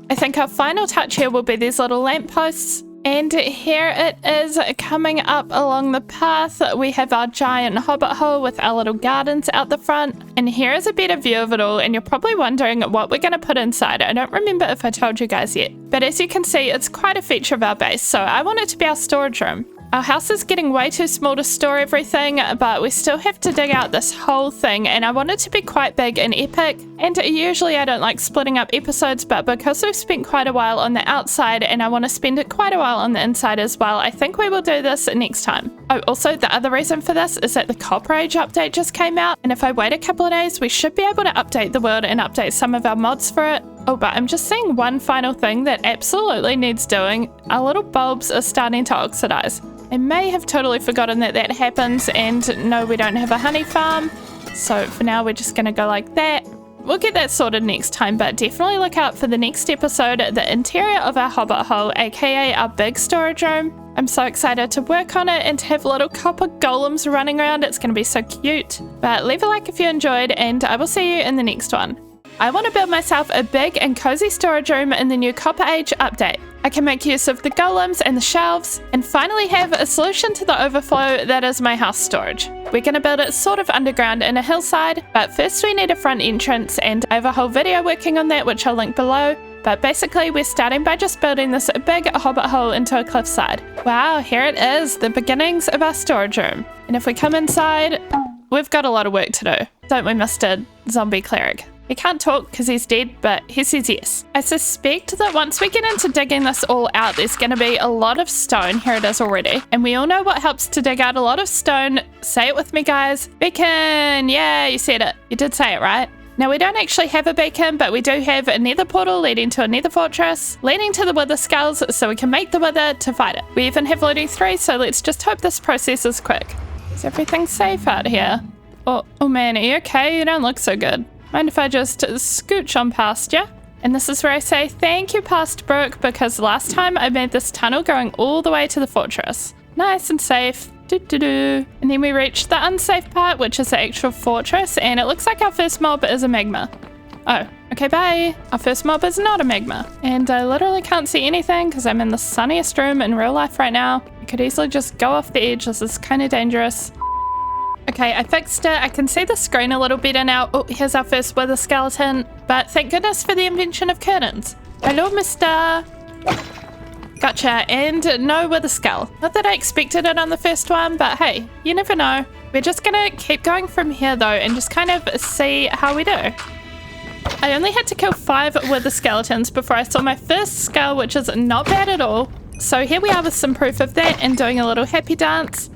I think our final touch here will be these little lampposts. And here it is coming up along the path. We have our giant hobbit hole with our little gardens out the front. And here is a better view of it all. And you're probably wondering what we're going to put inside. I don't remember if I told you guys yet. But as you can see, it's quite a feature of our base. So I want it to be our storage room. Our house is getting way too small to store everything, but we still have to dig out this whole thing, and I want it to be quite big and epic. And usually I don't like splitting up episodes, but because we've spent quite a while on the outside and I want to spend it quite a while on the inside as well, I think we will do this next time. Oh, also the other reason for this is that the Copper Age update just came out, and if I wait a couple of days, we should be able to update the world and update some of our mods for it. Oh, but I'm just seeing one final thing that absolutely needs doing. Our little bulbs are starting to oxidize. I may have totally forgotten that that happens, and no, we don't have a honey farm. So for now, we're just going to go like that. We'll get that sorted next time, but definitely look out for the next episode, the interior of our hobbit hole, aka our big storage room. I'm so excited to work on it and to have little copper golems running around. It's going to be so cute. But leave a like if you enjoyed, and I will see you in the next one. I want to build myself a big and cozy storage room in the new Copper Age update. I can make use of the golems and the shelves, and finally have a solution to the overflow that is my house storage. We're going to build it sort of underground in a hillside, but first we need a front entrance, and I have a whole video working on that which I'll link below. But basically we're starting by just building this big hobbit hole into a cliffside. Wow, here it is, the beginnings of our storage room. And if we come inside, we've got a lot of work to do, don't we, Mr. Zombie Cleric? He can't talk because he's dead, but he says yes. I suspect that once we get into digging this all out, there's going to be a lot of stone. Here it is already. And we all know what helps to dig out a lot of stone. Say it with me, guys. Pelican! Yeah, you said it. You did say it, right? Now we don't actually have a beacon, but we do have a nether portal leading to a nether fortress, leading to the wither skulls so we can make the wither to fight it. We even have looting 3, so let's just hope this process is quick. Is everything safe out here? Oh man, are you okay? You don't look so good. Mind if I just scooch on past you? And this is where I say thank you, past brook, because last time I made this tunnel going all the way to the fortress. Nice and safe. And then we reached the unsafe part, which is the actual fortress, and it looks like our first mob is a magma. Oh, okay, bye. Our first mob is not a magma. And I literally can't see anything because I'm in the sunniest room in real life right now. I could easily just go off the edge. This is kind of dangerous. Okay, I fixed it. I can see the screen a little better now. Oh, here's our first wither skeleton. But thank goodness for the invention of curtains. Hello, mister. Gotcha, and no wither skull. Not that I expected it on the first one, but hey, you never know. We're just gonna keep going from here though and just kind of see how we do. I only had to kill 5 wither skeletons before I saw my first skull, which is not bad at all. So here we are with some proof of that and doing a little happy dance.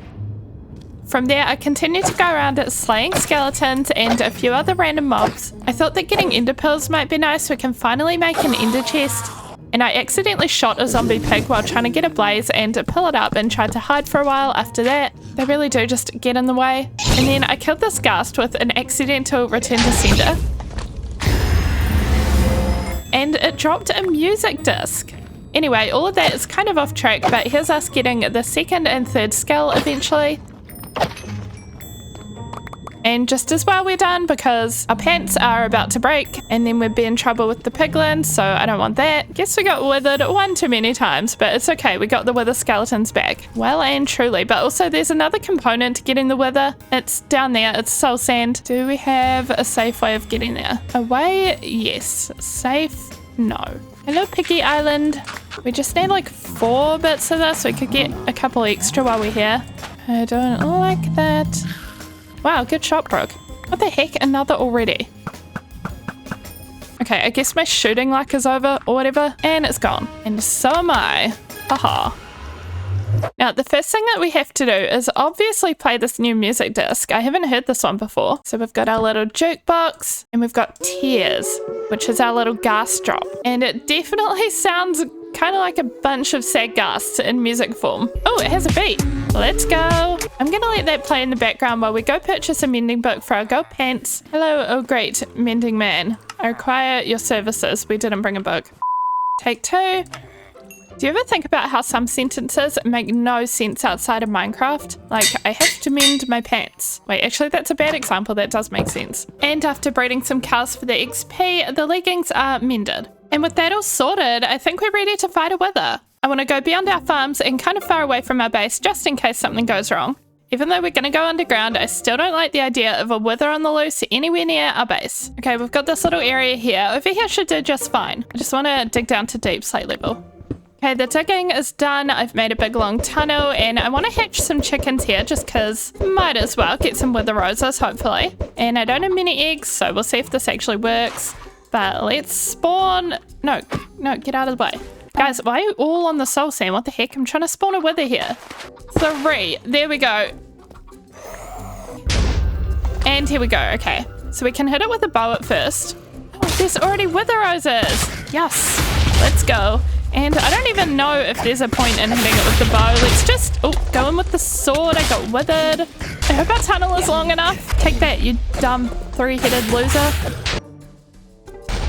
From there, I continued to go around slaying skeletons and a few other random mobs. I thought that getting ender pearls might be nice so we can finally make an ender chest. And I accidentally shot a zombie pig while trying to get a blaze and pull it up and tried to hide for a while after that. They really do just get in the way. And then I killed this ghast with an accidental return to sender. And it dropped a music disc. Anyway, all of that is kind of off track, but here's us getting the second and third skull eventually. And just as well we're done because our pants are about to break and then we'd be in trouble with the piglins, so I don't want that. Guess we got withered one too many times, but it's okay, we got the wither skeletons back. Well and truly, but also there's another component to getting the wither. It's down there, it's soul sand. Do we have a safe way of getting there? A way? Yes. Safe? No. Hello, Piggy Island. We just need like 4 bits of this. We could get a couple extra while we're here. I don't like that. Wow, good shot, Brooke. What the heck? Another already. Okay, I guess my shooting luck is over or whatever, and it's gone. And so am I. Haha. Now, the first thing that we have to do is obviously play this new music disc. I haven't heard this one before. So we've got our little jukebox, and we've got Tears, which is our little ghast drop. And it definitely sounds kind of like a bunch of sad ghasts in music form. Oh, it has a beat. Let's go. I'm gonna let that play in the background while we go purchase a mending book for our gold pants. Hello, oh great mending man. I require your services. We didn't bring a book. Take 2. Do you ever think about how some sentences make no sense outside of Minecraft? Like, I have to mend my pants. Wait, actually that's a bad example. That does make sense. And after breeding some cows for the XP, the leggings are mended. And with that all sorted, I think we're ready to fight a wither. I want to go beyond our farms and kind of far away from our base just in case something goes wrong. Even though we're going to go underground, I still don't like the idea of a wither on the loose anywhere near our base. Okay, we've got this little area here. Over here should do just fine. I just want to dig down to deep slate level. Okay, the digging is done. I've made a big long tunnel and I want to hatch some chickens here just because might as well get some wither roses hopefully. And I don't have many eggs, so we'll see if this actually works. But let's spawn... No, get out of the way. Guys, why are you all on the soul sand? What the heck? I'm trying to spawn a wither here. 3. There we go. And here we go. Okay. So we can hit it with a bow at first. Oh, there's already wither roses. Yes. Let's go. And I don't even know if there's a point in hitting it with the bow. Let's just... Oh, go in with the sword. I got withered. I hope our tunnel is long enough. Take that, you dumb 3-headed loser.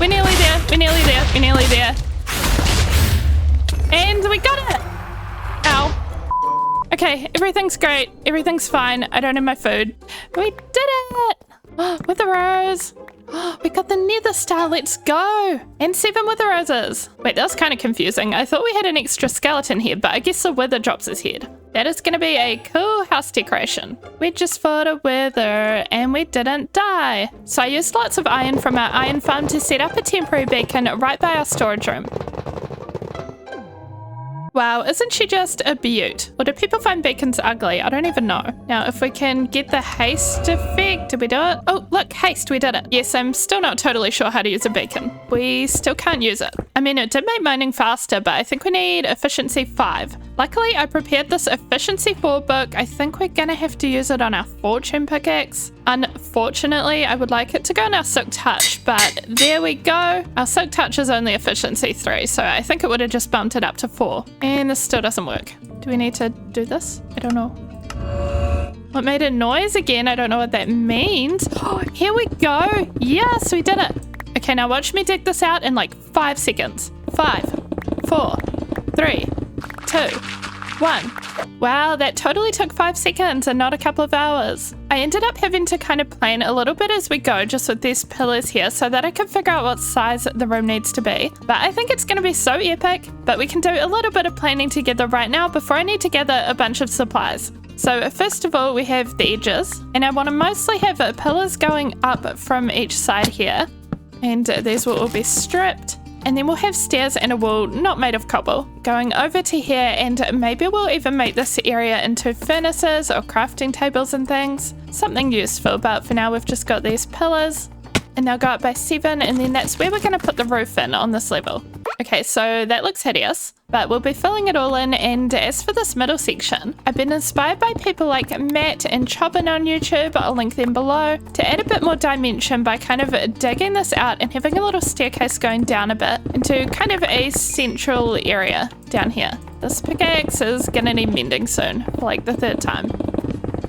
We're nearly there. We're nearly there. We're nearly there. And we got it! Ow. Okay, everything's great. Everything's fine. I don't have my food. We did it! With the rose. We got the nether star. Let's go. And 7 wither roses. Wait, that was kind of confusing. I thought we had an extra skeleton here, but I guess the wither drops his head. That is going to be a cool house decoration. We just fought a wither and we didn't die. So I used lots of iron from our iron farm to set up a temporary beacon right by our storage room. Wow, isn't she just a beaut? Or do people find beacons ugly? I don't even know. Now, if we can get the haste effect, did we do it? Oh, look, haste, we did it. Yes, I'm still not totally sure how to use a beacon. We still can't use it. I mean, it did make mining faster, but I think we need efficiency 5. Luckily, I prepared this efficiency 4 book. I think we're gonna have to use it on our fortune pickaxe. Unfortunately, I would like it to go in our Silk Touch, but there we go. Our Silk Touch is only efficiency 3, so I think it would have just bumped it up to 4. And this still doesn't work. Do we need to do this? I don't know. What made a noise again? I don't know what that means. Oh, here we go. Yes, we did it. Okay, now watch me dig this out in like 5 seconds. 5, 4, 3, 2, 1. Wow, that totally took 5 seconds and not a couple of hours. I ended up having to kind of plan a little bit as we go just with these pillars here so that I can figure out what size the room needs to be. But I think it's going to be so epic, but we can do a little bit of planning together right now before I need to gather a bunch of supplies. So first of all, we have the edges, and I want to mostly have pillars going up from each side here. And these will all be stripped. And then we'll have stairs and a wall not made of cobble going over to here, and maybe we'll even make this area into furnaces or crafting tables and things. Something useful, but for now we've just got these pillars and they'll go up by 7, and then that's where we're going to put the roof in on this level. Okay, so that looks hideous, but we'll be filling it all in. And as for this middle section, I've been inspired by people like Matt and Chobin on YouTube, I'll link them below, to add a bit more dimension by kind of digging this out and having a little staircase going down a bit into kind of a central area down here. This pickaxe is gonna need mending soon, for like the 3rd time.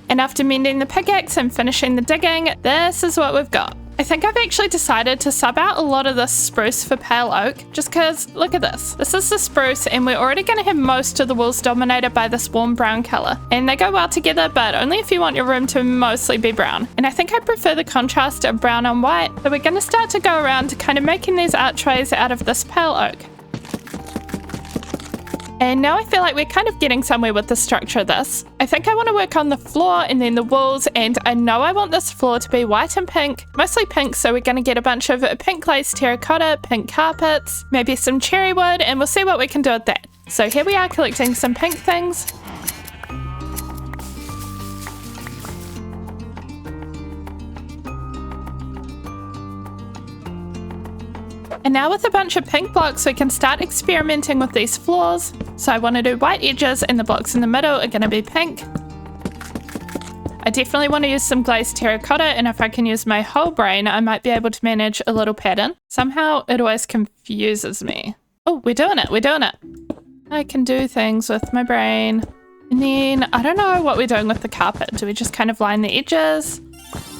And after mending the pickaxe and finishing the digging, this is what we've got. I think I've actually decided to sub out a lot of this spruce for pale oak, just because, look at this. This is the spruce, and we're already going to have most of the walls dominated by this warm brown color. And they go well together, but only if you want your room to mostly be brown. And I think I prefer the contrast of brown on white, so we're going to start to go around kind of making these archways out of this pale oak. And now I feel like we're kind of getting somewhere with the structure of this. I think I want to work on the floor and then the walls, and I know I want this floor to be white and pink, mostly pink, so we're going to get a bunch of pink glazed terracotta, pink carpets, maybe some cherry wood, and we'll see what we can do with that. So here we are collecting some pink things. And now with a bunch of pink blocks, we can start experimenting with these floors. So I want to do white edges, and the blocks in the middle are going to be pink. I definitely want to use some glazed terracotta, and if I can use my whole brain, I might be able to manage a little pattern. Somehow it always confuses me. Oh, we're doing it, we're doing it. I can do things with my brain. And then, I don't know what we're doing with the carpet. Do we just kind of line the edges?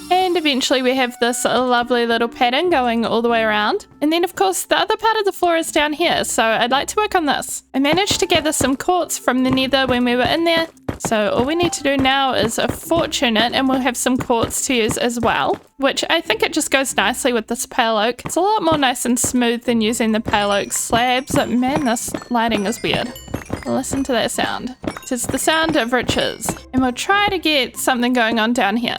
And eventually we have this lovely little pattern going all the way around. And then of course the other part of the floor is down here, so I'd like to work on this. I managed to gather some quartz from the nether when we were in there, so all we need to do now is fortune it, and we'll have some quartz to use as well, which I think it just goes nicely with this pale oak. It's a lot more nice and smooth than using the pale oak slabs. Man, this lighting is weird. Listen to that sound. It's the sound of riches. And we'll try to get something going on down here.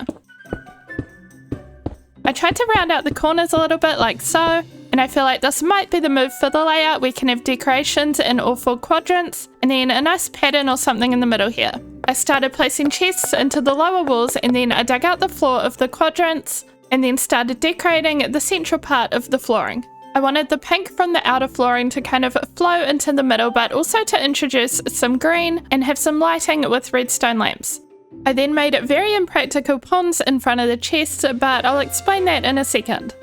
I tried to round out the corners a little bit like so, and I feel like this might be the move for the layout. We can have decorations in all 4 quadrants, and then a nice pattern or something in the middle here. I started placing chests into the lower walls, and then I dug out the floor of the quadrants, and then started decorating the central part of the flooring. I wanted the pink from the outer flooring to kind of flow into the middle, but also to introduce some green and have some lighting with redstone lamps. I then made very impractical ponds in front of the chests, but I'll explain that in a second.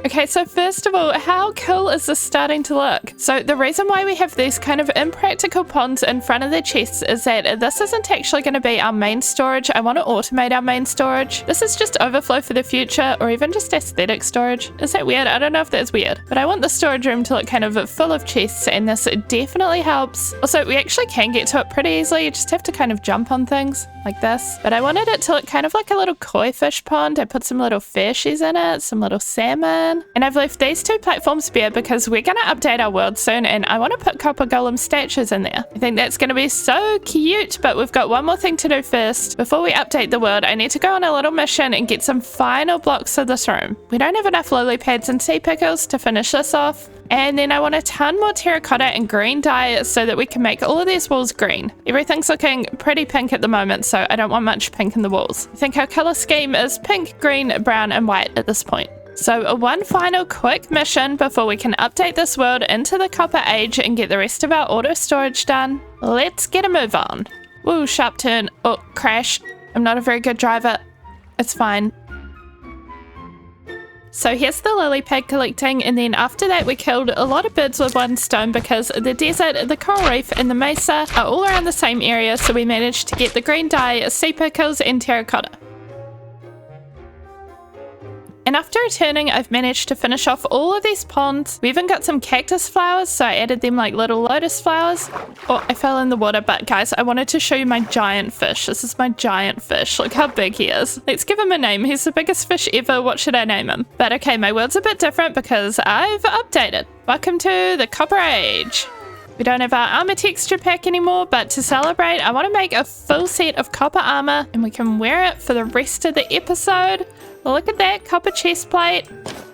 Okay, so first of all, how cool is this starting to look? So the reason why we have these kind of impractical ponds in front of the chests is that this isn't actually going to be our main storage. I want to automate our main storage. This is just overflow for the future, or even just aesthetic storage. Is that weird? I don't know if that's weird, but I want the storage room to look kind of full of chests, and this definitely helps. Also, we actually can get to it pretty easily. You just have to kind of jump on things like this. But I wanted it to look kind of like a little koi fish pond. I put some little fishies in it, some little salmon. And I've left these 2 platforms bare because we're going to update our world soon, and I want to put copper golem statues in there. I think that's going to be so cute, but we've got one more thing to do first. Before we update the world, I need to go on a little mission and get some final blocks of this room. We don't have enough lily pads and sea pickles to finish this off. And then I want a ton more terracotta and green dye so that we can make all of these walls green. Everything's looking pretty pink at the moment, so I don't want much pink in the walls. I think our color scheme is pink, green, brown, and white at this point. So one final quick mission before we can update this world into the copper age and get the rest of our auto storage done. Let's get a move on. Woo, sharp turn. Oh, crash. I'm not a very good driver. It's fine. So here's the lily pad collecting, and then after that we killed a lot of birds with one stone because the desert, the coral reef, and the mesa are all around the same area, so we managed to get the green dye, sea pickles, and terracotta. And after returning, I've managed to finish off all of these ponds. We even got some cactus flowers, so I added them like little lotus flowers. Oh, I fell in the water, but guys, I wanted to show you my giant fish. This is my giant fish. Look how big he is. Let's give him a name. He's the biggest fish ever. What should I name him? But okay, my world's a bit different because I've updated. Welcome to the Copper Age. We don't have our armor texture pack anymore, but to celebrate, I want to make a full set of copper armor, and we can wear it for the rest of the episode. Look at that, copper chest plate,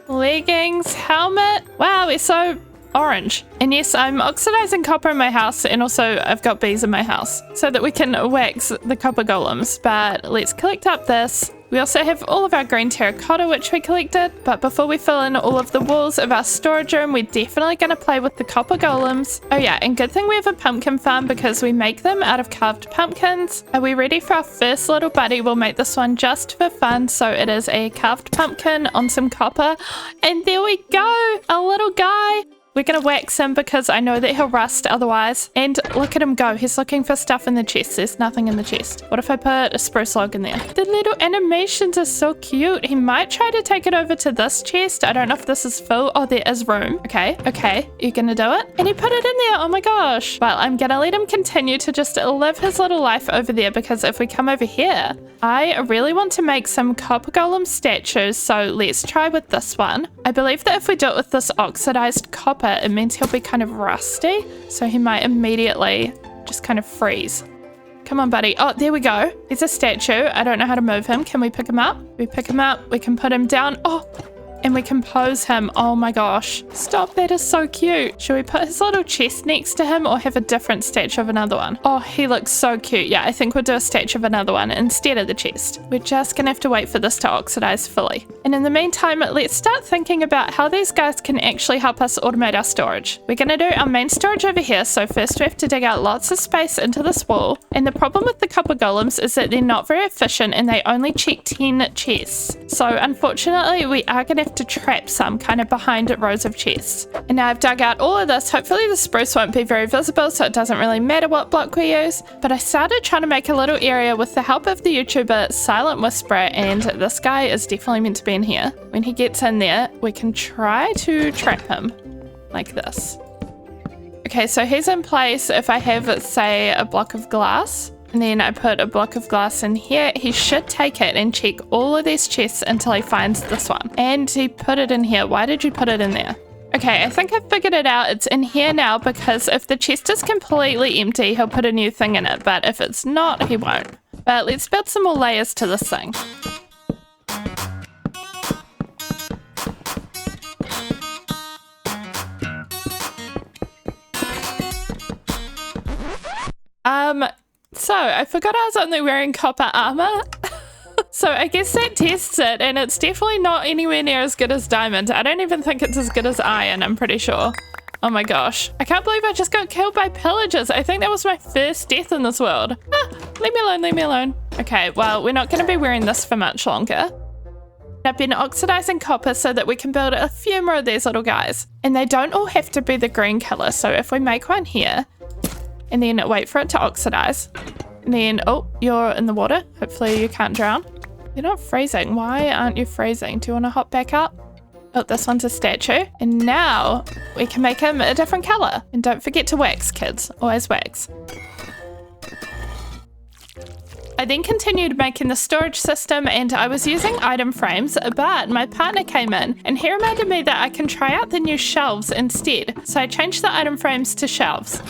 leggings, helmet. Wow, we're so orange. And yes, I'm oxidizing copper in my house, and also I've got bees in my house so that we can wax the copper golems. But let's collect up this. We also have all of our green terracotta, which we collected. But before we fill in all of the walls of our storage room, we're definitely going to play with the copper golems. Oh yeah, and good thing we have a pumpkin farm because we make them out of carved pumpkins. Are we ready for our first little buddy? We'll make this one just for fun. So it is a carved pumpkin on some copper. And there we go, a little guy. We're going to wax him because I know that he'll rust otherwise. And look at him go. He's looking for stuff in the chest. There's nothing in the chest. What if I put a spruce log in there? The little animations are so cute. He might try to take it over to this chest. I don't know if this is full. Oh, there is room. Okay, okay. You're going to do it? And he put it in there. Oh my gosh. Well, I'm going to let him continue to just live his little life over there because if we come over here, I really want to make some copper golem statues. So let's try with this one. I believe that if we do it with this oxidized copper, it means he'll be kind of rusty, so he might immediately just kind of freeze. Come on, buddy. Oh, there we go. He's a statue. I don't know how to move him. Can we pick him up? We pick him up. We can put him down. Oh, and we can pose him. Oh my gosh. Stop. That is so cute. Should we put his little chest next to him or have a different statue of another one? Oh, he looks so cute. Yeah, I think we'll do a statue of another one instead of the chest. We're just gonna have to wait for this to oxidize fully. And in the meantime, let's start thinking about how these guys can actually help us automate our storage. We're gonna do our main storage over here. So first we have to dig out lots of space into this wall. And the problem with the copper golems is that they're not very efficient and they only check 10 chests. So unfortunately, we are gonna have to trap some kind of behind rows of chests. And now I've dug out all of this. Hopefully the spruce won't be very visible, so it doesn't really matter what block we use. But I started trying to make a little area with the help of the YouTuber Silent Whisperer, and this guy is definitely meant to be in here. When he gets in there, we can try to trap him like this. Okay, so he's in place. If I have, say, a block of glass, and then I put a block of glass in here, he should take it and check all of these chests until he finds this one. And he put it in here. Why did you put it in there? Okay, I think I've figured it out. It's in here now because if the chest is completely empty, he'll put a new thing in it. But if it's not, he won't. But let's build some more layers to this thing. So I forgot I was only wearing copper armor. So I guess that tests it, and it's definitely not anywhere near as good as diamond. I don't even think it's as good as iron, I'm pretty sure. Oh my gosh. I can't believe I just got killed by pillagers. I think that was my first death in this world. Ah, leave me alone, leave me alone. Okay, well, we're not going to be wearing this for much longer. I've been oxidizing copper so that we can build a few more of these little guys. And they don't all have to be the green color. So if we make one here, and then wait for it to oxidize. And then, oh, you're in the water. Hopefully you can't drown. You're not freezing. Why aren't you freezing? Do you want to hop back up? Oh, this one's a statue. And now we can make him a different color. And don't forget to wax, kids. Always wax. I then continued making the storage system, and I was using item frames, but my partner came in and he reminded me that I can try out the new shelves instead. So I changed the item frames to shelves.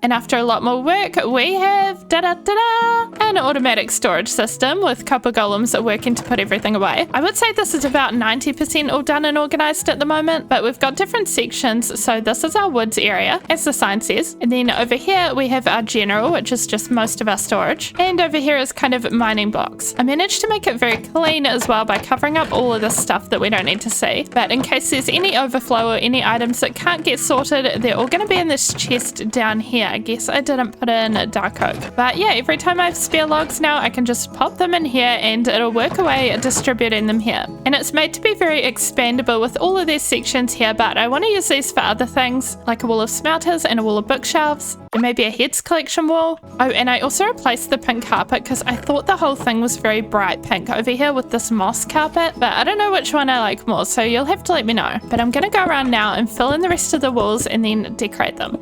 And after a lot more work, we have an automatic storage system with copper golems working to put everything away. I would say this is about 90% all done and organized at the moment, but we've got different sections. So this is our woods area, as the sign says. And then over here we have our general, which is just most of our storage. And over here is kind of mining blocks. I managed to make it very clean as well by covering up all of this stuff that we don't need to see. But in case there's any overflow or any items that can't get sorted, they're all going to be in this chest down here. I guess I didn't put in dark oak. But yeah, every time I have spare logs now, I can just pop them in here and it'll work away distributing them here. And it's made to be very expandable with all of these sections here, but I want to use these for other things, like a wall of smelters and a wall of bookshelves, and maybe a heads collection wall. Oh, and I also replaced the pink carpet because I thought the whole thing was very bright pink over here with this moss carpet, but I don't know which one I like more, so you'll have to let me know. But I'm gonna go around now and fill in the rest of the walls and then decorate them.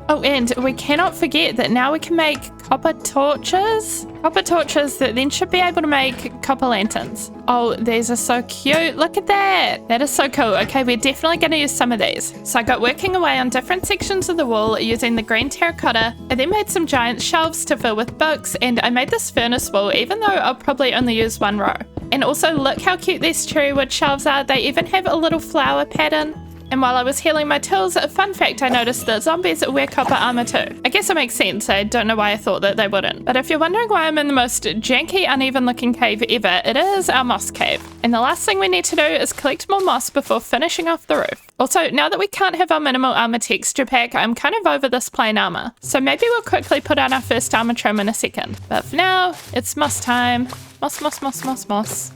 Oh, and we cannot forget that now we can make copper torches. Copper torches that then should be able to make copper lanterns. Oh, these are so cute. Look at that. That is so cool. Okay, we're definitely going to use some of these. So I got working away on different sections of the wall using the green terracotta. I then made some giant shelves to fill with books, and I made this furnace wall, even though I'll probably only use one row. And also look how cute these cherry wood shelves are. They even have a little flower pattern. And while I was healing my tools, a fun fact, I noticed that zombies wear copper armor too. I guess it makes sense. I don't know why I thought that they wouldn't. But if you're wondering why I'm in the most janky, uneven looking cave ever, it is our moss cave. And the last thing we need to do is collect more moss before finishing off the roof. Also, now that we can't have our minimal armor texture pack, I'm kind of over this plain armor. So maybe we'll quickly put on our first armor trim in a second. But for now, it's moss time. Moss, moss, moss, moss, moss.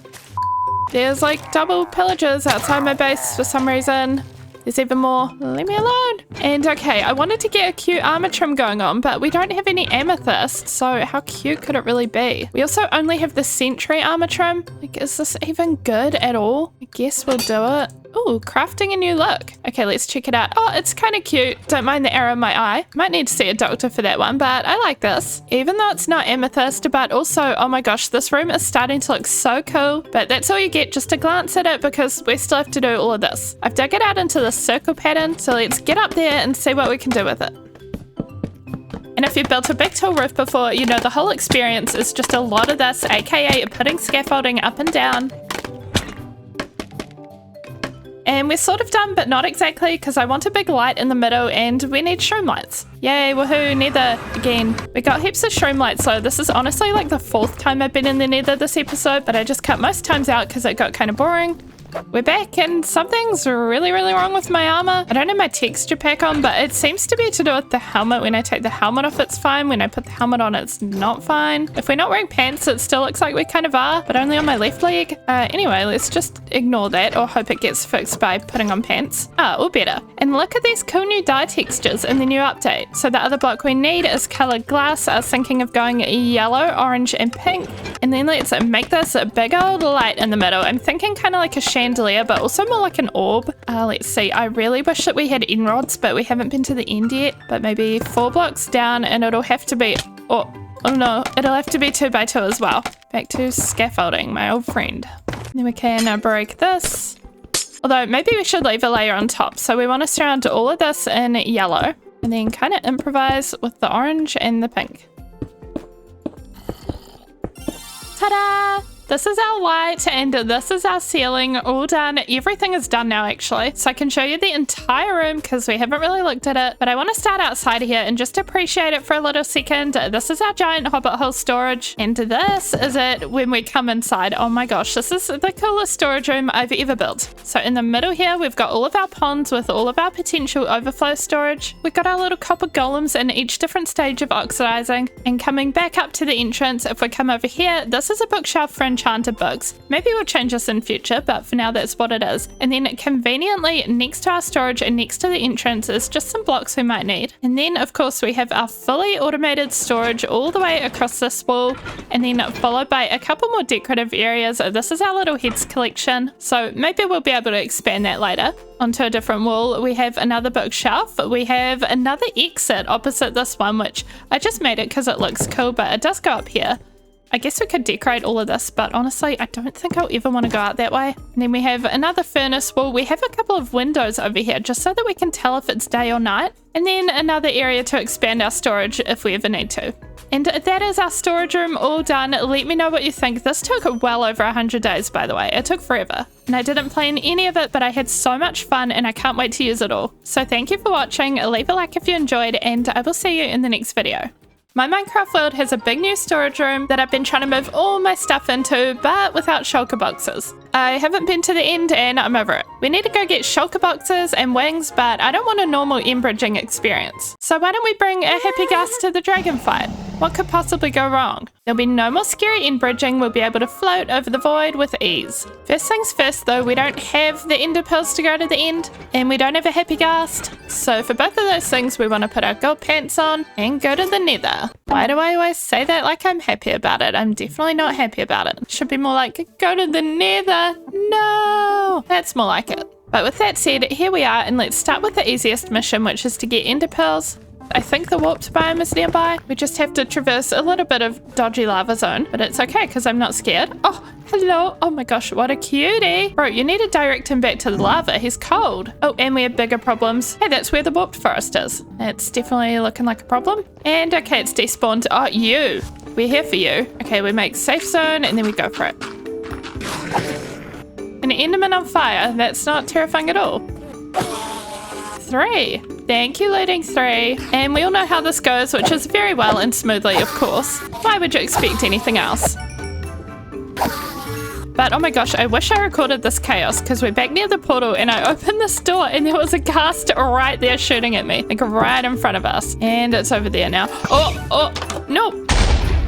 There's like double pillagers outside my base for some reason. There's even more. Leave me alone. And okay, I wanted to get a cute armor trim going on, but we don't have any amethyst, so how cute could it really be? We also only have the sentry armor trim. Like, is this even good at all? I guess we'll do it. Ooh, crafting a new look. Okay, let's check it out. Oh, it's kind of cute. Don't mind the arrow in my eye. Might need to see a doctor for that one, but I like this. Even though it's not amethyst, but also, oh my gosh, this room is starting to look so cool. But that's all you get, just to glance at it, because we still have to do all of this. I've dug it out into this circle pattern, so let's get up there and see what we can do with it. And if you've built a big tall roof before, you know the whole experience is just a lot of this, aka putting scaffolding up and down. And we're sort of done, but not exactly, because I want a big light in the middle and we need shroom lights. Yay, woohoo, nether again. We got heaps of shroom lights, so this is honestly like the 4th time I've been in the nether this episode, but I just cut most times out because it got kind of boring. We're back and something's really wrong with my armor. I don't have my texture pack on, but it seems to be to do with the helmet. When I take the helmet off, it's fine. When I put the helmet on, it's not fine. If we're not wearing pants, it still looks like we kind of are, but only on my left leg. Anyway, let's just ignore that or hope it gets fixed by putting on pants. Or better. And look at these cool new dye textures in the new update. So the other block we need is colored glass. I was thinking of going yellow, orange, and pink. And then let's make this a big old light in the middle. I'm thinking kind of like a chandelier, but also more like an orb. Let's see, I really wish that we had end rods, but we haven't been to the end yet. But maybe 4 blocks down and it'll have to be, oh no, it'll have to be 2 by 2 as well. Back to scaffolding, my old friend. Then we can break this. Although maybe we should leave a layer on top. So we want to surround all of this in yellow and then kind of improvise with the orange and the pink. Ta-da! This is our light and this is our ceiling, all done. Everything is done now actually. So I can show you the entire room because we haven't really looked at it. But I want to start outside here and just appreciate it for a little second. This is our giant hobbit hole storage. And this is it when we come inside. Oh my gosh, this is the coolest storage room I've ever built. So in the middle here, we've got all of our ponds with all of our potential overflow storage. We've got our little copper golems in each different stage of oxidizing. And coming back up to the entrance, if we come over here, this is a bookshelf for enchanted books. Maybe we'll change this in future, but for now that's what it is. And then conveniently next to our storage and next to the entrance is just some blocks we might need. And then of course we have our fully automated storage all the way across this wall, and then followed by a couple more decorative areas. This is our little heads collection, so maybe we'll be able to expand that later onto a different wall. We have another bookshelf. We have another exit opposite this one, which I just made it because it looks cool, but it does go up here. I guess we could decorate all of this, but honestly, I don't think I'll ever want to go out that way. And then we have another furnace wall. We have a couple of windows over here just so that we can tell if it's day or night. And then another area to expand our storage if we ever need to. And that is our storage room all done. Let me know what you think. This took well over 100 days, by the way. It took forever. And I didn't plan any of it, but I had so much fun and I can't wait to use it all. So thank you for watching. Leave a like if you enjoyed, and I will see you in the next video. My Minecraft world has a big new storage room that I've been trying to move all my stuff into, but without shulker boxes. I haven't been to the end and I'm over it. We need to go get shulker boxes and wings, but I don't want a normal end bridging experience. So why don't we bring a happy ghast to the dragon fight? What could possibly go wrong? There'll be no more scary end bridging. We'll be able to float over the void with ease. First things first though, we don't have the ender pearls to go to the end, and we don't have a happy ghast. So for both of those things, we want to put our gold pants on and go to the nether. Why do I always say that like I'm happy about it? I'm definitely not happy about it. It should be more like, go to the nether. No, that's more like it. But with that said, here we are, and let's start with the easiest mission, which is to get ender pearls. I think the warped biome is nearby. We just have to traverse a little bit of dodgy lava zone, but it's okay because I'm not scared. Oh, hello. Oh my gosh, what a cutie. Bro, you need to direct him back to the lava. He's cold. Oh, and we have bigger problems. Hey, that's where the warped forest is. It's definitely looking like a problem. And okay, it's despawned. Oh, you. We're here for you. Okay, we make safe zone and then we go for it. An enderman on fire. That's not terrifying at all. 3. Thank you, loading 3. And we all know how this goes, which is very well and smoothly, of course. Why would you expect anything else? But oh my gosh, I wish I recorded this chaos because we're back near the portal and I opened this door and there was a ghast right there shooting at me, like right in front of us. And it's over there now. Oh, no.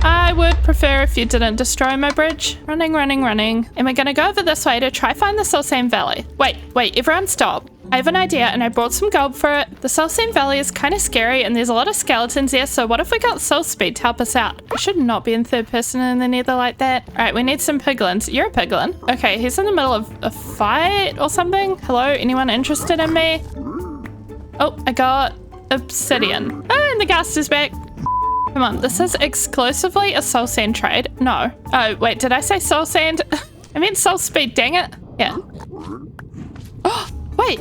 I would prefer if you didn't destroy my bridge. Running. And we're gonna go over this way to try find the Soul Sand Valley. Wait, everyone stop. I have an idea and I brought some gold for it. The Soul Sand Valley is kind of scary and there's a lot of skeletons there, so what if we got soul speed to help us out? I should not be in third person in the nether like that. Alright, we need some piglins. You're a piglin. Okay, he's in the middle of a fight or something. Hello, anyone interested in me? Oh, I got obsidian. Oh, and the ghast is back. Come on, this is exclusively a soul sand trade. No. Oh, wait, did I say soul sand? I meant soul speed, dang it. Yeah. Oh, wait.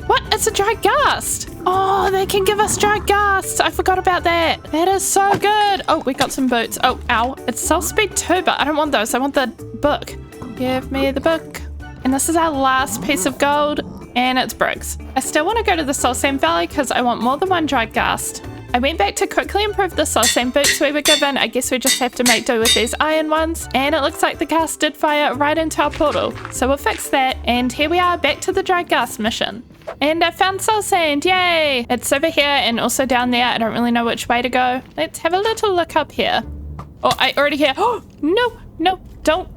What? It's a dry ghast. Oh, they can give us dry ghasts. I forgot about that. That is so good. Oh, we got some boots. Oh, ow. It's soul speed 2, but I don't want those. I want the book. Give me the book. And this is our last piece of gold, and it's bricks. I still want to go to the Soul Sand Valley because I want more than one dry ghast. I went back to quickly improve the soul sand boots we were given. I guess we just have to make do with these iron ones. And it looks like the ghast did fire right into our portal. So we'll fix that. And here we are back to the dry ghast mission. And I found soul sand. Yay! It's over here and also down there. I don't really know which way to go. Let's have a little look up here. Oh, I already hear. Oh, no, don't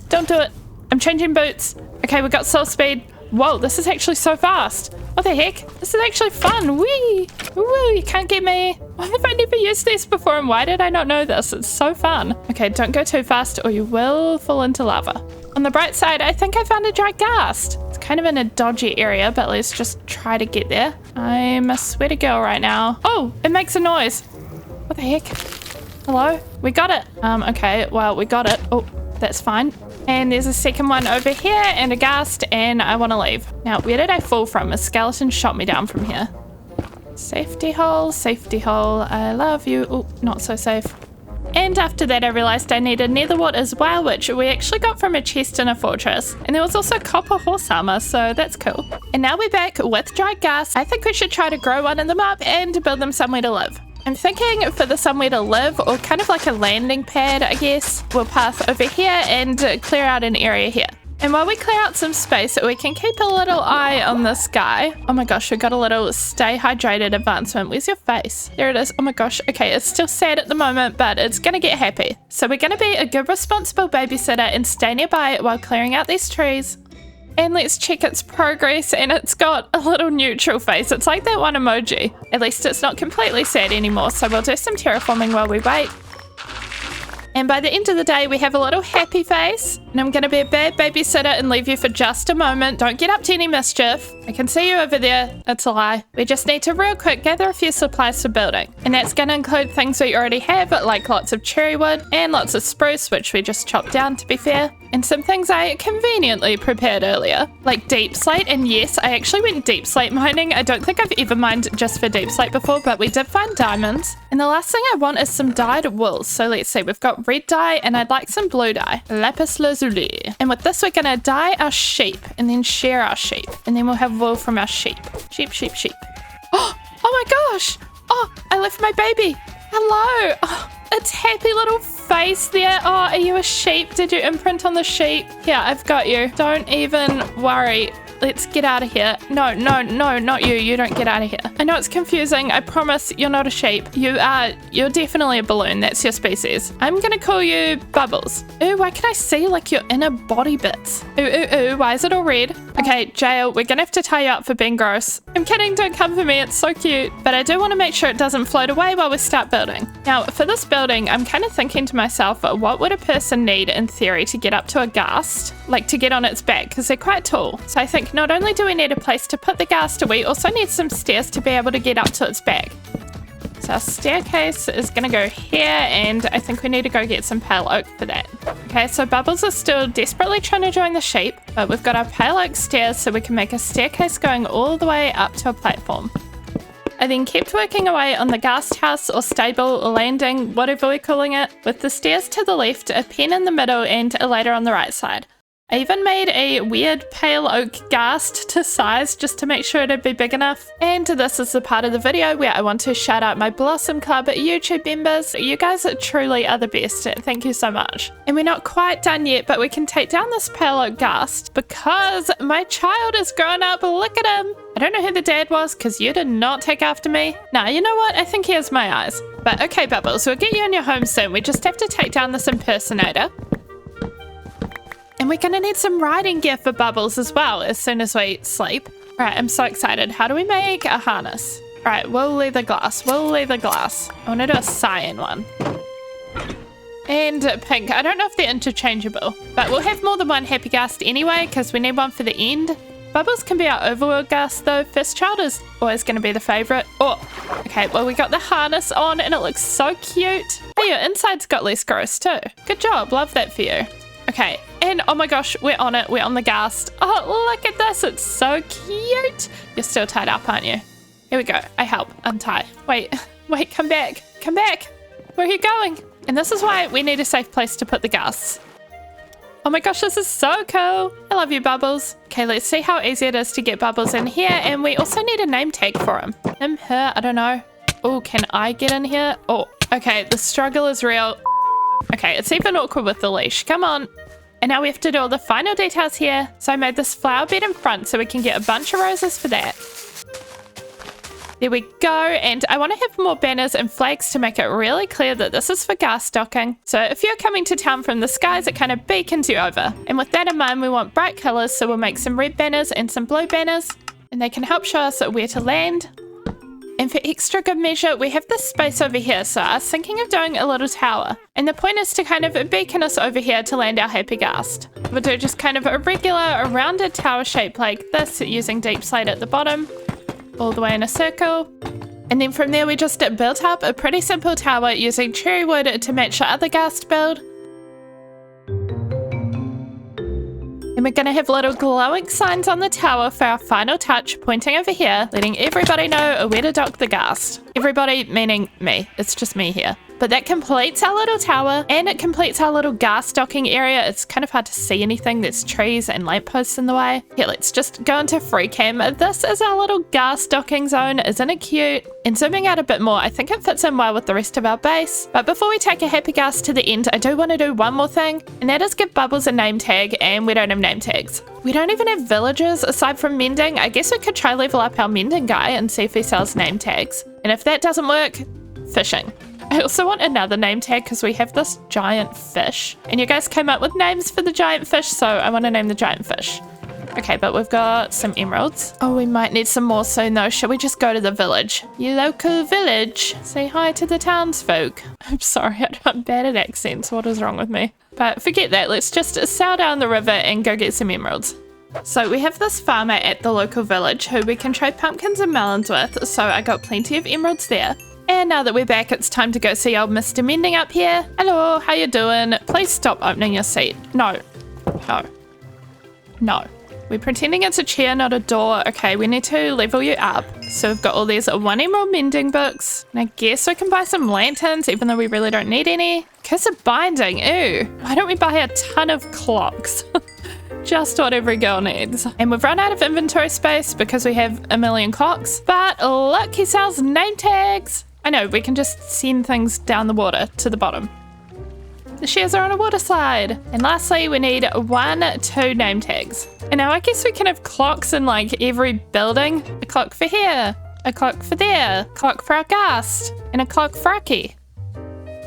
do it. I'm changing boots. Okay, we got soul speed. Whoa, this is actually so fast. What the heck? This is actually fun. Whee! Woo, you can't get me. Why have I never used this before and why did I not know this? It's so fun. Okay, don't go too fast or you will fall into lava. On the bright side, I think I found a dry ghast. It's kind of in a dodgy area, but let's just try to get there. I'm a sweaty girl right now. Oh, it makes a noise. What the heck? Hello? We got it. Okay, well, we got it. Oh, that's fine. And there's a second one over here and a ghast, and I want to leave. Now, where did I fall from? A skeleton shot me down from here. Safety hole, I love you. Oh, not so safe. And after that, I realized I needed netherwort as well, which we actually got from a chest in a fortress. And there was also copper horse armor, so that's cool. And now we're back with dry ghast. I think we should try to grow one of them up and build them somewhere to live. I'm thinking for the somewhere to live, or kind of like a landing pad, I guess, we'll path over here and clear out an area here. And while we clear out some space, we can keep a little eye on this guy. Oh my gosh, we got a little stay hydrated advancement. Where's your face? There it is. Oh my gosh. Okay, it's still sad at the moment, but it's gonna get happy. So we're gonna be a good, responsible babysitter and stay nearby while clearing out these trees. And let's check its progress, and it's got a little neutral face. It's like that one emoji. At least it's not completely sad anymore, so we'll do some terraforming while we wait. And by the end of the day, we have a little happy face. And I'm going to be a bad babysitter and leave you for just a moment. Don't get up to any mischief. I can see you over there. It's a lie. We just need to real quick gather a few supplies for building. And that's going to include things we already have, like lots of cherry wood and lots of spruce, which we just chopped down to be fair. And some things I conveniently prepared earlier, like deep slate. And yes, I actually went deep slate mining. I don't think I've ever mined just for deep slate before, but we did find diamonds. And the last thing I want is some dyed wool. So let's see, we've got red dye and I'd like some blue dye, lapis lazuli. And with this, we're gonna dye our sheep and then shear our sheep. And then we'll have wool from our sheep. Sheep. Oh my gosh. Oh, I left my baby. Hello. Oh, its happy little face there. Oh, are you a sheep? Did you imprint on the sheep? Yeah, I've got you. Don't even worry. Let's get out of here. No, not you. You don't get out of here. I know it's confusing. I promise you're not a sheep. You're definitely a balloon. That's your species. I'm gonna call you Bubbles. Ooh, why can I see like your inner body bits? Ooh, why is it all red? Okay, Jail, we're gonna have to tie you up for being gross. I'm kidding, don't come for me. It's so cute. But I do want to make sure it doesn't float away while we start building. Now, for this building, I'm kind of thinking to myself, what would a person need in theory to get up to a ghast? Like to get on its back, because they're quite tall. So I think not only do we need a place to put the ghast, we also need some stairs to be able to get up to its back. So our staircase is going to go here, and I think we need to go get some pale oak for that. Okay, so Bubbles is still desperately trying to join the sheep, but we've got our pale oak stairs so we can make a staircase going all the way up to a platform. I then kept working away on the ghast house or stable or landing, whatever we're calling it, with the stairs to the left, a pen in the middle, and a ladder on the right side. I even made a weird pale oak ghast to size just to make sure it'd be big enough. And this is the part of the video where I want to shout out my Blossom Club YouTube members. You guys truly are the best. Thank you so much. And we're not quite done yet, but we can take down this pale oak ghast because my child is grown up. Look at him. I don't know who the dad was because you did not take after me. Nah, you know what? I think he has my eyes. But okay, Bubbles, we'll get you in your home soon. We just have to take down this impersonator. And we're gonna need some riding gear for Bubbles as well as soon as we sleep. Right, I'm so excited. How do we make a harness? Right, wool leather glass. I wanna do a cyan one. And pink. I don't know if they're interchangeable, but we'll have more than one happy ghast anyway because we need one for the end. Bubbles can be our overworld ghast though. First child is always gonna be the favorite. Oh, okay, well we got the harness on and it looks so cute. Hey, your inside's got less gross too. Good job, love that for you. Okay, and oh my gosh, we're on it. We're on the ghast. Oh, look at this. It's so cute. You're still tied up, aren't you? Here we go. I help. Untie. Wait, come back. Come back. Where are you going? And this is why we need a safe place to put the ghasts. Oh my gosh, this is so cool. I love you, Bubbles. Okay, let's see how easy it is to get Bubbles in here. And we also need a name tag for him. Him, her, I don't know. Oh, can I get in here? Oh, okay, the struggle is real. Okay, it's even awkward with the leash. Come on. And now we have to do all the final details here. So I made this flower bed in front so we can get a bunch of roses for that. There we go. And I want to have more banners and flags to make it really clear that this is for ghast stocking. So if you're coming to town from the skies, it kind of beacons you over. And with that in mind, we want bright colors. So we'll make some red banners and some blue banners. And they can help show us where to land. And for extra good measure, we have this space over here, so I was thinking of doing a little tower. And the point is to kind of beacon us over here to land our happy ghast. We'll do just kind of a regular, rounded tower shape like this, using deep slate at the bottom, all the way in a circle. And then from there we just built up a pretty simple tower using cherry wood to match the other ghast build. And we're going to have little glowing signs on the tower for our final touch, pointing over here, letting everybody know where to dock the ghast. Everybody meaning me. It's just me here. But that completes our little tower, and it completes our little ghast docking area. It's kind of hard to see anything. There's trees and lampposts in the way. Here, let's just go into free cam. This is our little ghast docking zone. Isn't it cute? And zooming out a bit more, I think it fits in well with the rest of our base. But before we take a happy ghast to the end, I do want to do one more thing, and that is give Bubbles a name tag, and we don't have name tags. We don't even have villagers aside from mending. I guess we could try level up our mending guy and see if he sells name tags. And if that doesn't work, fishing. I also want another name tag because we have this giant fish. And you guys came up with names for the giant fish, so I want to name the giant fish. Okay, but we've got some emeralds. Oh, we might need some more soon though. Shall we just go to the village? You local village. Say hi to the townsfolk. I'm sorry, I'm bad at accents. What is wrong with me? But forget that. Let's just sail down the river and go get some emeralds. So we have this farmer at the local village who we can trade pumpkins and melons with. So I got plenty of emeralds there. And now that we're back, it's time to go see old Mr. Mending up here. Hello, how you doing? Please stop opening your seat. No. We're pretending it's a chair, not a door. Okay, we need to level you up. So we've got all these 1 emerald mending books. And I guess we can buy some lanterns, even though we really don't need any. Kiss of binding, ew. Why don't we buy a ton of clocks? Just what every girl needs. And we've run out of inventory space because we have a million clocks. But look, he sells name tags. I know, we can just send things down the water to the bottom. The shares are on a water slide. And lastly, we need 2 name tags. And now I guess we can have clocks in like every building. A clock for here, a clock for there, a clock for our ghast, and a clock for Aki.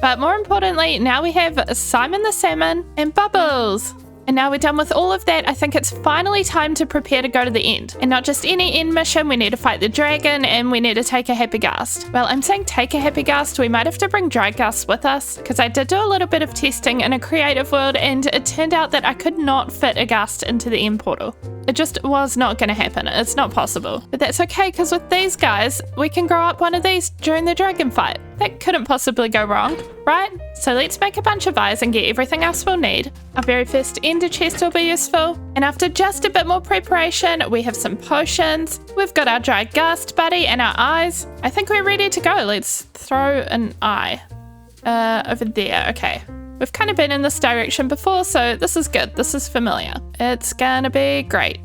But more importantly, now we have Simon the Salmon and Bubbles. And now we're done with all of that, I think it's finally time to prepare to go to the end. And not just any end mission, we need to fight the dragon and we need to take a happy ghast. Well, I'm saying take a happy ghast, we might have to bring dry ghast with us, because I did do a little bit of testing in a creative world and it turned out that I could not fit a ghast into the end portal. It just was not going to happen. It's not possible. But that's okay, because with these guys, we can grow up one of these during the dragon fight. That couldn't possibly go wrong, right? So let's make a bunch of eyes and get everything else we'll need. Our very first ender chest will be useful. And after just a bit more preparation, we have some potions. We've got our dry ghast buddy and our eyes. I think we're ready to go. Let's throw an eye over there. Okay. We've kind of been in this direction before, so this is good. This is familiar. It's gonna be great.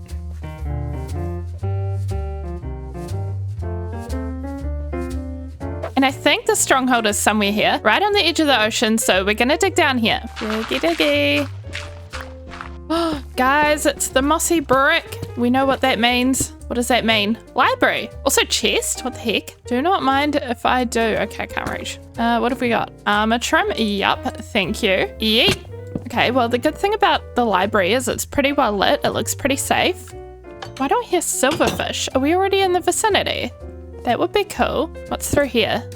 And I think the stronghold is somewhere here, right on the edge of the ocean, so we're gonna dig down here. Diggy diggy. Oh, guys, it's the mossy brick. We know what that means. What does that mean? Library. Also chest. What the heck? Do not mind if I do. Okay, I can't reach. What have we got? Armor trim. Yup. Thank you. Yeet. Okay, well, the good thing about the library is it's pretty well lit. It looks pretty safe. Why don't I hear silverfish? Are we already in the vicinity? That would be cool. What's through here?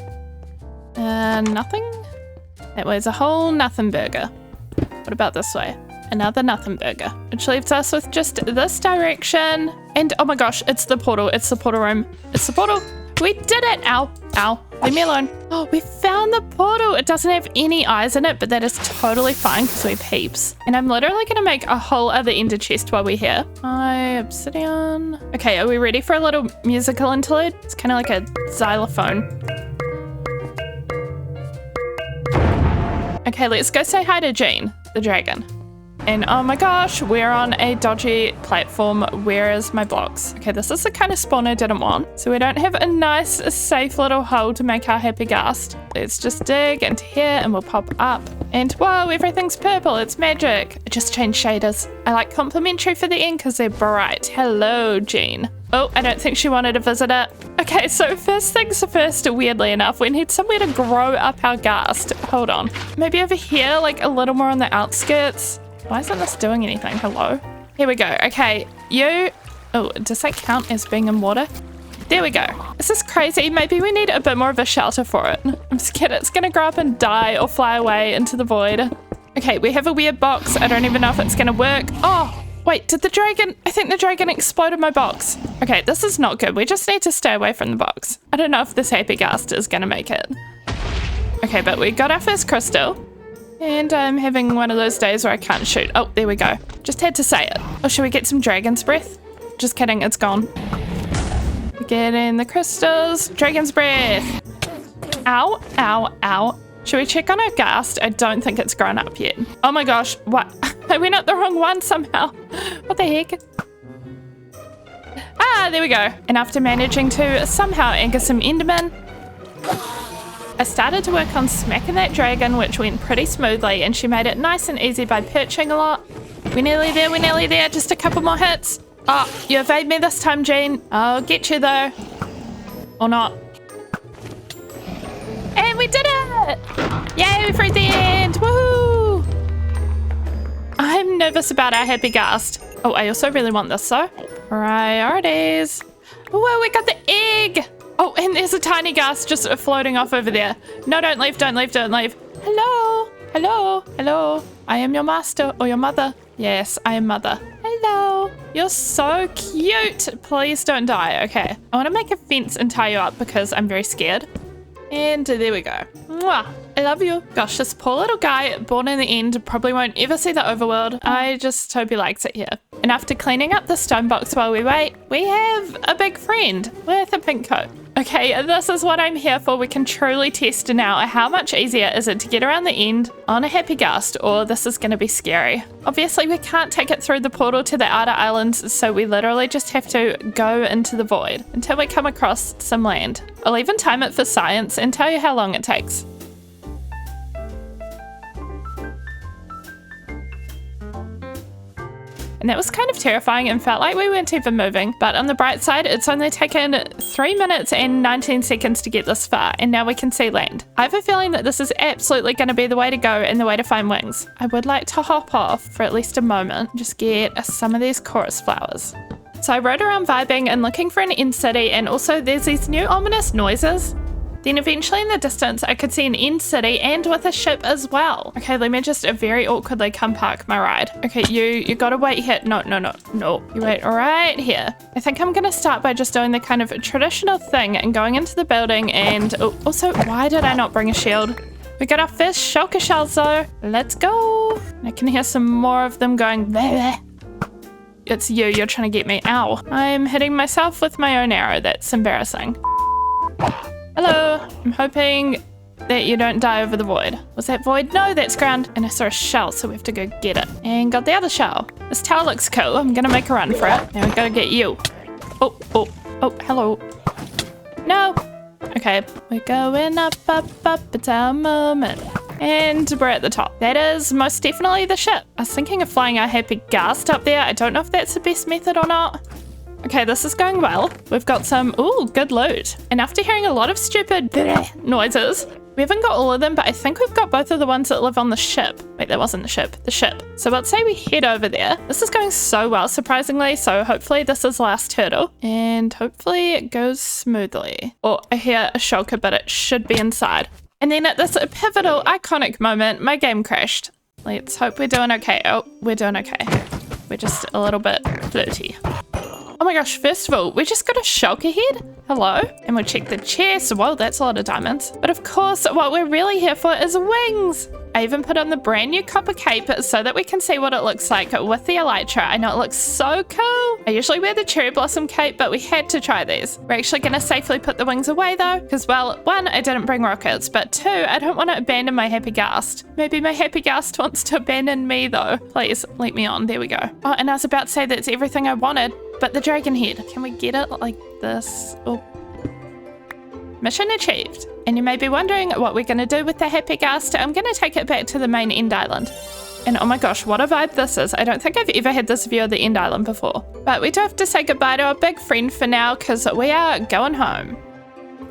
Nothing? That was a whole nothing burger. What about this way? Another nothing burger, which leaves us with just this direction. And oh my gosh, it's the portal. It's the portal room. It's the portal. We did it. Ow, ow. Leave me alone. Oh, we found the portal. It doesn't have any eyes in it, but that is totally fine because we peeps. And I'm literally going to make a whole other ender chest while we're here. Obsidian. Okay, are we ready for a little musical interlude? It's kind of like a xylophone. Okay, let's go say hi to Jean, the dragon. And oh my gosh, we're on a dodgy platform. Where is my blocks? Okay, this is the kind of spawn I didn't want. So we don't have a nice, safe little hole to make our happy ghast. Let's just dig into here and we'll pop up. And whoa, everything's purple. It's magic. I just changed shaders. I like complimentary for the end because they're bright. Hello, Jean. Oh, I don't think she wanted to visit it. Okay, so first things first, weirdly enough, we need somewhere to grow up our ghast. Hold on. Maybe over here, like a little more on the outskirts. Why isn't this doing anything? Hello? Here we go. Okay, you... Oh, does that count as being in water? There we go. This is crazy. Maybe we need a bit more of a shelter for it. I'm scared it's gonna grow up and die or fly away into the void. Okay, we have a weird box. I don't even know if it's gonna work. Oh, wait, did the dragon... I think the dragon exploded my box. Okay, this is not good. We just need to stay away from the box. I don't know if this happy ghast is gonna make it. Okay, but we got our first crystal. And I'm having one of those days where I can't shoot. Oh, there we go. Just had to say it. Oh, should we get some dragon's breath? Just kidding, it's gone. Get in the crystals. Dragon's breath. Ow, ow, ow. Should we check on our ghast? I don't think it's grown up yet. Oh my gosh, what? I went up the wrong one somehow. What the heck? Ah, there we go. And after managing to somehow anchor some endermen, I started to work on smacking that dragon, which went pretty smoothly, and she made it nice and easy by perching a lot. We're nearly there, just a couple more hits. Oh, you evade me this time, Jean. I'll get you though. Or not. And we did it! Yay, we freed the end! Woohoo! I'm nervous about our happy ghast. Oh, I also really want this though. Priorities. Whoa, we got the egg! Oh, and there's a tiny ghast just floating off over there. No, don't leave, don't leave, don't leave. Hello, hello, hello. I am your master or your mother. Yes, I am mother. Hello. You're so cute. Please don't die. Okay. I want to make a fence and tie you up because I'm very scared. And there we go. Mwah. I love you. Gosh, this poor little guy born in the end probably won't ever see the overworld. I just hope he likes it here. And after cleaning up the stone box while we wait, we have a big friend with a pink coat. Okay, this is what I'm here for. We can truly test now how much easier is it to get around the end on a happy gust, or this is going to be scary. Obviously, we can't take it through the portal to the outer islands, so we literally just have to go into the void until we come across some land. I'll even time it for science and tell you how long it takes. And that was kind of terrifying and felt like we weren't even moving. But on the bright side, it's only taken 3 minutes and 19 seconds to get this far, and now we can see land. I have a feeling that this is absolutely going to be the way to go and the way to find wings. I would like to hop off for at least a moment, just get some of these chorus flowers. So I rode around vibing and looking for an end city, and also there's these new ominous noises. Then eventually in the distance, I could see an end city and with a ship as well. Okay, let me just very awkwardly come park my ride. Okay, you gotta wait here. No. You wait right here. I think I'm gonna start by just doing the kind of traditional thing and going into the building and also, why did I not bring a shield? We got our first shulker shells though. Let's go. I can hear some more of them going bleh. It's you're trying to get me. Ow. I'm hitting myself with my own arrow. That's embarrassing. Hello, I'm hoping that you don't die over the void. Was that void? No, that's ground. And I saw a shell, so we have to go get it. And got the other shell. This tower looks cool. I'm gonna make a run for it. Now we gotta get you. Oh, hello. No. Okay, we're going up, it's our moment. And we're at the top. That is most definitely the ship. I was thinking of flying our happy ghast up there. I don't know if that's the best method or not. Okay, this is going well. We've got some, good loot. And after hearing a lot of stupid noises, we haven't got all of them, but I think we've got both of the ones that live on the ship. Wait, that wasn't the ship, the ship. So let's say we head over there. This is going so well, surprisingly, so hopefully this is last hurdle. And hopefully it goes smoothly. Oh, I hear a shulker, but it should be inside. And then at this pivotal, iconic moment, my game crashed. Let's hope we're doing okay. Oh, we're doing okay. We're just a little bit flirty. Oh my gosh, first of all, we just got a shulker head. Hello. And we'll check the chest. Whoa, that's a lot of diamonds. But of course, what we're really here for is wings. I even put on the brand new copper cape so that we can see what it looks like with the elytra. I know it looks so cool. I usually wear the cherry blossom cape, but we had to try these. We're actually going to safely put the wings away though, because well, one, I didn't bring rockets, but two, I don't want to abandon my happy ghast. Maybe my happy ghast wants to abandon me though. Please, let me on. There we go. Oh, and I was about to say that's everything I wanted, but the dragon head. Can we get it like this? Oh. Mission achieved. And you may be wondering what we're going to do with the happy ghast. I'm going to take it back to the main end island. And oh my gosh, what a vibe this is. I don't think I've ever had this view of the end island before. But we do have to say goodbye to our big friend for now because we are going home.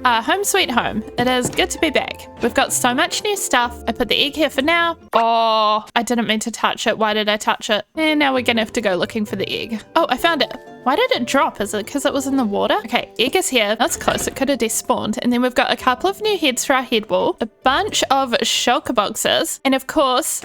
Home sweet home. It is good to be back. We've got so much new stuff. I put the egg here for now. Oh, I didn't mean to touch it. Why did I touch it? And now we're going to have to go looking for the egg. Oh, I found it. Why did it drop? Is it because it was in the water? Okay, egg is here. That's close. It could have despawned. And then we've got a couple of new heads for our head wall, a bunch of shulker boxes, and of course,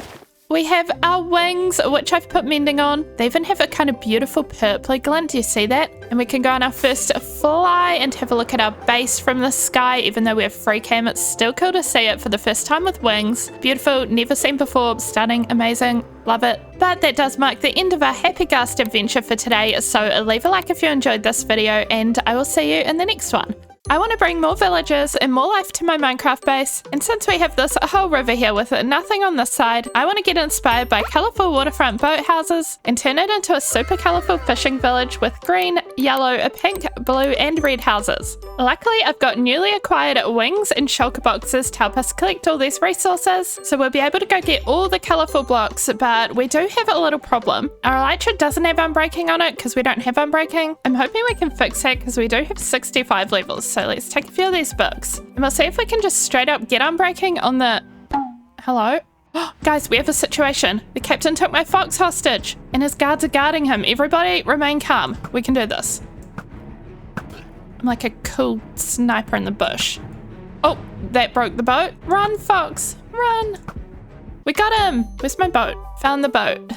we have our wings, which I've put mending on. They even have a kind of beautiful purpley glint. Do you see that? And we can go on our first fly and have a look at our base from the sky. Even though we have free cam, it's still cool to see it for the first time with wings. Beautiful, never seen before, stunning, amazing, love it. But that does mark the end of our happy ghast adventure for today. So leave a like if you enjoyed this video and I will see you in the next one. I want to bring more villagers and more life to my Minecraft base, and since we have this whole river here with nothing on this side, I want to get inspired by colourful waterfront boat houses and turn it into a super colourful fishing village with green, yellow, pink, blue and red houses. Luckily, I've got newly acquired wings and shulker boxes to help us collect all these resources, so we'll be able to go get all the colourful blocks, but we do have a little problem. Our elytra doesn't have unbreaking on it because we don't have unbreaking. I'm hoping we can fix it because we do have 65 levels. So let's take a few of these books and we'll see if we can just straight up get unbreaking on the... Hello? Guys, we have a situation. The captain took my fox hostage and his guards are guarding him. Everybody remain calm. We can do this. I'm like a cool sniper in the bush. Oh, that broke the boat. Run, fox, run. We got him. Where's my boat? Found the boat.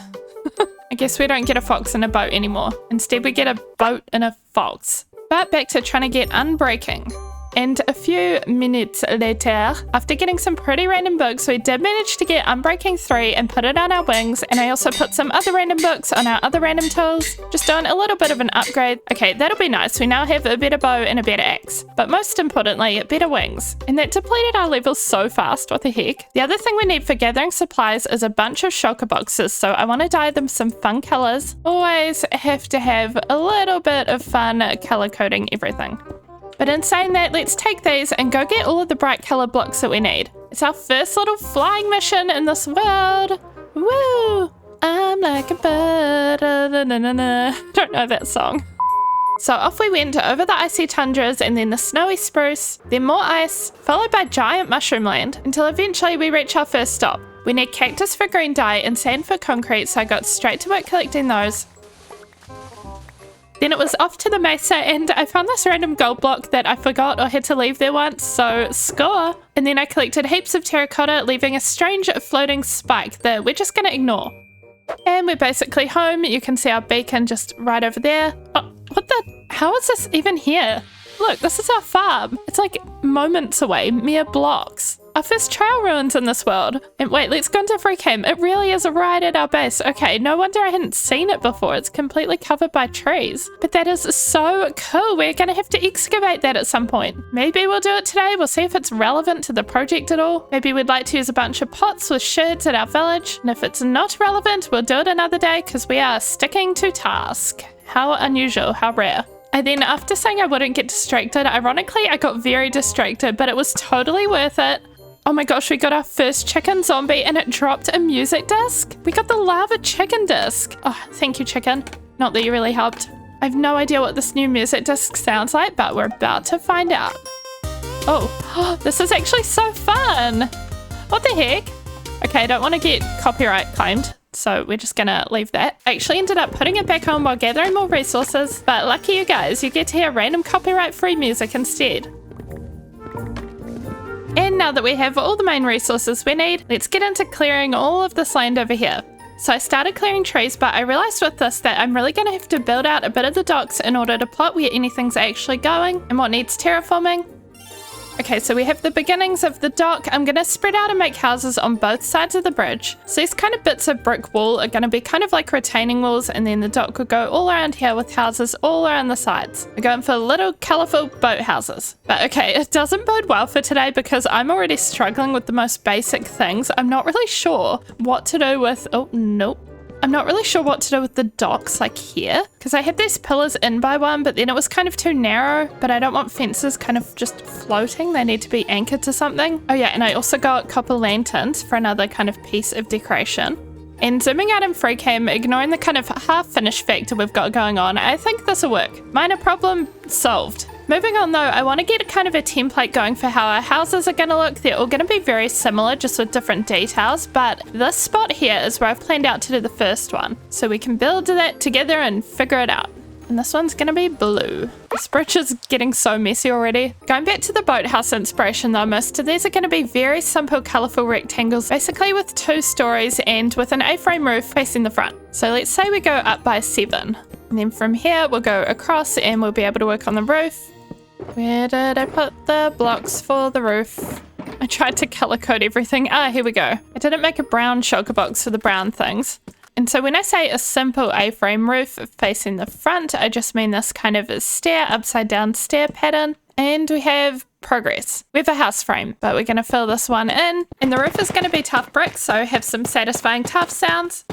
I guess we don't get a fox in a boat anymore. Instead, we get a boat and a fox. But back to trying to get unbreaking. And a few minutes later, after getting some pretty random books, we did manage to get Unbreaking 3 and put it on our wings. And I also put some other random books on our other random tools, just doing a little bit of an upgrade. Okay, that'll be nice. We now have a better bow and a better axe, but most importantly, better wings. And that depleted our levels so fast, what the heck? The other thing we need for gathering supplies is a bunch of shulker boxes, so I want to dye them some fun colors. Always have to have a little bit of fun color coding everything. But in saying that, let's take these and go get all of the bright color blocks that we need. It's our first little flying mission in this world. Woo! I'm like a bird. Don't know that song. So off we went over the icy tundras and then the snowy spruce, then more ice, followed by giant mushroom land, until eventually we reach our first stop. We need cactus for green dye and sand for concrete, so I got straight to work collecting those. Then it was off to the mesa and I found this random gold block that I forgot or had to leave there once, so score! And then I collected heaps of terracotta, leaving a strange floating spike that we're just gonna ignore. And we're basically home. You can see our beacon just right over there. Oh, what the? How is this even here? Look, this is our farm. It's like moments away, mere blocks. Our first trail ruins in this world. And wait, let's go into free cam. It really is right at our base. Okay, no wonder I hadn't seen it before. It's completely covered by trees. But that is so cool. We're gonna have to excavate that at some point. Maybe we'll do it today. We'll see if it's relevant to the project at all. Maybe we'd like to use a bunch of pots with sherds at our village. And if it's not relevant, we'll do it another day because we are sticking to task. How unusual, how rare. And then after saying I wouldn't get distracted, ironically, I got very distracted, but it was totally worth it. Oh my gosh, we got our first chicken zombie and it dropped a music disc. We got the lava chicken disc. Oh, thank you, chicken. Not that you really helped. I have no idea what this new music disc sounds like, but we're about to find out. Oh, this is actually so fun. What the heck? Okay, I don't want to get copyright claimed, so we're just gonna leave that. I actually ended up putting it back on while gathering more resources, but lucky you guys, you get to hear random copyright-free music instead. And now that we have all the main resources we need, let's get into clearing all of this land over here. So I started clearing trees, but I realized with this that I'm really going to have to build out a bit of the docks in order to plot where anything's actually going and what needs terraforming. Okay, so we have the beginnings of the dock. I'm going to spread out and make houses on both sides of the bridge. So these kind of bits of brick wall are going to be kind of like retaining walls, and then the dock will go all around here with houses all around the sides. We're going for little colourful boat houses. But okay, it doesn't bode well for today because I'm already struggling with the most basic things. I'm not really sure what to do with... Oh, nope. I'm not really sure what to do with the docks like here, because I had these pillars in by one, but then it was kind of too narrow, but I don't want fences kind of just floating. They need to be anchored to something. Oh yeah, and I also got copper lanterns for another kind of piece of decoration. And zooming out in free cam, ignoring the kind of half-finished factor we've got going on, I think this will work. Minor problem solved. Moving on though, I want to get a kind of a template going for how our houses are going to look. They're all going to be very similar, just with different details, but this spot here is where I've planned out to do the first one. So we can build that together and figure it out. And this one's going to be blue. This bridge is getting so messy already. Going back to the boathouse inspiration though, most of these are going to be very simple, colourful rectangles, basically with 2 stories and with an A-frame roof facing the front. So let's say we go up by 7. And then from here, we'll go across and we'll be able to work on the roof. Where did I put the blocks for the roof? I tried to color code everything. Ah, here we go. I didn't make a brown shulker box for the brown things. And so when I say a simple A-frame roof facing the front, I just mean this kind of a stair, upside down stair pattern. And we have progress. We have a house frame, but we're going to fill this one in. And the roof is going to be tough brick, so have some satisfying tough sounds.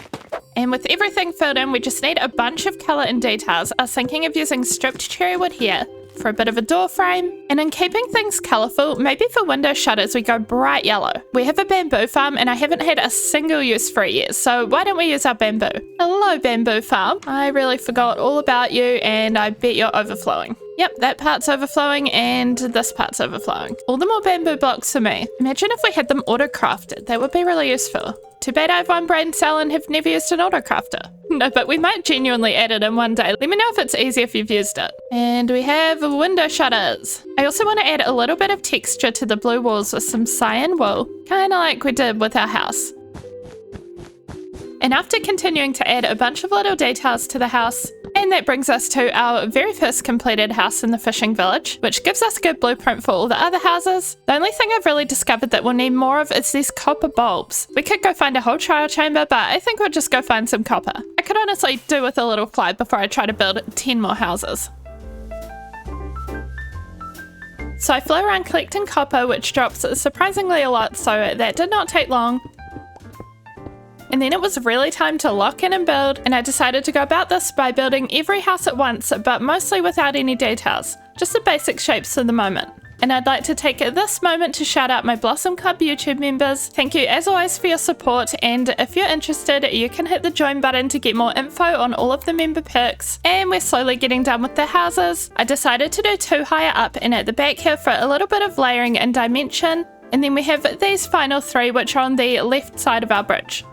And with everything filled in, we just need a bunch of color and details. I was thinking of using stripped cherry wood here for a bit of a door frame. And in keeping things colourful, maybe for window shutters we go bright yellow. We have a bamboo farm and I haven't had a single use for it yet, so why don't we use our bamboo? Hello bamboo farm. I really forgot all about you and I bet you're overflowing. Yep, that part's overflowing and this part's overflowing. All the more bamboo blocks for me. Imagine if we had them auto-crafted. That would be really useful. Too bad I have one brain cell and have never used an auto-crafter. No, but we might genuinely add it in one day. Let me know if it's easy if you've used it. And we have window shutters. I also want to add a little bit of texture to the blue walls with some cyan wool, kind of like we did with our house. And after continuing to add a bunch of little details to the house, And that brings us to our very first completed house in the fishing village, which gives us a good blueprint for all the other houses. The only thing I've really discovered that we'll need more of is these copper bulbs. We could go find a whole trial chamber, but I think we'll just go find some copper. I could honestly do with a little fly before I try to build 10 more houses. So I flew around collecting copper, which drops surprisingly a lot, so that did not take long. And then it was really time to lock in and build, and I decided to go about this by building every house at once, but mostly without any details, just the basic shapes for the moment. And I'd like to take this moment to shout out my Blossom Club YouTube members. Thank you as always for your support, and if you're interested, you can hit the join button to get more info on all of the member perks. And we're slowly getting done with the houses. I decided to do 2 higher up and at the back here for a little bit of layering and dimension. And then we have these final 3 which are on the left side of our bridge.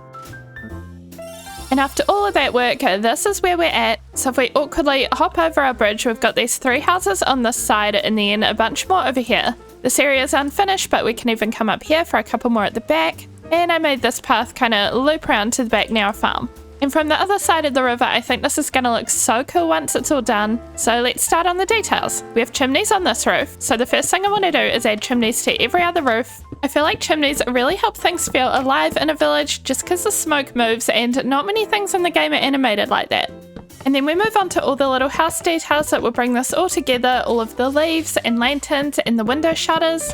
And after all of that work, this is where we're at. So if we awkwardly hop over our bridge, we've got these 3 houses on this side and then a bunch more over here. This area is unfinished, but we can even come up here for a couple more at the back. And I made this path kind of loop around to the back near our farm. And from the other side of the river, I think this is going to look so cool once it's all done. So let's start on the details. We have chimneys on this roof. So the first thing I want to do is add chimneys to every other roof. I feel like chimneys really help things feel alive in a village just because the smoke moves, and not many things in the game are animated like that. And then we move on to all the little house details that will bring this all together, all of the leaves and lanterns and the window shutters.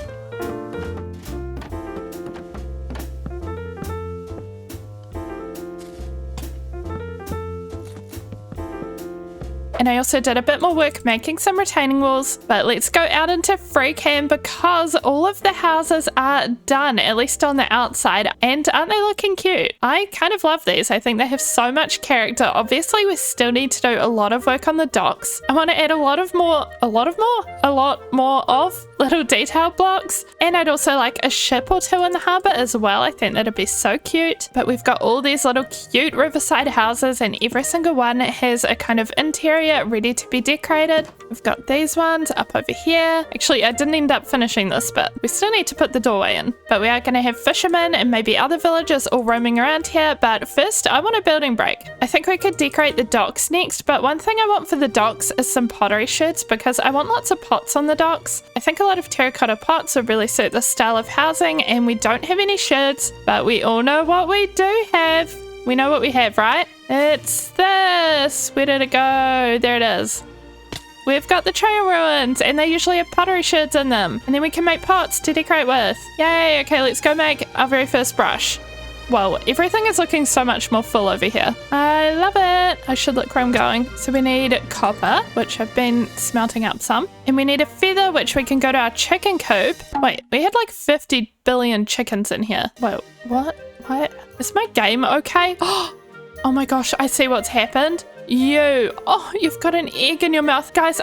And I also did a bit more work making some retaining walls, but let's go out into free cam because all of the houses are done, at least on the outside, and aren't they looking cute? I kind of love these. I think they have so much character. Obviously we still need to do a lot of work on the docks. I want to add a lot more of little detail blocks, and I'd also like a ship or 2 in the harbour as well. I think that'd be so cute. But we've got all these little cute riverside houses, and every single one has a kind of interior ready to be decorated. We've got these ones up over here. Actually, I didn't end up finishing this, but we still need to put the doorway in. But we are going to have fishermen and maybe other villagers all roaming around here. But first, I want a building break. I think we could decorate the docks next, but one thing I want for the docks is some pottery sherds because I want lots of pots on the docks. I think a lot of terracotta pots would really suit this style of housing, and we don't have any sherds, but we all know what we do have. We know what we have, right? It's this. Where did it go? There it is. We've got the trail ruins, and they usually have pottery sherds in them. And then we can make pots to decorate with. Yay, okay, let's go make our very first brush. Whoa, everything is looking so much more full over here. I love it. I should look where I'm going. So we need copper, which I've been smelting up some. And we need a feather, which we can go to our chicken coop. Wait, we had like 50 billion chickens in here. Wait, what? What? Is my game okay? Oh my gosh, I see what's happened. You've got an egg in your mouth. Guys,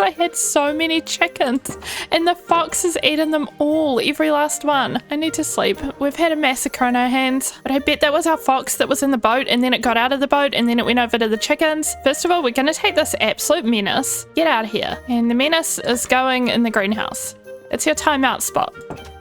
I had so many chickens and the fox has eaten them all, every last one. I need to sleep. We've had a massacre on our hands, but I bet that was our fox that was in the boat and then it got out of the boat and then it went over to the chickens. First of all, we're going to take this absolute menace. Get out of here. And the menace is going in the greenhouse. It's your timeout spot.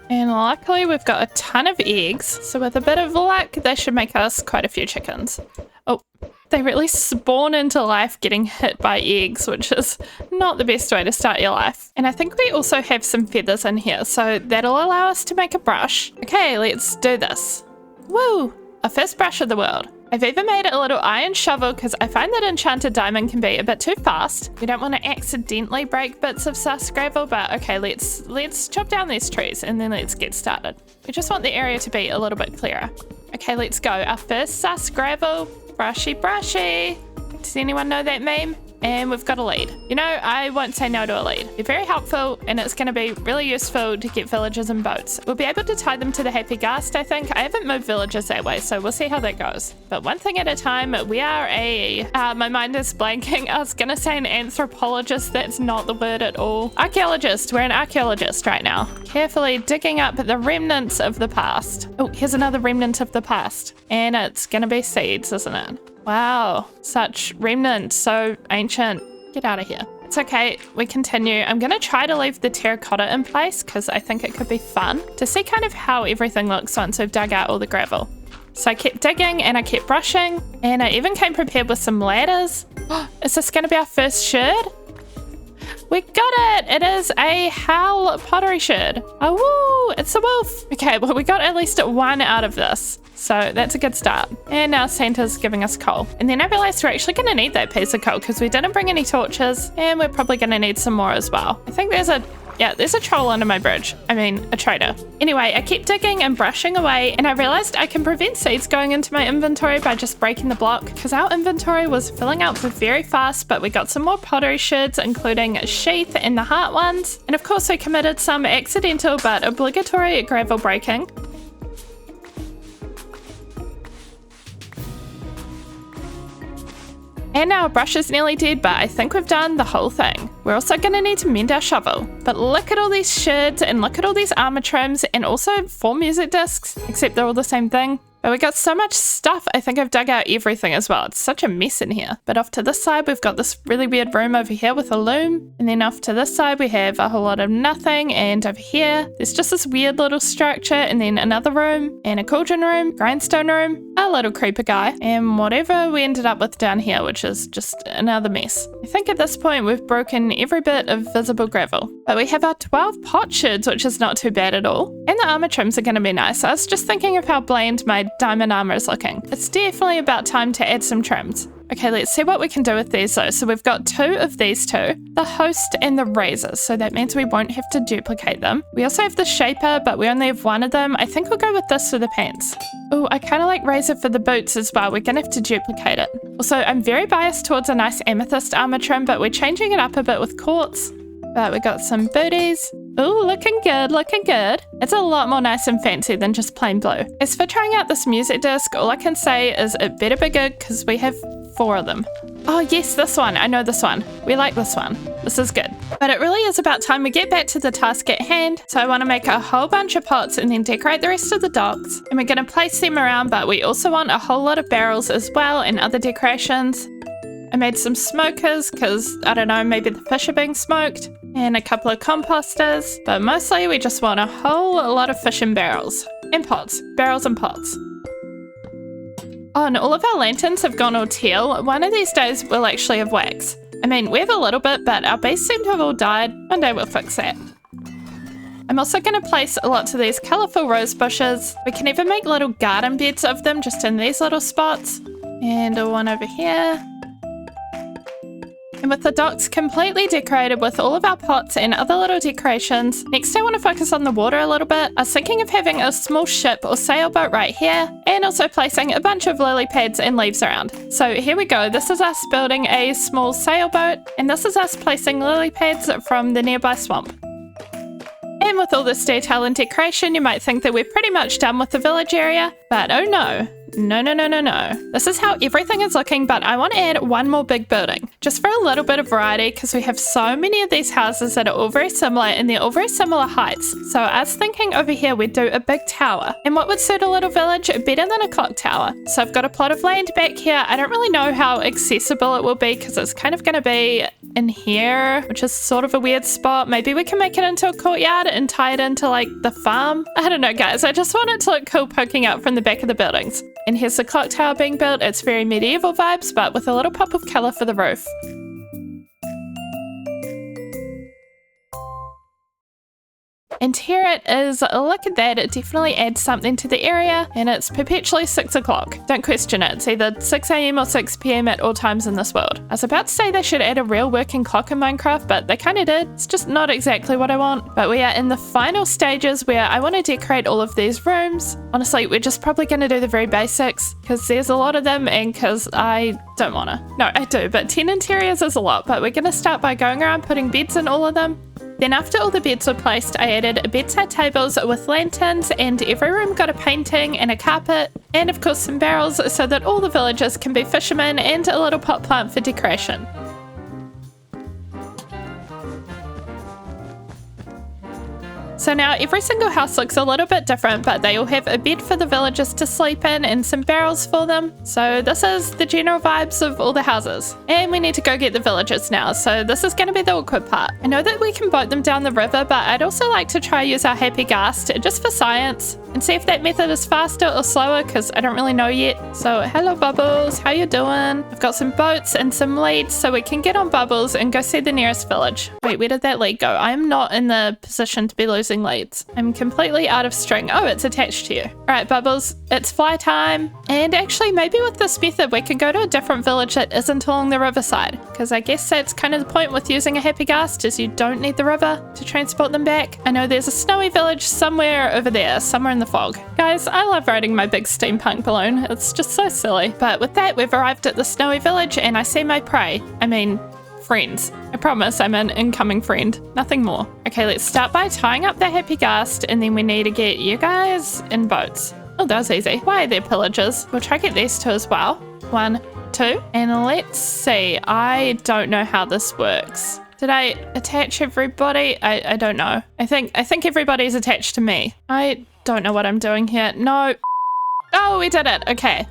And luckily we've got a ton of eggs, so with a bit of luck, they should make us quite a few chickens. Oh, they really spawn into life getting hit by eggs, which is not the best way to start your life. And I think we also have some feathers in here, so that'll allow us to make a brush. Okay, let's do this. Woo! Our first brush of the world. I've even made a little iron shovel because I find that enchanted diamond can be a bit too fast. We don't want to accidentally break bits of sus gravel, but okay, let's chop down these trees and then let's get started. We just want the area to be a little bit clearer. Okay, let's go. Our first sus gravel. Brushy, brushy. Does anyone know that meme? And we've got a lead. You know, I won't say no to a lead. They're very helpful and it's going to be really useful to get villagers and boats. We'll be able to tie them to the Happy Ghast, I think. I haven't moved villagers that way, so we'll see how that goes. But one thing at a time, we are my mind is blanking. I was going to say an anthropologist. That's not the word at all. Archaeologist. We're an archaeologist right now. Carefully digging up the remnants of the past. Oh, here's another remnant of the past. And it's going to be seeds, isn't it? Wow, such remnants, so ancient. Get out of here. It's okay, we continue. I'm gonna try to leave the terracotta in place because I think it could be fun to see kind of how everything looks once we've dug out all the gravel. So I kept digging and I kept brushing, and I even came prepared with some ladders. Is this going to be our first sherd? We got it! It is a Howl pottery sherd. Oh, woo! It's a wolf. Okay, well, we got at least one out of this. So that's a good start. And now Santa's giving us coal. And then I realized we're actually going to need that piece of coal because we didn't bring any torches, and we're probably going to need some more as well. I think there's a troll under my bridge. I mean, a trader. Anyway, I kept digging and brushing away, and I realized I can prevent seeds going into my inventory by just breaking the block, because our inventory was filling up very fast, but we got some more pottery sherds, including a sheath and the heart ones. And of course, we committed some accidental but obligatory gravel breaking. And our brush is nearly dead, but I think we've done the whole thing. We're also going to need to mend our shovel. But look at all these sherds and look at all these armor trims and also 4 music discs, except they're all the same thing. But we got so much stuff, I think I've dug out everything as well. It's such a mess in here. But off to this side, we've got this really weird room over here with a loom. And then off to this side, we have a whole lot of nothing. And over here, there's just this weird little structure. And then another room, and a cauldron room, grindstone room, a little creeper guy, and whatever we ended up with down here, which is just another mess. I think at this point, we've broken every bit of visible gravel. But we have our 12 pot sherds, which is not too bad at all. And the armor trims are going to be nice. I was just thinking of how bland my diamond armor is looking. It's definitely about time to add some trims. Okay, let's see what we can do with these though. So we've got 2 of these 2, the host and the razor. So that means we won't have to duplicate them. We also have the shaper, but we only have 1 of them. I think we'll go with this for the pants. Oh, I kind of like razor for the boots as well. We're going to have to duplicate it. Also, I'm very biased towards a nice amethyst armor trim, but we're changing it up a bit with quartz. But we got some booties. Ooh, looking good, looking good. It's a lot more nice and fancy than just plain blue. As for trying out this music disc, all I can say is it better be good because we have 4 of them. Oh yes, this one. I know this one. We like this one. This is good. But it really is about time we get back to the task at hand. So I want to make a whole bunch of pots and then decorate the rest of the docks. And we're going to place them around, but we also want a whole lot of barrels as well and other decorations. I made some smokers because, I don't know, maybe the fish are being smoked. And a couple of composters. But mostly we just want a whole lot of fish in barrels. And pots. Barrels and pots. Oh, and all of our lanterns have gone all teal. One of these days we'll actually have wax. I mean, we have a little bit, but our bees seem to have all died. One day we'll fix that. I'm also going to place lots of these colourful rose bushes. We can even make little garden beds of them just in these little spots. And one over here. And with the docks completely decorated with all of our pots and other little decorations, next I want to focus on the water a little bit. I was thinking of having a small ship or sailboat right here, and also placing a bunch of lily pads and leaves around. So here we go. This is us building a small sailboat, and this is us placing lily pads from the nearby swamp. And with all this detail and decoration, you might think that we're pretty much done with the village area, but oh no. No. This is how everything is looking, but I want to add one more big building, just for a little bit of variety, because we have so many of these houses that are all very similar, and they're all very similar heights. So I was thinking over here we'd do a big tower. And what would suit a little village better than a clock tower? So I've got a plot of land back here. I don't really know how accessible it will be, because it's kind of going to be in here, which is sort of a weird spot. Maybe we can make it into a courtyard and tie it into like the farm. I don't know, guys. I just want it to look cool poking out from the back of the buildings. And here's the clock tower being built. It's very medieval vibes, but with a little pop of colour for the roof. And here it is. Look at that. It definitely adds something to the area, and it's perpetually 6 o'clock. Don't question it. It's either 6 a.m. or 6 p.m. at all times in this world. I was about to say they should add a real working clock in Minecraft, but they kind of did. It's just not exactly what I want. But we are in the final stages where I want to decorate all of these rooms. Honestly, we're just probably going to do the very basics because there's a lot of them, and because I don't want to. No, I do, but 10 interiors is a lot. But we're going to start by going around putting beds in all of them. Then after all the beds were placed, I added bedside tables with lanterns, and every room got a painting and a carpet, and of course some barrels so that all the villagers can be fishermen, and a little pot plant for decoration. So now every single house looks a little bit different, but they all have a bed for the villagers to sleep in and some barrels for them. So this is the general vibes of all the houses. And we need to go get the villagers now, so this is going to be the awkward part. I know that we can boat them down the river, but I'd also like to try use our happy ghast just for science and see if that method is faster or slower, because I don't really know yet. So hello Bubbles, how you doing? I've got some boats and some leads so we can get on Bubbles and go see the nearest village. Wait, where did that lead go? I am not in the position to be losing leads. I'm completely out of string. Oh, it's attached to you. All right, Bubbles, it's fly time. And actually, maybe with this method, we can go to a different village that isn't along the riverside, because I guess that's kind of the point with using a happy ghast, is you don't need the river to transport them back. I know there's a snowy village somewhere over there, somewhere in the fog. Guys, I love riding my big steampunk balloon. It's just so silly. But with that, we've arrived at the snowy village and I see my prey. I mean, friends. I promise I'm an incoming friend. Nothing more. Okay, let's start by tying up the happy ghast, and then we need to get you guys in boats. Oh, that was easy. Why are there pillagers? We'll try to get these two as well. 1, 2. And let's see. I don't know how this works. Did I attach everybody? I don't know. I think everybody's attached to me. I don't know what I'm doing here. No. Oh, we did it. Okay.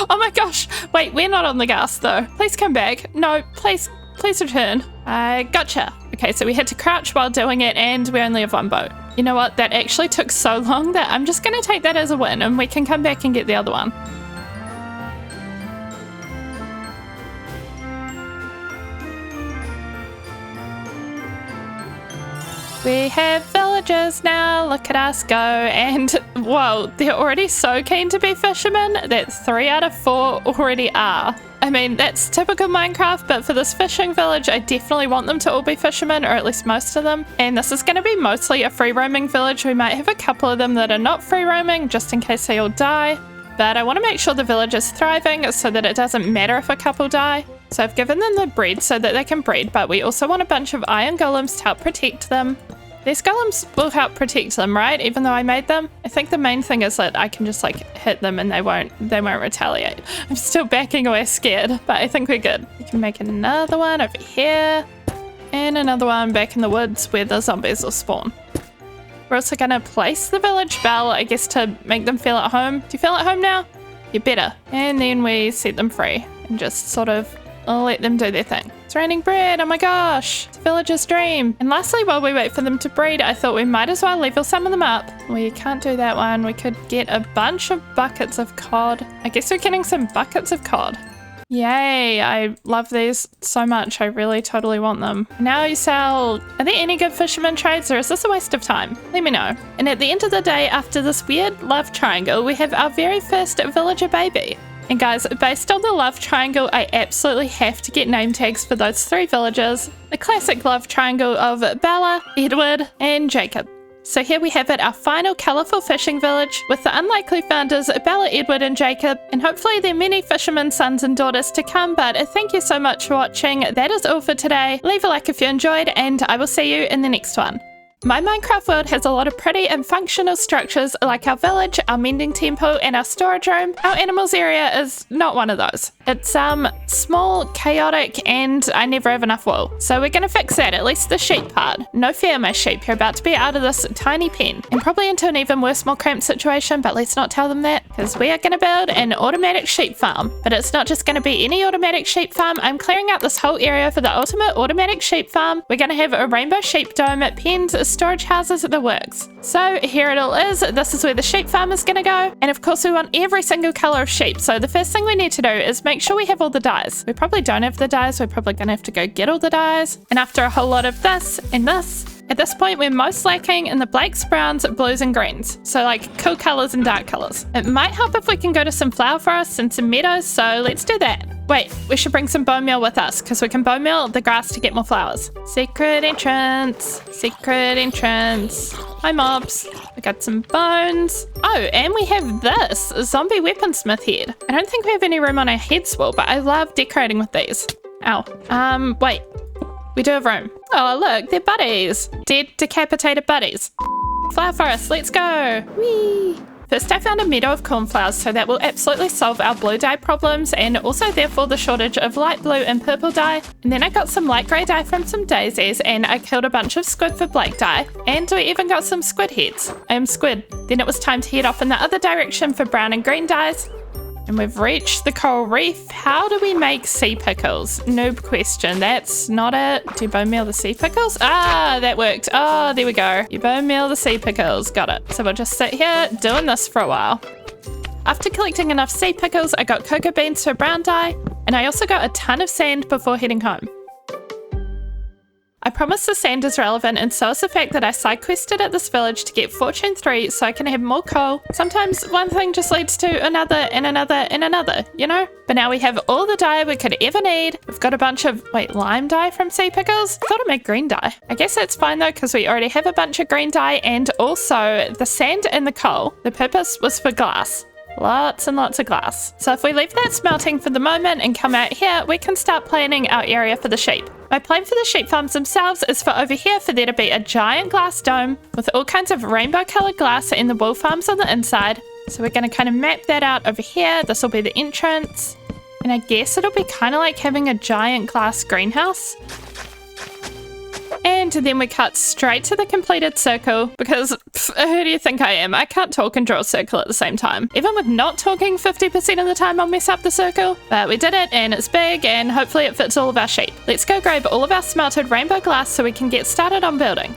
Oh my gosh. Wait, we're not on the ghast though. Please come back. No, please return. I gotcha. Okay, so we had to crouch while doing it and we only have one boat. You know what? That actually took so long that I'm just going to take that as a win and we can come back and get the other one. We have villagers now, look at us go, and whoa, they're already so keen to be fishermen that 3 out of 4 already are. I mean, that's typical Minecraft, but for this fishing village, I definitely want them to all be fishermen, or at least most of them. And this is going to be mostly a free roaming village. We might have a couple of them that are not free roaming, just in case they all die. But I want to make sure the village is thriving so that it doesn't matter if a couple die. So I've given them the bread so that they can breed, but we also want a bunch of iron golems to help protect them. These golems will help protect them, right? Even though I made them. I think the main thing is that I can just like hit them and they won't retaliate. I'm still backing away scared, but I think we're good. We can make another one over here and another one back in the woods where the zombies will spawn. We're also gonna place the village bell, I guess, to make them feel at home. Do you feel at home now? You better. And then we set them free and just sort of let them do their thing. It's raining bread, oh my gosh, it's a villager's dream. And lastly, while we wait for them to breed, I thought we might as well level some of them up. We can't do that one. We could get a bunch of buckets of cod. I guess we're getting some buckets of cod. Yay, I love these so much. I really totally want them. Now you sell, are there any good fisherman trades or is this a waste of time? Let me know. And at the end of the day, after this weird love triangle, we have our very first villager baby. And guys, based on the love triangle, I absolutely have to get name tags for those 3 villagers. The classic love triangle of Bella, Edward, and Jacob. So here we have it, our final colourful fishing village with the unlikely founders Bella, Edward, and Jacob. And hopefully there are many fishermen sons and daughters to come, but thank you so much for watching. That is all for today. Leave a like if you enjoyed, and I will see you in the next one. My Minecraft world has a lot of pretty and functional structures like our village, our mending temple, and our storage room. Our animals area is not one of those. It's small, chaotic, and I never have enough wool. So we're gonna fix that, at least the sheep part. No fear, my sheep, you're about to be out of this tiny pen. And probably into an even worse, more cramped situation, but let's not tell them that, because we are gonna build an automatic sheep farm. But it's not just gonna be any automatic sheep farm. I'm clearing out this whole area for the ultimate automatic sheep farm. We're gonna have a rainbow sheep dome, pens, storage houses, the works. So here it all is. This is where the sheep farm is going to go. And of course we want every single color of sheep. So the first thing we need to do is make sure we have all the dyes. We probably don't have the dyes. We're probably going to have to go get all the dyes. And after a whole lot of this and this, at this point, we're most lacking in the blacks, browns, blues, and greens. So like cool colors and dark colors. It might help if we can go to some flower forests and some meadows. So let's do that. Wait, we should bring some bone meal with us because we can bone meal the grass to get more flowers. Secret entrance. Secret entrance. Hi mobs. We got some bones. Oh, and we have this, a zombie weaponsmith head. I don't think we have any room on our head spool, but I love decorating with these. Ow. Wait. We do have room. Oh, look, they're buddies. Dead, decapitated buddies. Flower forest, let's go. Whee! First, I found a meadow of cornflowers, so that will absolutely solve our blue dye problems and also therefore the shortage of light blue and purple dye. And then I got some light grey dye from some daisies, and I killed a bunch of squid for black dye, and we even got some squid heads. I am squid. Then it was time to head off in the other direction for brown and green dyes. And we've reached the coral reef. How do we make sea pickles? Noob question. That's not it. Do you bone meal the sea pickles? Ah, that worked. Oh, there we go. You bone meal the sea pickles. Got it. So we'll just sit here doing this for a while. After collecting enough sea pickles, I got cocoa beans for brown dye, and I also got a ton of sand before heading home. I promise the sand is relevant, and so is the fact that I side quested at this village to get Fortune 3 so I can have more coal. Sometimes one thing just leads to another and another and another, you know? But now we have all the dye we could ever need. We've got a bunch of, lime dye from sea pickles? I thought I'd make green dye. I guess that's fine though, because we already have a bunch of green dye, and also the sand and the coal. The purpose was for glass. Lots and lots of glass. So if we leave that smelting for the moment and come out here, we can start planning our area for the sheep. My plan for the sheep farms themselves is for over here for there to be a giant glass dome with all kinds of rainbow coloured glass and the wool farms on the inside. So we're going to kind of map that out over here. This will be the entrance. And I guess it'll be kind of like having a giant glass greenhouse. And then we cut straight to the completed circle because who do you think I am? I can't talk and draw a circle at the same time. Even with not talking 50% of the time, I'll mess up the circle. But we did it, and it's big, and hopefully it fits all of our sheep. Let's go grab all of our smelted rainbow glass so we can get started on building.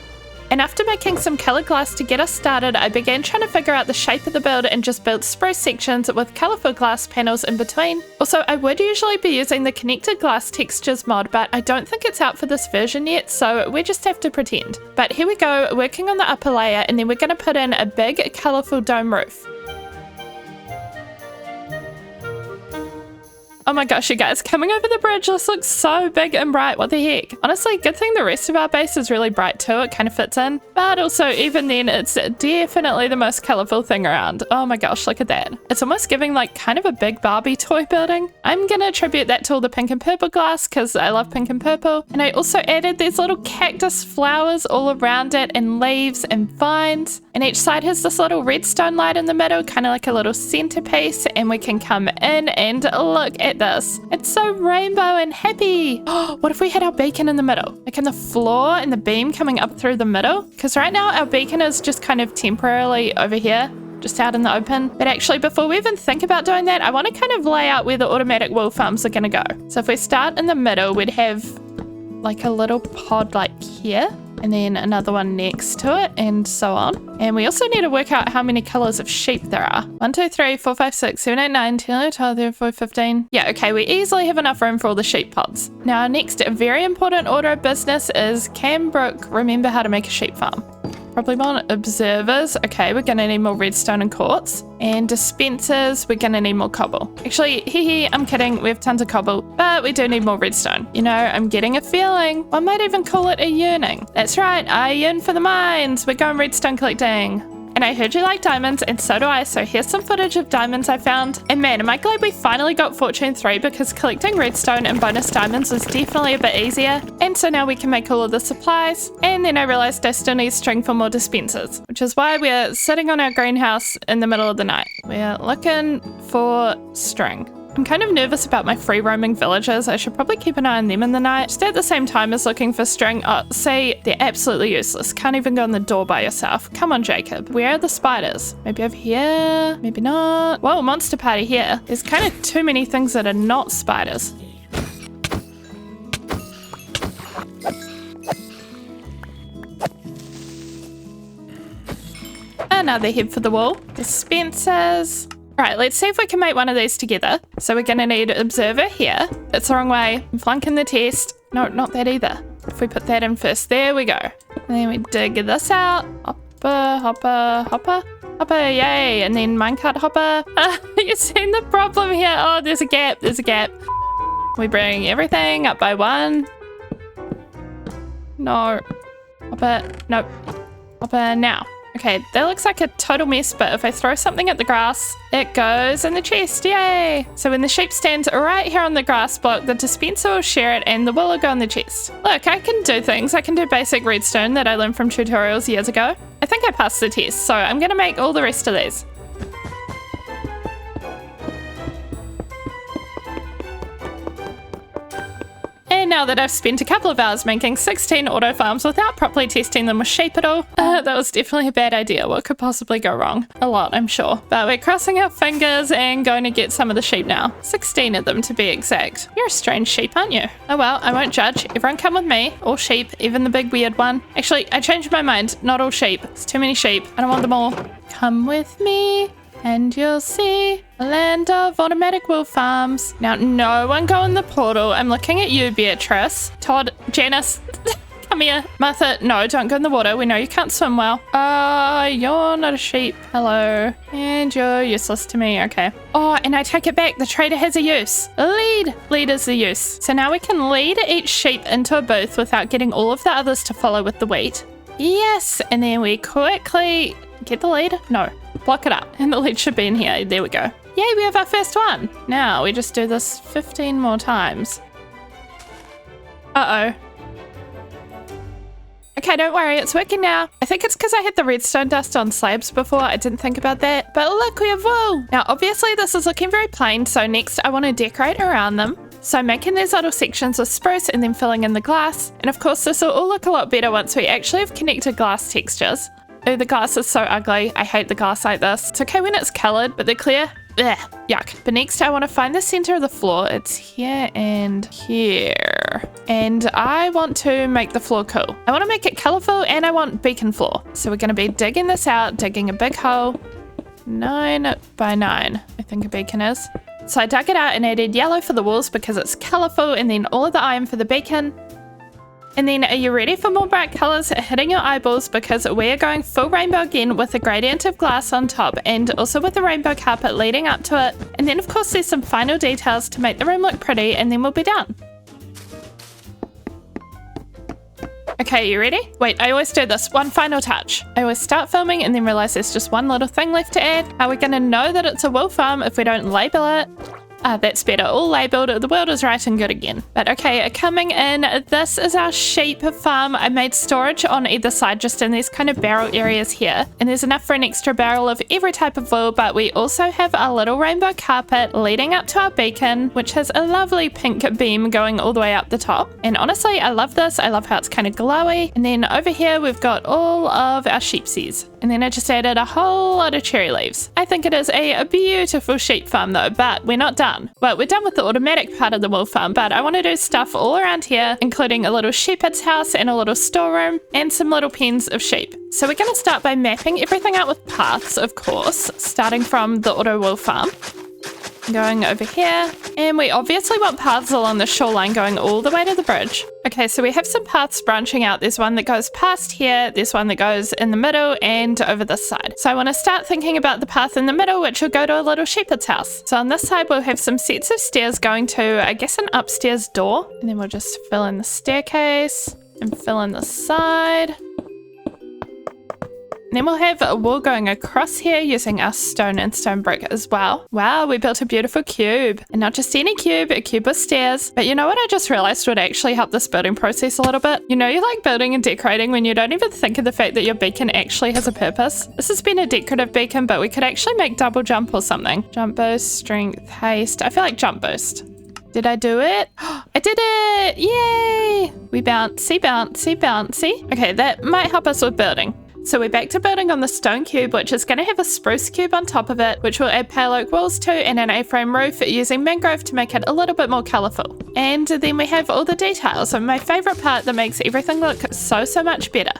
And after making some coloured glass to get us started, I began trying to figure out the shape of the build and just built spruce sections with colourful glass panels in between. Also, I would usually be using the connected glass textures mod, but I don't think it's out for this version yet, so we just have to pretend. But here we go, working on the upper layer, and then we're going to put in a big colourful dome roof. Oh my gosh, you guys, coming over the bridge, this looks so big and bright. What the heck? Honestly, good thing the rest of our base is really bright too. It kind of fits in. But also, even then, it's definitely the most colourful thing around. Oh my gosh, look at that. It's almost giving like kind of a big Barbie toy building. I'm going to attribute that to all the pink and purple glass because I love pink and purple. And I also added these little cactus flowers all around it and leaves and vines. And each side has this little redstone light in the middle, kind of like a little centerpiece. And we can come in and look at this. It's so rainbow and happy. Oh, what if we had our beacon in the middle? Like in the floor and the beam coming up through the middle? Because right now our beacon is just kind of temporarily over here, just out in the open. But actually, before we even think about doing that, I want to kind of lay out where the automatic wool farms are going to go. So if we start in the middle, we'd have like a little pod like here, and then another one next to it, and so on. And we also need to work out how many colours of sheep there are. 1, 2, 3, 4, 5, 6, 7, 8, 9, 10, 11, 12, 13, 14, 15. Yeah, okay, we easily have enough room for all the sheep pods. Now, our next very important order of business is, can Brooke remember how to make a sheep farm? Probably want observers. Okay, we're gonna need more redstone and quartz. And dispensers, we're gonna need more cobble. Actually, I'm kidding, we have tons of cobble, but we do need more redstone. You know, I'm getting a feeling. I might even call it a yearning. That's right, I yearn for the mines. We're going redstone collecting. And I heard you like diamonds, and so do I, so here's some footage of diamonds I found. And man, am I glad we finally got Fortune 3 because collecting redstone and bonus diamonds was definitely a bit easier. And so now we can make all of the supplies. And then I realized I still need string for more dispensers, which is why we're sitting on our greenhouse in the middle of the night. We're looking for string. I'm kind of nervous about my free roaming villagers. I should probably keep an eye on them in the night. Just at the same time as looking for string. Oh, see, they're absolutely useless. Can't even go in the door by yourself. Come on, Jacob. Where are the spiders? Maybe over here? Maybe not. Whoa, monster party here. There's kind of too many things that are not spiders. Another head for the wall. Dispensers. Right, let's see if we can make one of these together. So we're gonna need observer here. It's the wrong way. I'm flunking the test. No, not that either. If we put that in first, there we go. And then we dig this out. Hopper, hopper, hopper, hopper, yay. And then minecart hopper. You've seen the problem here. Oh, there's a gap, there's a gap. We bring everything up by one. No. Hopper, nope. Hopper now. Okay, that looks like a total mess, but if I throw something at the grass, it goes in the chest, yay! So when the sheep stands right here on the grass block, the dispenser will share it and the wool will go in the chest. Look, I can do things. I can do basic redstone that I learned from tutorials years ago. I think I passed the test, so I'm gonna make all the rest of these. now that I've spent a couple of hours making 16 auto farms without properly testing them with sheep at all, that was definitely a bad idea. What could possibly go wrong? A lot, I'm sure. But we're crossing our fingers and going to get some of the sheep now. 16 of them to be exact. You're a strange sheep, aren't you? Oh well, I won't judge. Everyone come with me. All sheep, even the big weird one. Actually, I changed my mind. Not all sheep. It's too many sheep. I don't want them all. Come with me and you'll see a land of automatic wool farms. Now, no one go in the portal. I'm looking at you, Beatrice. Todd, Janice. Come here. Martha, no, don't go in the water. We know you can't swim well. You're not a sheep. Hello. And you're useless to me. Okay. Oh, and I take it back. The trader has a use. Lead. Lead is the use. So now we can lead each sheep into a booth without getting all of the others to follow with the wheat. Yes. And then we quickly get the lead. No. Block it up. And the lead should be in here. There we go. Yay, we have our first one. Now we just do this 15 more times. Uh-oh. Okay, don't worry, it's working now. I think it's because I had the redstone dust on slabs before. I didn't think about that. But look, we have wool. Now, obviously, this is looking very plain. So next, I want to decorate around them. So making these little sections with spruce and then filling in the glass. And of course, this will all look a lot better once we actually have connected glass textures. Oh, the glass is so ugly. I hate the glass like this. It's okay when it's colored, but they're clear. Ugh, yuck. But next I want to find the center of the floor. It's here and here. And I want to make the floor cool. I want to make it colorful and I want beacon floor. So we're going to be digging this out, digging a big hole. 9 by 9, I think a beacon is. So I dug it out and added yellow for the walls because it's colorful, and then all of the iron for the beacon. And then are you ready for more bright colors hitting your eyeballs, because we are going full rainbow again with a gradient of glass on top and also with a rainbow carpet leading up to it. And then of course there's some final details to make the room look pretty, and then we'll be done. Okay, you ready? Wait, I always do this. One final touch. I always start filming and then realize there's just one little thing left to add. How are we going to know that it's a wool farm if we don't label it? That's better. All labelled. The world is right and good again. But okay, coming in, this is our sheep farm. I made storage on either side, just in these kind of barrel areas here. And there's enough for an extra barrel of every type of wool, but we also have our little rainbow carpet leading up to our beacon, which has a lovely pink beam going all the way up the top. And honestly, I love this. I love how it's kind of glowy. And then over here, we've got all of our sheepsies. And then I just added a whole lot of cherry leaves. I think it is a beautiful sheep farm though, but we're not done. Well, we're done with the automatic part of the wool farm, but I want to do stuff all around here, including a little shepherd's house and a little storeroom and some little pens of sheep. So we're going to start by mapping everything out with paths, of course, starting from the auto wool farm. Going over here, and we obviously want paths along the shoreline going all the way to the bridge. Okay, so we have some paths branching out. There's one that goes past here, there's one that goes in the middle and over this side. So I want to start thinking about the path in the middle, which will go to a little shepherd's house. So on this side we'll have some sets of stairs going to, I guess, an upstairs door, and then we'll just fill in the staircase and fill in the side. And then we'll have a wall going across here using our stone and stone brick as well. Wow, we built a beautiful cube. And not just any cube, a cube with stairs. But you know what I just realized would actually help this building process a little bit? You know, you like building and decorating when you don't even think of the fact that your beacon actually has a purpose. This has been a decorative beacon, but we could actually make double jump or something. Jump boost, strength, haste. I feel like jump boost. Did I do it? I did it! Yay! We bouncy, bouncy, bouncy. Okay, that might help us with building. So we're back to building on the stone cube, which is going to have a spruce cube on top of it, which will add pale oak walls to, and an A-frame roof using mangrove to make it a little bit more colourful. And then we have all the details, and my favourite part that makes everything look so much better.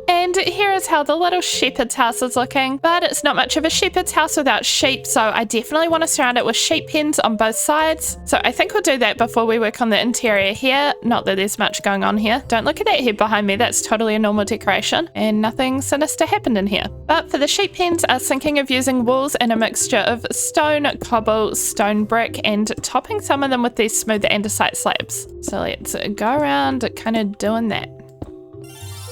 And here is how the little shepherd's house is looking, but it's not much of a shepherd's house without sheep, so I definitely want to surround it with sheep pens on both sides. So I think we'll do that before we work on the interior here. Not that there's much going on here. Don't look at that head behind me, that's totally a normal decoration, and nothing sinister happened in here. But for the sheep pens, I was thinking of using walls and a mixture of stone, cobble, stone brick, and topping some of them with these smooth andesite slabs. So let's go around kind of doing that.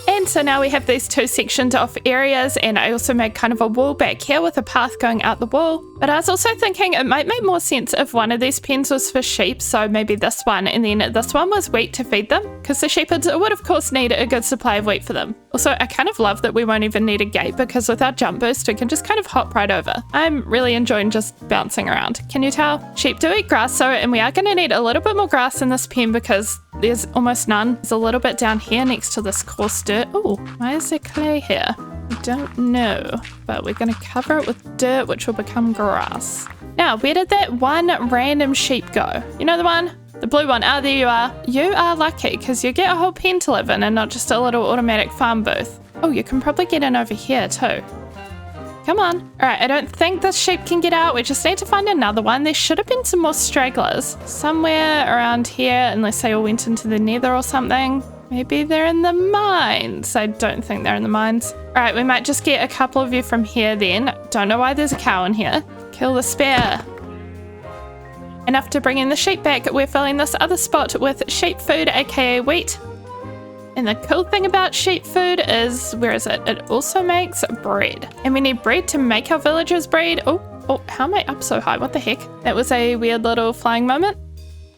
And so now we have these two sectioned off areas, and I also made kind of a wall back here with a path going out the wall. But I was also thinking it might make more sense if one of these pens was for sheep, so maybe this one, and then this one was wheat to feed them, because the shepherds would of course need a good supply of wheat for them. Also, I kind of love that we won't even need a gate, because with our jump boost we can just kind of hop right over. I'm really enjoying just bouncing around. Can you tell? Sheep do eat grass, so, and we are going to need a little bit more grass in this pen because there's almost none. There's a little bit down here next to this coarse dirt. Oh, why is there clay here? I don't know, but we're going to cover it with dirt, which will become grass. Now, where did that one random sheep go? You know the one? The blue one. Ah, there you are. You are lucky, because you get a whole pen to live in and not just a little automatic farm booth. Oh, you can probably get in over here too. Come on. All right, I don't think this sheep can get out. We just need to find another one. There should have been some more stragglers somewhere around here, unless they all went into the nether or something. Maybe they're in the mines. I don't think they're in the mines. All right, we might just get a couple of you from here then. Don't know why there's a cow in here. Kill the spare. Enough to bring in the sheep back. We're filling this other spot with sheep food, aka wheat. And the cool thing about sheep food is, where is it? It also makes bread. And we need bread to make our villagers breed. Oh, how am I up so high? What the heck? That was a weird little flying moment.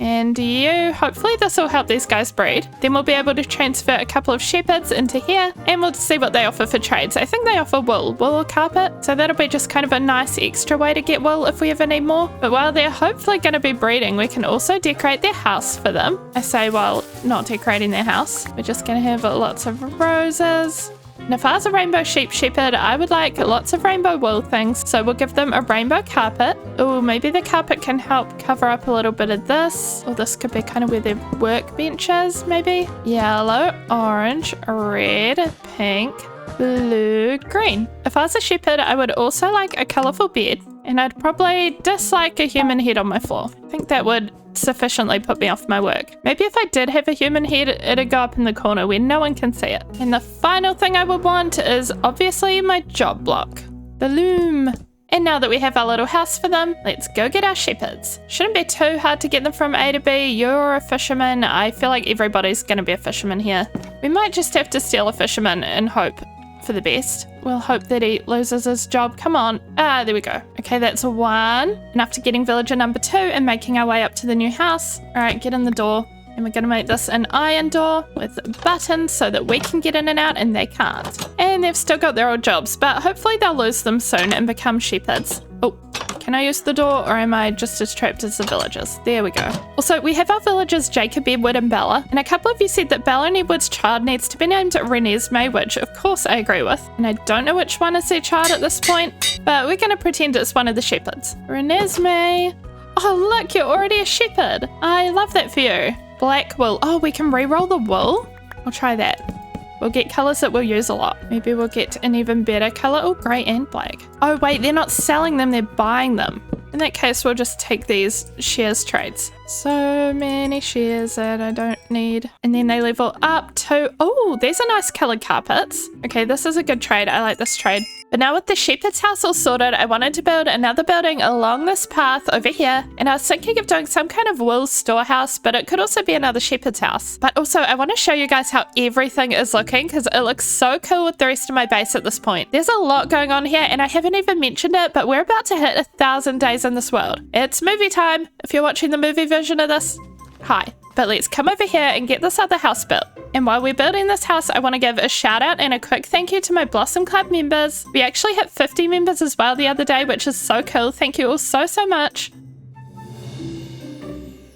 And you, hopefully this will help these guys breed. Then we'll be able to transfer a couple of shepherds into here and we'll see what they offer for trades. I think they offer wool or carpet. So that'll be just kind of a nice extra way to get wool if we ever need more. But while they're hopefully going to be breeding, we can also decorate their house for them. I say while not decorating their house. We're just going to have lots of roses. And if I was a rainbow sheep shepherd, I would like lots of rainbow wool things. So we'll give them a rainbow carpet. Oh, maybe the carpet can help cover up a little bit of this. Or this could be kind of where their workbench is, maybe. Yellow, orange, red, pink, blue, green. If I was a shepherd, I would also like a colourful bed. And I'd probably dislike a human head on my floor. I think that would sufficiently put me off my work. Maybe if I did have a human head, it'd go up in the corner where no one can see it. And the final thing I would want is obviously my job block, the loom. And now that we have our little house for them, let's go get our shepherds. Shouldn't be too hard to get them from A to B. You're a fisherman. I feel like everybody's going to be a fisherman here. We might just have to steal a fisherman and hope for the best. We'll hope that he loses his job. Come on. Ah, there we go. Okay, that's one. Enough to getting villager number 2 and making our way up to the new house. All right, get in the door. And we're going to make this an iron door with buttons so that we can get in and out and they can't. And they've still got their old jobs, but hopefully they'll lose them soon and become shepherds. Oh, can I use the door or am I just as trapped as the villagers? There we go. Also, we have our villagers Jacob, Edward and Bella. And a couple of you said that Bella and Edward's child needs to be named Renesmee, which of course I agree with. And I don't know which one is their child at this point, but we're going to pretend it's one of the shepherds. Renesmee. Oh, look, you're already a shepherd. I love that for you. Black wool. Oh, we can re-roll the wool? We'll try that. We'll get colours that we'll use a lot. Maybe we'll get an even better colour. Oh, grey and black. Oh, wait, they're not selling them, they're buying them. In that case, we'll just take these shares trades. So many shares that I don't need. And then they level up to... Oh, there's a nice coloured carpets. Okay, this is a good trade. I like this trade. But now with the shepherd's house all sorted, I wanted to build another building along this path over here. And I was thinking of doing some kind of wool storehouse, but it could also be another shepherd's house. But also, I want to show you guys how everything is looking because it looks so cool with the rest of my base at this point. There's a lot going on here and I haven't even mentioned it, but we're about to hit 1,000 days in this world. It's movie time. If you're watching the movie version of this, hi. But let's come over here and get this other house built. And while we're building this house, I want to give a shout out and a quick thank you to my Blossom Club members. We actually hit 50 members as well the other day, which is so cool. Thank you all so much.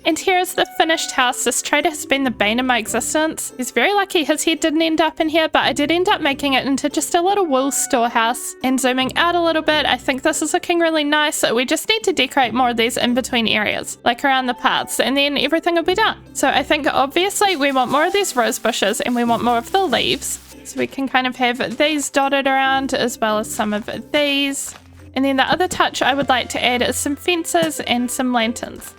And here is the finished house. This trader has been the bane of my existence. He's very lucky his head didn't end up in here, but I did end up making it into just a little wool storehouse. And zooming out a little bit, I think this is looking really nice. We just need to decorate more of these in between areas, like around the paths, and then everything will be done. So I think obviously we want more of these rose bushes and we want more of the leaves. So we can kind of have these dotted around as well as some of these. And then the other touch I would like to add is some fences and some lanterns.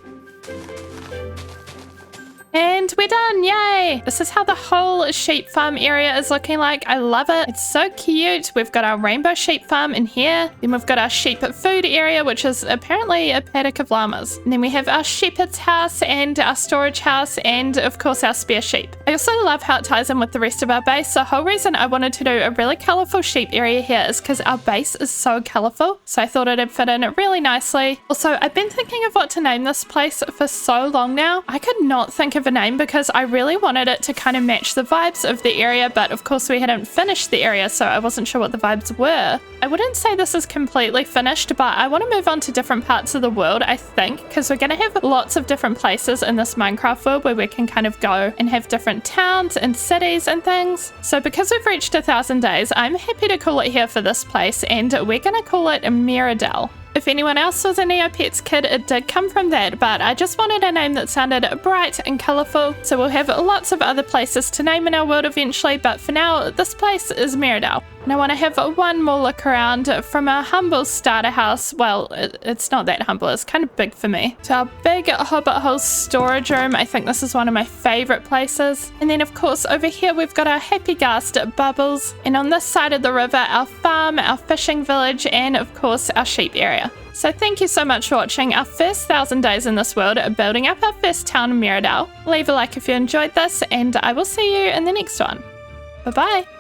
And we're done, yay! This is how the whole sheep farm area is looking like. I love it. It's so cute. We've got our rainbow sheep farm in here. Then we've got our sheep food area, which is apparently a paddock of llamas. And then we have our shepherd's house and our storage house and of course our spare sheep. I also love how it ties in with the rest of our base. The whole reason I wanted to do a really colourful sheep area here is because our base is so colourful. So I thought it'd fit in really nicely. Also, I've been thinking of what to name this place for so long now. I could not think of a name because I really wanted it to kind of match the vibes of the area, but of course we hadn't finished the area, so I wasn't sure what the vibes were. I wouldn't say this is completely finished, but I want to move on to different parts of the world, I think, because we're going to have lots of different places in this Minecraft world where we can kind of go and have different towns and cities and things. So because we've reached 1,000 days, I'm happy to call it here for this place, and we're going to call it Miradel. If anyone else was a Neopets kid, it did come from that, but I just wanted a name that sounded bright and colourful, so we'll have lots of other places to name in our world eventually, but for now, this place is Miradel. And I want to have one more look around from our humble starter house. Well, it's not that humble, it's kind of big for me. To our big hobbit hole storage room. I think this is one of my favourite places. And then of course over here we've got our happy ghast bubbles. And on this side of the river, our farm, our fishing village, and of course our sheep area. So thank you so much for watching our first 1,000 days in this world, building up our first town, Miradel. Leave a like if you enjoyed this, and I will see you in the next one. Bye bye!